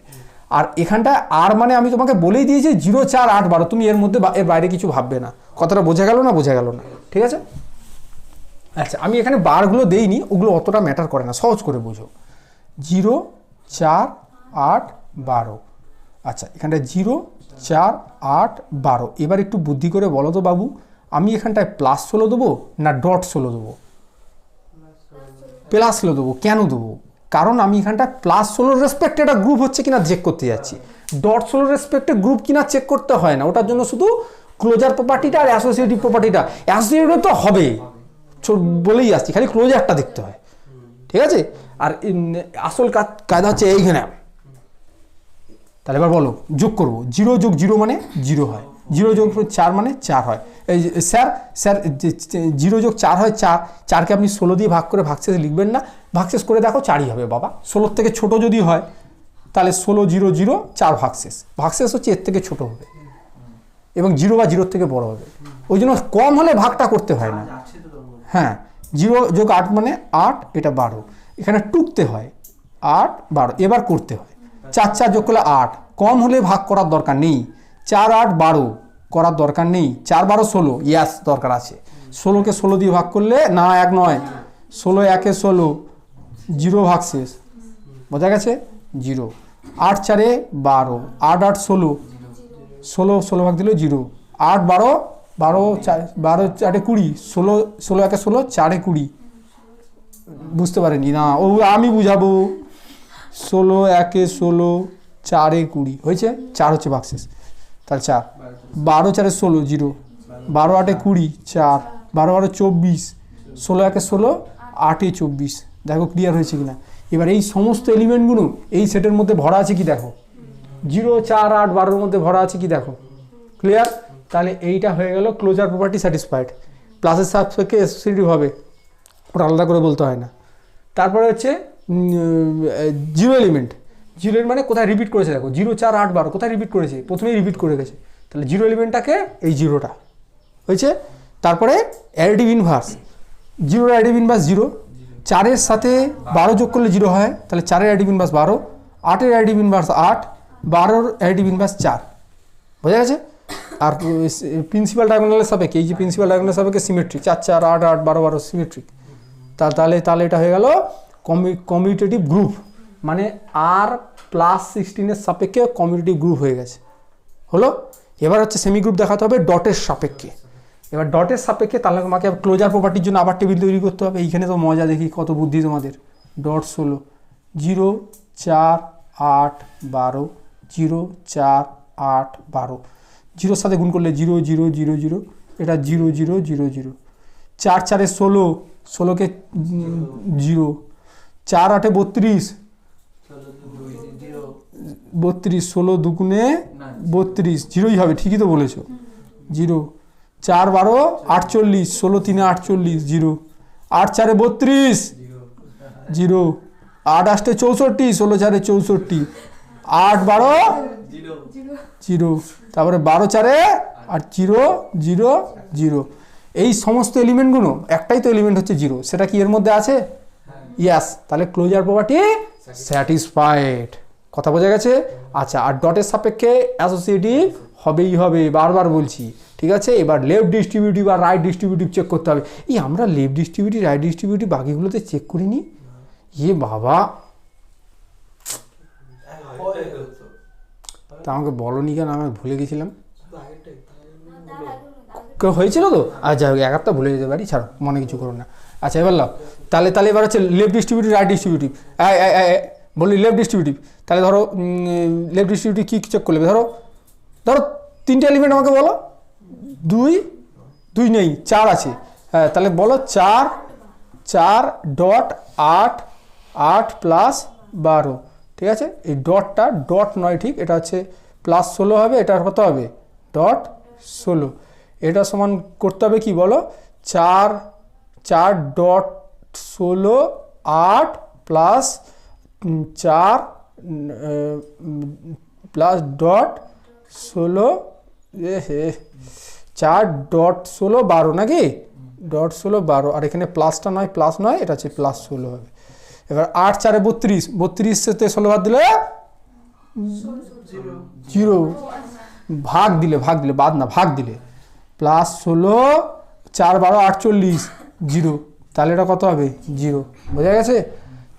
Speaker 1: আর এখানটায় আর মানে আমি তোমাকে বলেই দিয়েছি 0 4 8 12, তুমি এর মধ্যে এর বাইরে কিছু ভাববে না। কথাটা বোঝা গেল না, বোঝা গেল না, ঠিক আছে। আচ্ছা আমি এখানে বারগুলো দেইনি, ওগুলো অতটা ম্যাটার করে না, সহজ করে বুঝো। 0 4 8 12, আচ্ছা এখানটায় 0 4 8 12। এবার একটু বুদ্ধি করে বলো তো বাবু, আমি এখানটায় +16 দেবো না .16 দেবো? +16 দেবো। কেন দেবো, কারণ আমি এখানটা +16 রেসপেক্টে একটা গ্রুপ হচ্ছে কিনা চেক করতে যাচ্ছি। .16 রেসপেক্টে গ্রুপ কিনা চেক করতে হয় না, ওটার জন্য শুধু ক্লোজার প্রপার্টিটা আর অ্যাসোসিয়েটিভ প্রপার্টিটা, অ্যাসোসিয়েটিভ তো হবে বলেই আসছি, খালি ক্লোজারটা দেখতে হয়, ঠিক আছে। আর আসল কায়দা হচ্ছে এইখানে। তাহলে এবার বলো যোগ করবো, 0 যোগ 0 মানে 0 হয়, 0 যোগ 4 মানে 4 হয়। এই স্যার 0 যোগ 4 হয় 4, 4কে আপনি 16 দিয়ে ভাগ করে ভাগশেষ লিখবেন না, ভাগশেষ করে দেখো 4ই হবে বাবা। 16 থেকে ছোট যদি হয় তাহলে 16 0 0 4 ভাগশেষ হচ্ছে এর থেকে ছোট হবে এবং 0 বা 0 থেকে বড় হবে, ওই জন্য কম হলে ভাগটা করতে হয় না। হ্যাঁ 0 যোগ 8 মানে 8, এটা 12, এখানে টুকতে হয় 8 12, এবার করতে হয় 4 4 যোগ করলে 8, কম হলে ভাগ করার দরকার নেই, 4 8 12 করার দরকার নেই, 4 12 16, ইয়াস দরকার আছে। 16কে 16 দিয়ে ভাগ করলে না 1 নয়, 16 1 16, 0 ভাগশেষ, বোঝা গেছে 0। 8 4 12, 8 8 16, 16 ভাগ দিল 0, 8 12 12 12 4 20, 16 16 1 16, 4 20, বুঝতে পারেনি না, ও আমি বুঝাবো। 16 1 16, 4 20 হয়েছে, 4 হচ্ছে ভাগশেষ, তাহলে 4 12 4 16 0, 12 8 20 4, 12 12 24, 16 1 16, 8 24, দেখো ক্লিয়ার হয়েছে কিনা। এবার এই সমস্ত এলিমেন্টগুলো এই সেটের মধ্যে ভরা আছে কি দেখো, 0 4 8 12 মধ্যে ভরা আছে কি দেখো, ক্লিয়ার। তাহলে এইটা হয়ে গেল ক্লোজার প্রপার্টি স্যাটিসফাইড, প্লাসের সাপেক্ষে অ্যাসোসিয়েটিভ হবে, ওটা আলাদা করে বলতে হয় না। তারপরে হচ্ছে 0 এলিমেন্ট, 0 মানে কোথায় রিপিট করেছে দেখো, 0 4 8 12 কোথায় রিপিট করেছে, প্রথমেই রিপিট করে গেছে, তাহলে 0 এলিমেন্টটাকে এই 0টা হয়েছে। তারপরে অ্যাডিটিভ ইনভার্স, 0 অ্যাডিটিভ ইনভার্স 0, 4-এর সাথে 12 যোগ করলে 0 হয়, তাহলে 4-এর অ্যাডিটিভ ইনভার্স 12, 8-এর অ্যাডিটিভ ইনভার্স 8, 12-এর অ্যাডিটিভ ইনভার্স 4, বোঝা গেছে। আর প্রিন্সিপাল ডায়াগোনালের সাপেক্ষে, এই যে প্রিন্সিপাল ডায়াগোনালের সাপেক্ষে সিমেট্রিক, 4 4 8 8 12 12 সিমেট্রিক, তাহলে এটা হয়ে গেল কমিউটেটিভ গ্রুপ, মানে আর +16-এর সাপেক্ষে কমিউটেটিভ গ্রুপ হয়ে গেছে, হলো। এবার হচ্ছে সেমি গ্রুপ দেখাতে হবে ডটের সাপেক্ষে। এবার ডটের সাপেক্ষে তাহলে তোমাকে ক্লোজার প্রপার্টির জন্য আবার টেবিল তৈরি করতে হবে। এইখানে তো মজা দেখি, কত বুদ্ধি তোমাদের। .16 0 4 8 12 0 4 8 12 জিরোর সাথে গুণ করলে 0 0 0 0 এটা 0 0 0 0 4 4 16 16কে 0 4 8 32 32 16 দুগুণে 32 জিরোই হবে ঠিকই তো বলেছো 0 4 12 48 16 3 48 0 8 4 32 0 8 8 64 16 4 64 8 12 0 তারপরে 12 4 আর 0 0 0 এই সমস্ত এলিমেন্টগুলো একটাই তো এলিমেন্ট হচ্ছে 0 সেটা কি এর মধ্যে আছে ইয়াস তাহলে ক্লোজার প্রপার্টি স্যাটিসফাইড কথা বোঝা গেছে আচ্ছা আর ডটের সাপেক্ষে অ্যাসোসিয়েটিভ হবেই হবে বারবার বলছি ঠিক আছে এবার লেফট ডিস্ট্রিবিউটিভ আর রাইট ডিস্ট্রিবিউটিভ চেক করতে হবে এই আমরা লেফট ডিস্ট্রিবিউটিভ রাইট ডিস্ট্রিবিউটিভ বাকিগুলোতে চেক করিনি বাবা তা আমাকে বলনি কেন আমি ভুলে গেছিলাম কেউ হয়েছিল তো আচ্ছা এক একটা ভুলে যেতে পারি ছাড়ো মনে কিছু করো না আচ্ছা এবার লাও তাহলে এবার হচ্ছে লেফট ডিস্ট্রিবিউটিভ রাইট ডিস্ট্রিবিউটিভ বলি লেফট ডিস্ট্রিবিউটিভ তাহলে ধরো লেফট ডিস্ট্রিবিউটিভ কী চেক করলে ধরো তিনটে এলিমেন্ট আমাকে বলো 2 নেই 4 আছে হ্যাঁ তাহলে বলো 4 ডট 8 8 প্লাস 12 ঠিক আছে এই ডটটা ডট নয় ঠিক এটা হচ্ছে প্লাস 16 হবে এটা কত হবে ডট 16 এটা সমান করতে হবে কি বলো 4 dot 16 8 plus 4 plus dot 16 4 dot 16 12 নাকি ডট 16 12 আর এখানে প্লাসটা নয় প্লাস নয় এটা হচ্ছে প্লাস 16 হবে এবার 8 4 32 32 সাথে 16 বাদ দিলে 0 ভাগ দিলে বাদ না ভাগ দিলে প্লাস 16 4 12 48 0 তাহলে এটা কত হবে 0 বোঝা গেছে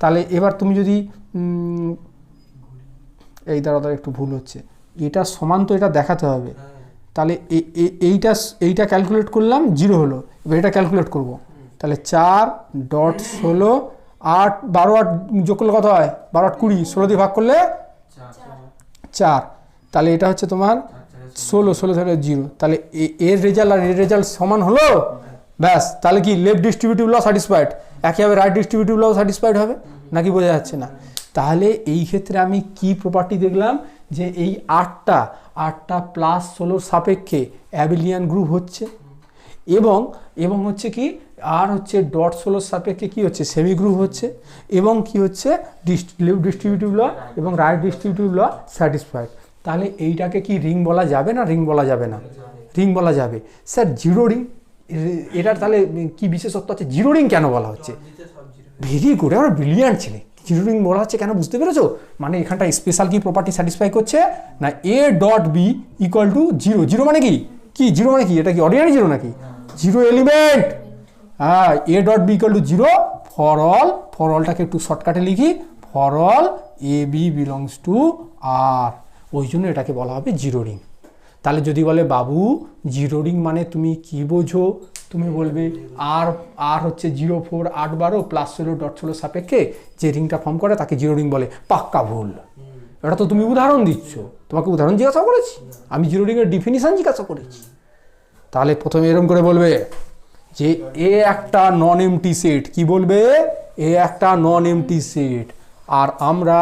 Speaker 1: তাহলে এবার তুমি যদি এই দ্বারা একটু ভুল হচ্ছে এটা সমান তো এটা দেখাতে হবে তাহলে এইটা ক্যালকুলেট করলাম 0 হলো এবার এটা ক্যালকুলেট করব তাহলে 4 ডট 16 8 12 8 যোগ করলে কত হয় 12 8 20 16 দিয়ে ভাগ করলে 4 তাহলে এটা হচ্ছে তোমার 16 ধরে 0 তাহলে এর রেজাল্ট আর এর রেজাল্ট সমান হলো ব্যাস তাহলে কি লেফট ডিস্ট্রিবিউটিভ ল স্যাটিসফাইড একইভাবে রাইট ডিস্ট্রিবিউটিভ ল স্যাটিসফাইড হবে নাকি বোঝা যাচ্ছে না তাহলে এই ক্ষেত্রে আমি কি প্রপার্টি দেখলাম যে এই 8টা প্লাস 16 সাপেক্ষে অ্যাবিলিয়ান গ্রুপ হচ্ছে এবং হচ্ছে কি আর হচ্ছে ডট 16 সাপেক্ষে কি হচ্ছে সেমি গ্রুপ হচ্ছে এবং কি হচ্ছে লেফট ডিস্ট্রিবিউটিভ ল এবং রাইট ডিস্ট্রিবিউটিভ ল স্যাটিসফাইড তাহলে এইটাকে কি রিং বলা যাবে না রিং বলা যাবে না রিং বলা যাবে স্যার জিরো রিং এটার তাহলে কি বিশেষত্ব আছে জিরো রিং কেন বলা হচ্ছে ভেরি গুড আমার ব্রিলিয়ান্ট ছেলে জিরো রিং বলা হচ্ছে কেন বুঝতে পেরেছো মানে এখানটা স্পেশাল কি প্রপার্টি স্যাটিসফাই করছে না a dot b equal to 0 মানে কি জিরো মানে কি এটা কি অর্ডিনারি জিরো নাকি জিরো এলিমেন্ট হ্যাঁ a dot b equal to 0 for অলটাকে একটু শর্টকাটে লিখি for all a b belongs to R ওই জন্য এটাকে বলা হবে জিরো রিং তাহলে যদি বলে বাবু জিরো রিং মানে তুমি কি বোঝো তুমি বলবে আর হচ্ছে 0 4 8 12 প্লাস 16 ডট 16 সাপেক্ষে যে রিংটা ফর্ম করে তাকে জিরো রিং বলে পাক্কা ভুল এটা তো তুমি উদাহরণ দিচ্ছ তোমাকে উদাহরণ জিজ্ঞাসা করেছি আমি জিরো রিংয়ের ডিফিনিশন জিজ্ঞাসা করেছি তাহলে প্রথমে এরকম করে বলবে যে এ একটা নন এমটি সেট কি বলবে এ একটা নন এমটি সেট আর আমরা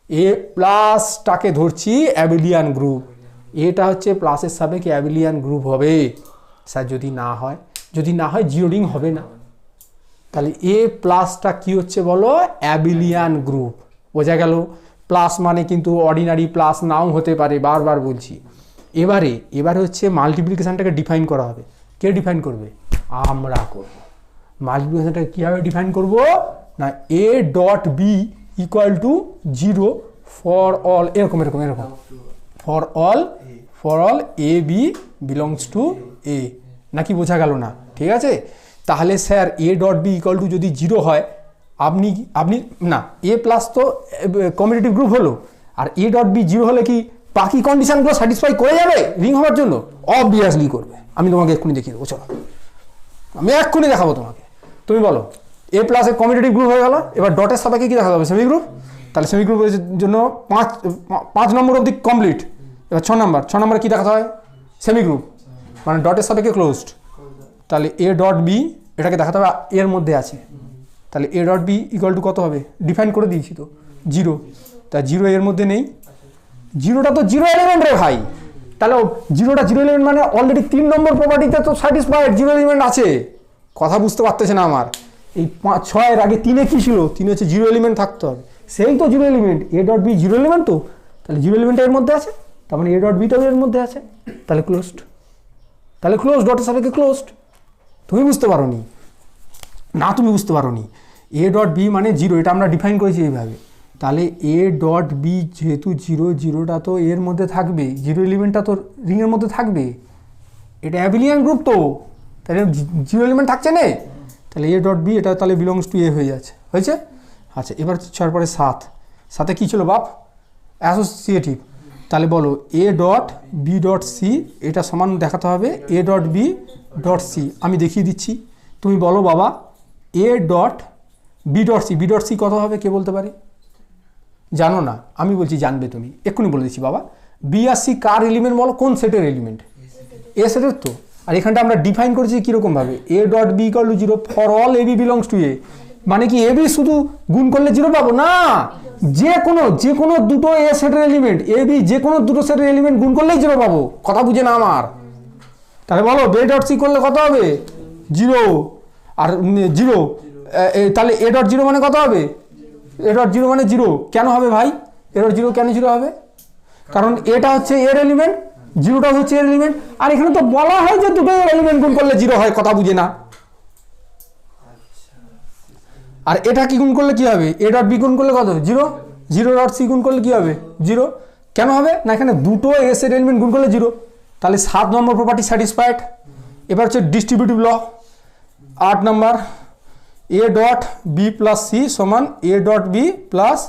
Speaker 1: এ প্লাসটাকে ধরছি অ্যাবিলিয়ান গ্রুপ এটা হচ্ছে প্লাসের সাপেক্ষে অ্যাবিলিয়ান গ্রুপ হবে স্যার যদি না হয় জিরো রিং হবে না তাহলে এ প্লাসটা কি হচ্ছে বলো অ্যাবিলিয়ান গ্রুপ বোঝা গেল প্লাস মানে কিন্তু অর্ডিনারি প্লাস নাও হতে পারে বারবার বলছি এবারে হচ্ছে মাল্টিপ্লিকেশনটাকে ডিফাইন করা হবে কে ডিফাইন করবে আমরা করব মাল্টিপ্লিকেশনটাকে কীভাবে ডিফাইন করব না a dot b equal to 0 for all এরকম for all a b belongs to a নাকি বোঝা গেল না ঠিক আছে তাহলে sir a dot b equal to যদি 0 হয় আপনি না এ প্লাস তো কমিউটেটিভ গ্রুপ হলো আর এ ডট বি 0 হলে কি বাকি কন্ডিশনগুলো স্যাটিসফাই করে যাবে রিং হওয়ার জন্য অবভিয়াসলি করবে আমি তোমাকে এক্ষুনি দেখিয়ে দেবো চলো আমি এক্ষুনি দেখাবো তোমাকে তুমি বলো a plus A commutative group হয়ে গেল এবার ডটের সাপেক্ষে কি দেখা যাবে সেমি গ্রুপ তাহলে সেমিগ্রুপের জন্য 5 নম্বর অবধি কমপ্লিট। এবার 6 নম্বর কি দেখাতে হয়? সেমিগ্রুপ মানে ডটের সাপেক্ষে ক্লোজড। তাহলে এ ডট বি এটাকে দেখাতে হবে এর মধ্যে আছে। তাহলে a dot b equal to কত হবে? ডিফাইন করে দিয়েছি তো 0। তা 0 এর মধ্যে নেই, 0টা তো 0 এলিমেন্ট রে ভাই। তাহলে 0টা 0 এলিমেন্ট মানে অলরেডি 3 নম্বর প্রপার্টিতে তো স্যাটিসফাইড, 0 এলিমেন্ট আছে। কথা বুঝতে পারতেছে না আমার। এই 6 এর আগে 3-এ কি ছিল? 3 হচ্ছে 0 এলিমেন্ট থাকতে হবে, সেই তো 0 element. A dot b 0 element তো, তাহলে 0 এলিমেন্ট এর মধ্যে আছে, তার মানে এ ডট বিটাও এর মধ্যে আছে, তাহলে ক্লোজড। তাহলে ক্লোজ, ডটের সাপেক্ষে ক্লোজড। তুমি বুঝতে পারো নি না, তুমি বুঝতে পারো নি। এ ডট বি মানে 0, এটা আমরা ডিফাইন করেছি এইভাবে। তাহলে এ ডট বি যেহেতু 0, 0টা তো এর মধ্যে থাকবে, 0 এলিমেন্টটা তো রিংয়ের মধ্যে থাকবে। এটা অ্যাবিলিয়ান গ্রুপ তো, তাহলে 0 এলিমেন্ট থাকছে না, তাহলে এ ডট বি এটা তাহলে বিলংস টু এ হয়ে যাচ্ছে। হয়েছে? আচ্ছা, এবার 6 পরে 7 কী ছিল বাপ? অ্যাসোসিয়েটিভ। তাহলে বলো a dot b dot c এটা সমান দেখাতে হবে a dot b dot c. আমি দেখিয়ে দিচ্ছি, তুমি বলো বাবা। A dot b dot c, b dot c কত হবে কে বলতে পারে? জানো না, আমি বলছি জানবে তুমি, এক্ষুনি বলে দিচ্ছি বাবা। বি আর সি কার এলিমেন্ট বলো? কোন সেটের এলিমেন্ট? এ সেটের তো। আর এখানটা আমরা ডিফাইন করেছি কীরকমভাবে? A dot b equal to 0 for all a b belongs to a. মানে কি এ বি শুধু গুণ করলে 0 পাবো না, যে কোনো দুটো এ সেটের এলিমেন্ট, এ বি যে কোনো দুটো সেটের এলিমেন্ট গুণ করলেই 0 পাবো। কথা বুঝে না আমার? তাহলে বলো বে ডট সি করলে কত হবে? 0। আর 0, তাহলে এ ডট 0 মানে কত হবে? এ ডট 0 মানে 0 কেন হবে ভাই? এ ডট 0 কেন 0 হবে? কারণ এটা হচ্ছে এর এলিমেন্ট, 0টা হচ্ছে এর এলিমেন্ট। আর এখানে তো বলা হয় যে দুটো এলিমেন্ট গুণ করলে 0 হয়। কথা বুঝে না? আর এটা কি গুণ করলে কি হবে? এ ডট বি গুণ করলে কত হবে? 0। 0 ডট সি গুণ করলে কি হবে? 0। কেন হবে না? এখানে দুটো এস এর এলিমেন্ট গুণ করলে 0। তাহলে 7 নম্বর প্রপার্টি স্যাটিসফাইড। এবার হচ্ছে ডিস্ট্রিবিউটিভ ল। 8 নম্বর, a dot b plus c সমান a dot b plus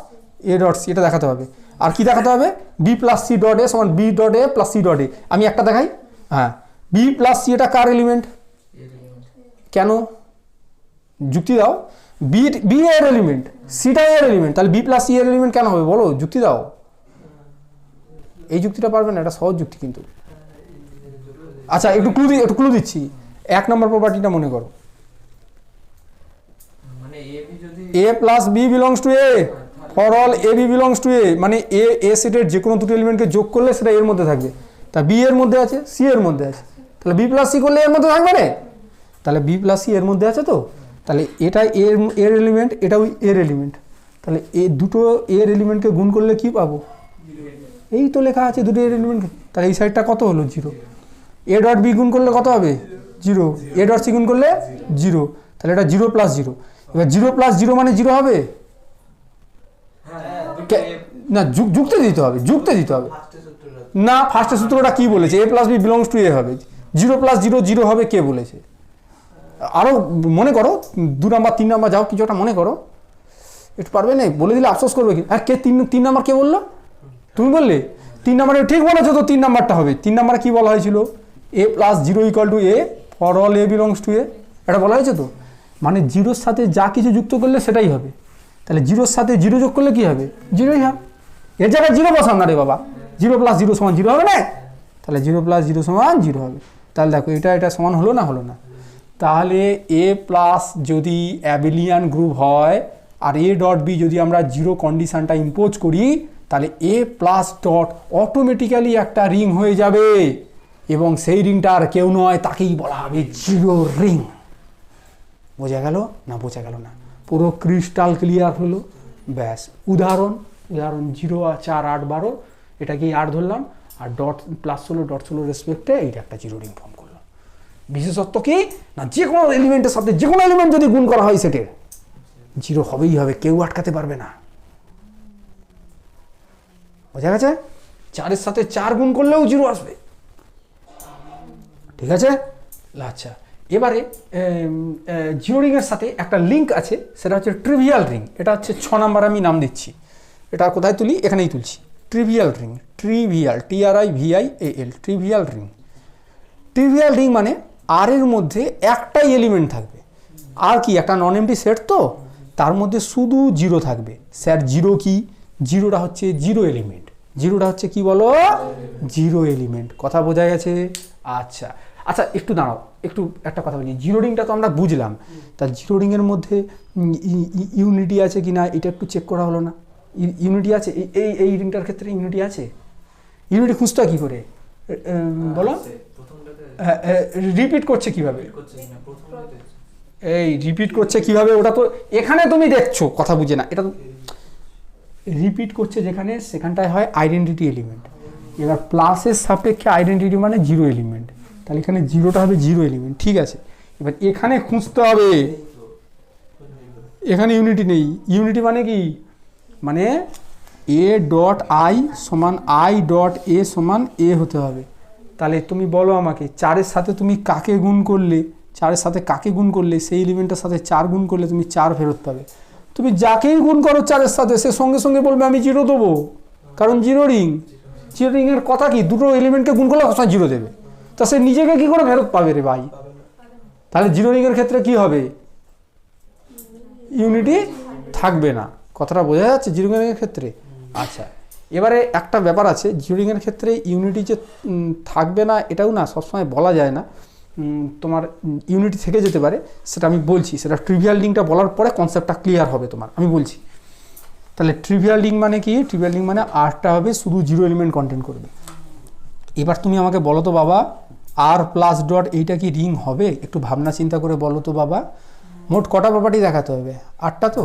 Speaker 1: a dot c, এটা দেখাতে হবে। আর কি দেখাতে হবে? B plus c dot a সমান b dot a plus c dot a. আমি একটা দেখাই, হ্যাঁ, বি প্লাস সি এটা কার এলিমেন্ট? কেন? যুক্তি দাও। বি এর এলিমেন্ট, সিটা এর এলিমেন্ট, তাহলে বি প্লাস সি এর এলিমেন্ট কেন হবে বলো? যুক্তি দাও। এই যুক্তিটা পারবে না, এটা সহজ যুক্তি কিন্তু। আচ্ছা, একটু ক্লু দিচ্ছি। 1 নম্বর প্রপার্টিটা মনে করো, a plus b belongs to a for all a b belongs to a. মানে এ সেটের যে কোনো দুটো এলিমেন্টকে যোগ করলে সেটা এর মধ্যে থাকবে। তা বি এর মধ্যে আছে, সি এর মধ্যে আছে, তাহলে বি প্লাস সি করলে এর মধ্যে থাকবে না? তাহলে বি প্লাস সি এর মধ্যে আছে তো, তাহলে এটা এর এলিমেন্ট, এটাও এর এলিমেন্ট। তাহলে এই দুটো এর এলিমেন্টকে গুণ করলে কি পাবো? এই তো লেখা আছে দুটো এর এলিমেন্ট। তাহলে এই সাইডটা কত হলো? 0। এ ডট বি গুণ করলে কত হবে? 0। এ ডট সি গুণ করলে 0। তাহলে এটা 0 প্লাস 0। এবার 0 প্লাস 0 মানে 0 হবে না? যুক্তে দিতে হবে, যুক্তে দিতে হবে না। ফার্স্টের সূত্রটা কি বলেছে? এ প্লাস বি বিলংস টু এ হবে। 0 প্লাস 0 0 হবে কে বলেছে? আরও মনে করো, 2 নাম্বার 3 নাম্বার যাও, কিছু একটা মনে করো। একটু পারবে না? বলে দিলে আফসোস করবে কি? আর কে 3 নাম্বার কে বললো? তুমি বললে 3 নাম্বারে ঠিক বলেছো তো, 3 নাম্বারটা হবে। 3 নাম্বারে কি বলা হয়েছিল? A plus 0 equal to a for all a belongs to a, এটা বলা হয়েছে তো। মানে 0-র সাথে যা কিছু যুক্ত করলে সেটাই হবে। তাহলে 0-র সাথে 0 যোগ করলে কি হবে? 0ই হবে। এর জায়গায় 0 বসান না রে বাবা। 0 প্লাস 0 সমান 0 হবে না? তাহলে 0 প্লাস 0 সমান 0 হবে। তাহলে দেখো এটা সমান হলো না? হলো না। তাহলে এ প্লাস যদি অ্যাবিলিয়ান গ্রুপ হয় আর এ ডট বি যদি আমরা 0 কন্ডিশনটা ইম্পোজ করি, তাহলে এ প্লাস ডট অটোমেটিক্যালি একটা রিং হয়ে যাবে, এবং সেই রিংটা আর কেউ নয়, তাকেই বলা হবে 0 রিং। বোঝা গেল না? বোঝা গেল না? পুরো ক্রিস্টাল ক্লিয়ার হলো। ব্যাস। উদাহরণ 0 আর 4 8 12, এটাকে 8 ধরলাম, আর ডট প্লাস হলো, ডট হলো রেসপেক্টে, এইটা একটা 0 রিং ফর্ম করলো। বিশেষত্ব কি না? যে কোনো এলিমেন্টের সাথে যে কোনো এলিমেন্ট যদি গুণ করা হয় সেটের 0 হবেই হবে, কেউ আটকাতে পারবে না। বোঝা গেছে? 4-এর সাথে 4 গুণ করলেও 0 আসবে। ঠিক আছে? আচ্ছা, এবারে 0 রিংয়ের সাথে একটা লিঙ্ক আছে, সেটা হচ্ছে ট্রিভিয়াল রিং। এটা হচ্ছে 6 নাম্বার আমি নাম দিচ্ছি। এটা কোথায় তুলি? এখানেই তুলছি। Trivial ring, trivial, TRIVIAL, trivial ring. Trivial ring মানে আর এর মধ্যে একটাই এলিমেন্ট থাকবে। আর কি? একটা নন এমটি সেট তো, তার মধ্যে শুধু জিরো থাকবে। স্যার জিরো কি? জিরোটা হচ্ছে জিরো এলিমেন্ট। জিরোটা হচ্ছে কি বলো? Zero element. কথা বোঝা গেছে? আচ্ছা আচ্ছা, একটু দাঁড়াও, একটু একটা কথা বলি। জিরো রিংটা তো আমরা বুঝলাম, তা জিরো রিংয়ের মধ্যে ইউনিটি আছে কি না এটা একটু চেক করা হলো না? ইউনিটি আছে? এই রিংটার ক্ষেত্রে ইউনিটি আছে? ইউনিটি খুঁজতে কি করে বলো? রিপিট করছে কিভাবে? এই রিপিট করছে কিভাবে ওটা তো এখানে তুমি দেখছো, কথা বুঝে না। এটা রিপিট করছে যেখানে, সেখানটায় হয় আইডেন্টিটি এলিমেন্ট। এবার প্লাসের সাপেক্ষে আইডেন্টিটি মানে জিরো এলিমেন্ট, তাহলে এখানে জিরোটা হবে জিরো এলিমেন্ট, ঠিক আছে। এবার এখানে খুঁজতে হবে, এখানে ইউনিটি নেই। ইউনিটি মানে কি? মানে এ ডট আই সমান আই ডট এ সমান এ হতে হবে। তাহলে তুমি বলো আমাকে, 4-এর সাথে তুমি কাকে গুণ করলে, 4-এর সাথে কাকে গুণ করলে সেই এলিমেন্টের সাথে 4 গুণ করলে তুমি 4 ফেরত পাবে। তুমি যাকেই গুণ করো 4-এর সাথে, সে সঙ্গে সঙ্গে বলবে আমি জিরো দেবো, কারণ জিরো রিং। জিরো রিংয়ের কথা কি? দুটো এলিমেন্টকে গুণ করলে সবসময় জিরো দেবে, তা সে নিজেকে কি করে ফেরত পাবে রে ভাই? তাহলে জিরো রিংয়ের ক্ষেত্রে কি হবে? ইউনিটি থাকবে না। কথাটা বোঝা যাচ্ছে জিরো রিংয়ের ক্ষেত্রে? আচ্ছা, এবারে একটা ব্যাপার আছে, জিরো রিংয়ের ক্ষেত্রে ইউনিটি যে থাকবে না এটাও না সবসময় বলা যায় না। তোমার ইউনিটি থেকে যেতে পারে, সেটা আমি বলছি। সেটা ট্রিভিয়াল রিংটা বলার পরে কনসেপ্টটা ক্লিয়ার হবে তোমার, আমি বলছি। তাহলে ট্রিভিয়াল রিং মানে কি? ট্রিভিয়াল রিং মানে আরটা হবে শুধু জিরো এলিমেন্ট কন্টেন্ট করবে। এবার তুমি আমাকে বলো তো বাবা, আর প্লাস ডট এইটা কি রিং হবে? একটু ভাবনা চিন্তা করে বলো তো বাবা। মোট কটা প্রপার্টি দেখাতে হবে? 8টা তো।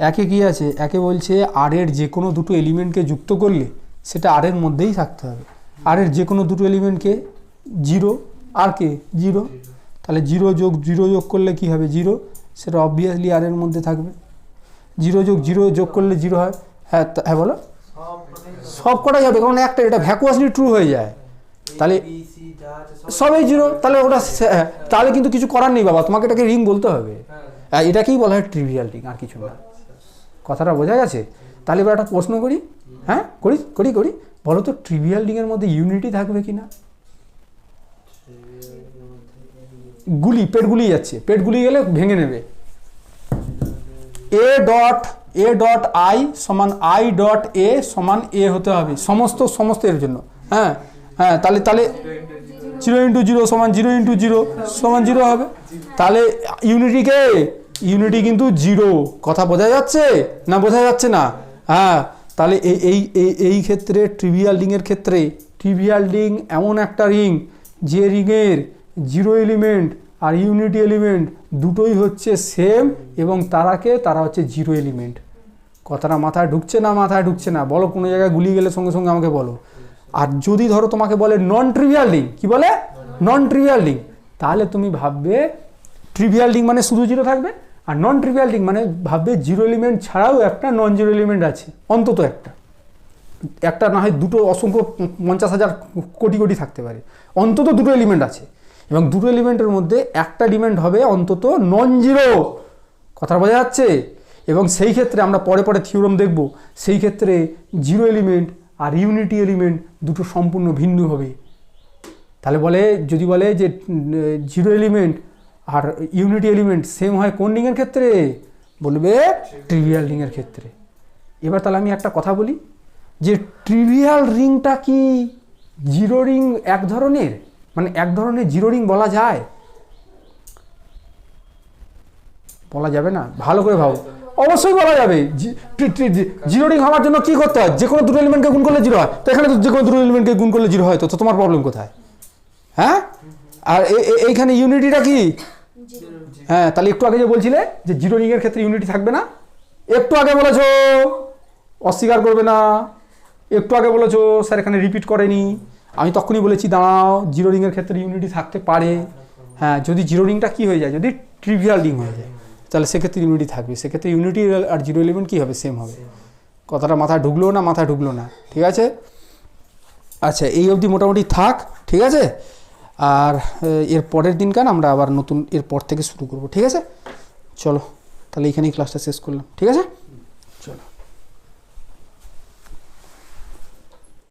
Speaker 1: একে কি আছে? একে বলছে আর এর যে কোনো দুটো এলিমেন্টকে যুক্ত করলে সেটা আর এর মধ্যেই থাকতে হবে। আর এর যে কোনো দুটো এলিমেন্টকে, জিরো আর কে জিরো, তাহলে জিরো যোগ করলে কি হবে? জিরো, সেটা অবভিয়াসলি আর এর মধ্যে থাকবে। জিরো যোগ করলে জিরো হয়। হ্যাঁ হ্যাঁ বলো। সব কটাই হবে, কারণ একটা এটা ভ্যাকুয়াসলি ট্রু হয়ে যায়। তাহলে সবই জিরো, তাহলে ওটা তাহলে কিন্তু কিছু করার নেই বাবা, তোমাকে এটাকে রিং বলতে হবে। এটাকেই বলা হয় ট্রিভিয়াল রিং, আর কিছু না। কথাটা বোঝা গেছে? তাহলে এবার একটা প্রশ্ন করি। হ্যাঁ করি বলো তো, ট্রিভিয়াল রিংয়ের মধ্যে ইউনিটি থাকবে কি না? পেট গুলিয়ে যাচ্ছে, পেট গুলিয়ে গেলে ভেঙে নেবে। এ ডট আই সমান আই ডট এ সমান এ হতে হবে সমস্ত এর জন্য। হ্যাঁ তাহলে 0 ইন্টু 0 সমান 0 ইন্টু 0 সমান 0 হবে। তাহলে ইউনিটি কিন্তু 0। কথা বোঝা যাচ্ছে না? বোঝা যাচ্ছে না? হ্যাঁ, তাহলে এই ক্ষেত্রে ট্রিভিয়াল রিংয়ের ক্ষেত্রে, ট্রিভিয়াল রিং এমন একটা রিং যে রিংয়ের জিরো এলিমেন্ট আর ইউনিটি এলিমেন্ট দুটোই হচ্ছে সেম, এবং তারা হচ্ছে জিরো এলিমেন্ট। কথাটা মাথায় ঢুকছে না? মাথায় ঢুকছে না? বলো, কোনো জায়গায় গুলিয়ে গেলে সঙ্গে সঙ্গে আমাকে বলো। আর যদি ধরো তোমাকে বলে নন ট্রিভিয়াল রিং, কি বলে? নন ট্রিভিয়াল রিং, তাহলে তুমি ভাববে ট্রিভিয়াল রিং মানে শুধু জিরো থাকবে, আর নন ট্রিভিয়াল রিং মানে ভাববে জিরো এলিমেন্ট ছাড়াও একটা নন জিরো এলিমেন্ট আছে, অন্তত একটা না হয় দুটো, অসংখ্য 50,000 কোটি থাকতে পারে, অন্তত দুটো এলিমেন্ট আছে, এবং দুটো এলিমেন্টের মধ্যে একটা এলিমেন্ট হবে অন্তত নন জিরো। কথা বোঝা যাচ্ছে? এবং সেই ক্ষেত্রে আমরা পরে থিওরাম দেখব, সেই ক্ষেত্রে জিরো এলিমেন্ট আর ইউনিটি এলিমেন্ট দুটো সম্পূর্ণ ভিন্ন হবে। তাহলে যদি বলে যে জিরো এলিমেন্ট আর ইউনিটি এলিমেন্ট সেম হয় কোন রিংয়ের ক্ষেত্রে? বলবে ট্রিভিয়াল রিংয়ের ক্ষেত্রে। এবার তাহলে আমি একটা কথা বলি, যে ট্রিভিয়াল রিংটা কি জিরো রিং এক ধরনের, মানে এক ধরনের জিরো রিং বলা যায়? বলা যাবে না? ভালো করে ভাবো। অবশ্যই বলা যাবে। জিরো রিং হওয়ার জন্য কি করতে হয়? যে কোনো দুটো এলিমেন্টকে গুণ করলে জিরো হয়। তো এখানে তো যে কোনো দুটো এলিমেন্টকে গুণ করলে জিরো হয়, তো তোমার প্রবলেম কোথায়? হ্যাঁ, আর এইখানে ইউনিটিটা কি? হ্যাঁ, তাহলে একটু আগে যে বলছিলে যে জিরো রিংয়ের ক্ষেত্রে ইউনিটি থাকবে না, একটু আগে বলেছো, অস্বীকার করবে না। একটু আগে বলেছো স্যার এখানে রিপিট করেনি, আমি তখনই বলেছি দাঁড়াও, জিরো রিংয়ের ক্ষেত্রে ইউনিটি থাকতে পারে। হ্যাঁ, যদি জিরো রিংটা কি হয়ে যায়, যদি ট্রিভিয়াল রিং হয়ে যায়, তাহলে সেক্ষেত্রে ইউনিটি থাকবে। সেক্ষেত্রে ইউনিটি আর জিরো এলিমেন্ট কী হবে? সেম হবে। কথাটা মাথায় ঢুকলো না? মাথায় ঢুকলো না? ঠিক আছে। আচ্ছা, এই অবধি মোটামুটি থাক, ঠিক আছে। আর এর পরের দিনকার আমরা আবার নতুন এর পর থেকে শুরু করব, ঠিক আছে। চলো তাহলে এইখানেই ক্লাসটা শেষ করলাম, ঠিক আছে।